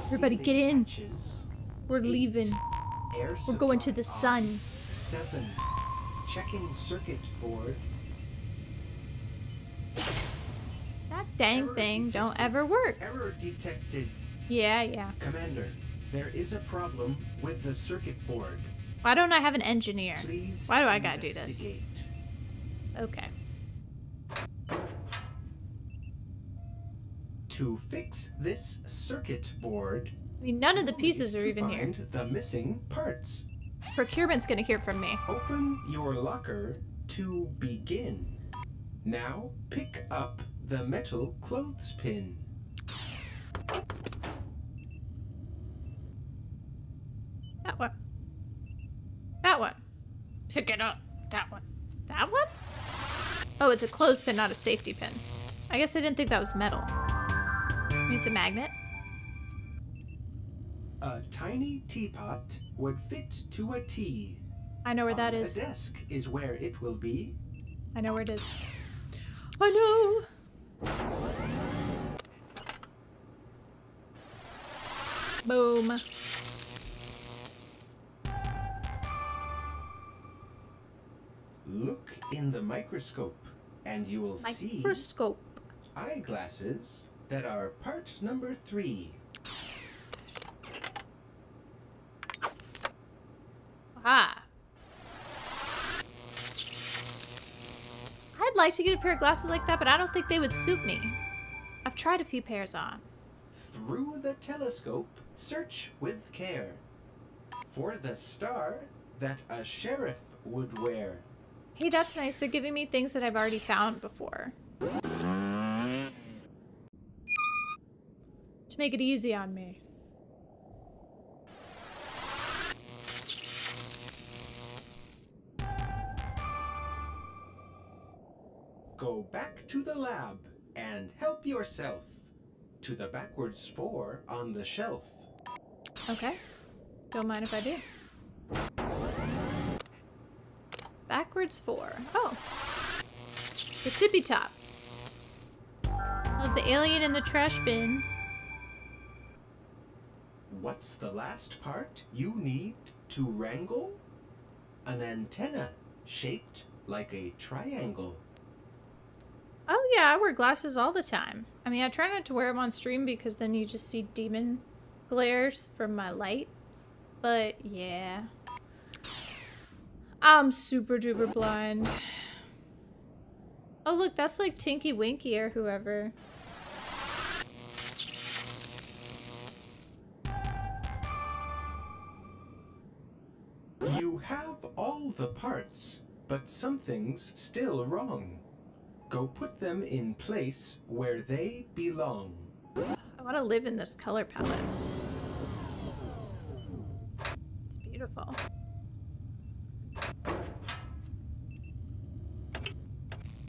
Everybody sealing get in. hatches. We're 8. leaving. Air We're going to the supply sun. on. 7. Checking circuit board. That dang Error thing don't detected. ever work. Error detected. Yeah. Commander, there is a problem with the circuit board. Why don't I have an engineer? Please Why do I gotta do this? investigate. Okay. To fix this circuit board, I mean, none of the you pieces need are to even here. find the missing parts. Procurement's gonna hear from me. Open your locker to begin. Now pick up the metal clothespin. That one. That one. Pick it up. That one. That one? Oh, it's a clothespin, not a safety pin. I guess I didn't think that was metal. It's a magnet. A tiny teapot would fit to a tea. I know where that On is. a desk is where it will be. I know where it is. I know! Boom. Look in the microscope and you will see Microscope. eyeglasses that are part number 3. Ah. I'd like to get a pair of glasses like that, but I don't think they would suit me. I've tried a few pairs on. Through the telescope, search with care for the star that a sheriff would wear. Hey, that's nice. They're giving me things that I've already found before. To make it easy on me. Go back to the lab and help yourself to the backwards 4 on the shelf. Okay. Don't mind if I do. Backwards 4. Oh. The tippy top. Of the alien in the trash bin. What's the last part you need to wrangle? An antenna shaped like a triangle. Oh yeah, I wear glasses all the time. I mean, I try not to wear them on stream because then you just see demon glares from my light. But yeah. I'm super duper blind. Oh look, that's like Tinky Winky or whoever. You have all the parts, but something's still wrong. Go put them in place where they belong. I want to live in this color palette. It's beautiful.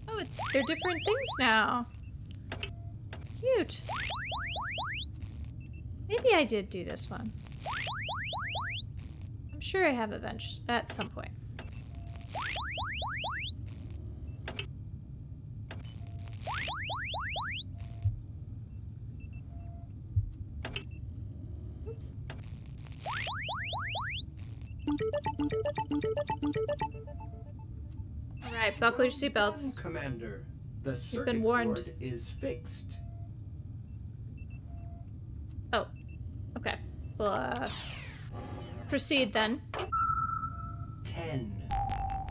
Oh, they're different things now. Cute. Maybe I did do this one. I'm sure I have eventually at some point. Oops. All right, buckle your seatbelts. Commander, the been circuit warned. board is fixed. Oh, okay. Well, proceed then. 10.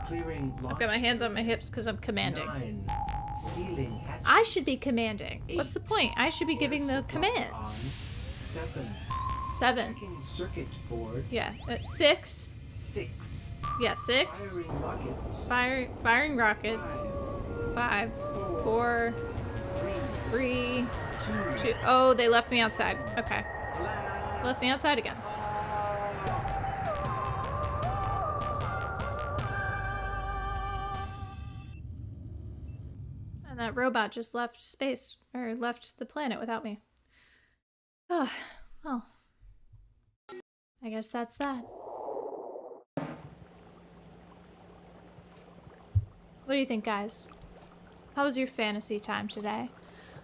Clearing launch. I've got my hands on my hips because I'm commanding. 9. Sealing hatch. I should be commanding. What's the point? I should be giving the commands. 7. 7. Checking circuit board. Yeah. 6. 6. Yeah, 6. Firing rockets. Firing rockets. 5. 4. 3. 2. Oh, they left me outside. Okay. Left me outside again. And that robot just left space, or left the planet without me. Oh, well. I guess that's that. What do you think, guys? How was your fantasy time today?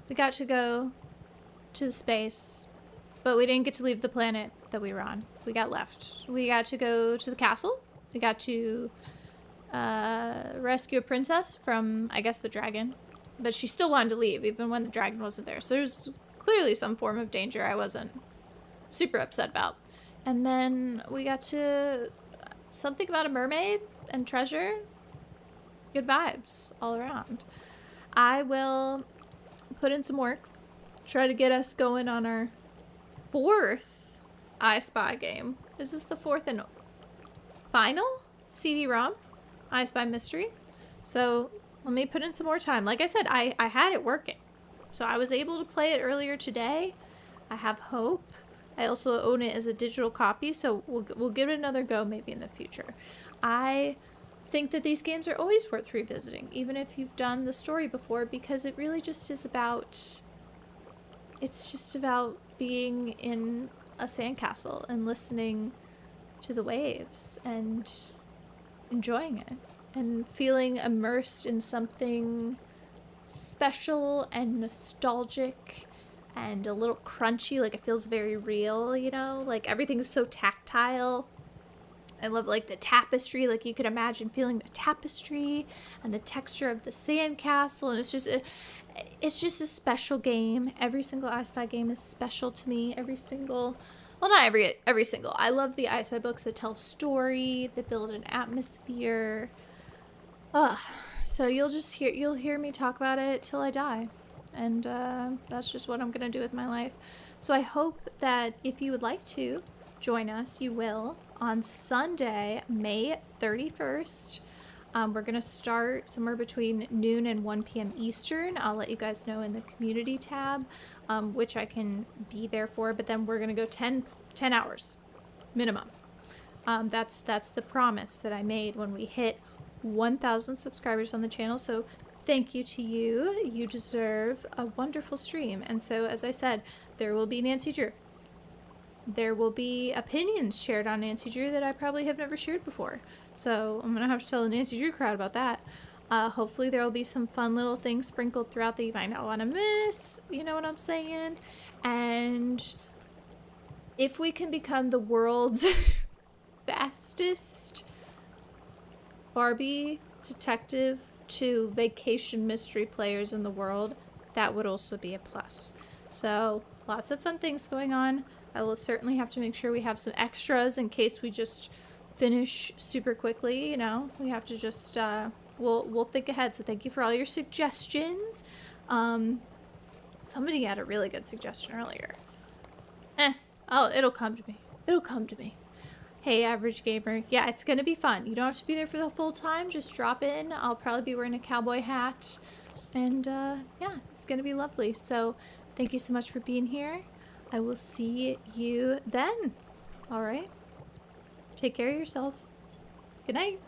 We got to go to the space, but we didn't get to leave the planet that we were on. We got left. We got to go to the castle. We got to rescue a princess from, I guess, the dragon. But she still wanted to leave, even when the dragon wasn't there. So there's clearly some form of danger I wasn't super upset about. And then we got to something about a mermaid and treasure. Good vibes all around. I will put in some work, try to get us going on our 4th I Spy game. Is this the 4th and final CD-ROM I Spy mystery? So let me put in some more time. Like I said, I had it working. So I was able to play it earlier today. I have hope. I also own it as a digital copy, so we'll give it another go maybe in the future. I think that these games are always worth revisiting, even if you've done the story before, because it really just is about, it's just about being in a sandcastle and listening to the waves and enjoying it and feeling immersed in something special and nostalgic and a little crunchy. Like, it feels very real, you know, like everything's so tactile. I love like the tapestry, like you could imagine feeling the tapestry and the texture of the sandcastle, and it's just a special game. Every single I Spy game is special to me. Every single, well, not every single. I love the I Spy books that tell story, that build an atmosphere. So you'll hear me talk about it till I die. and that's just what I'm gonna do with my life. So I hope that if you would like to join us, you will on Sunday, May 31st. We're gonna start somewhere between noon and 1 p.m. Eastern. I'll let you guys know in the community tab, which I can be there for, but then we're gonna go 10 hours minimum. That's the promise that I made when we hit 1,000 subscribers on the channel. So thank you to you. You deserve a wonderful stream. And so, as I said, there will be Nancy Drew. There will be opinions shared on Nancy Drew that I probably have never shared before. So I'm going to have to tell the Nancy Drew crowd about that. Hopefully there will be some fun little things sprinkled throughout that you might not want to miss. You know what I'm saying? And if we can become the world's fastest Barbie detective to vacation mystery players in the world, that would also be a plus. So lots of fun things going on. I will certainly have to make sure we have some extras in case we just finish super quickly. You know, we have to just we'll think ahead. So thank you for all your suggestions. Somebody had a really good suggestion earlier. Oh, it'll come to me. It'll come to me. Hey, average gamer. Yeah, it's gonna be fun. You don't have to be there for the full time. Just drop in. I'll probably be wearing a cowboy hat. And yeah, it's gonna be lovely. So thank you so much for being here. I will see you then. All right. Take care of yourselves. Good night.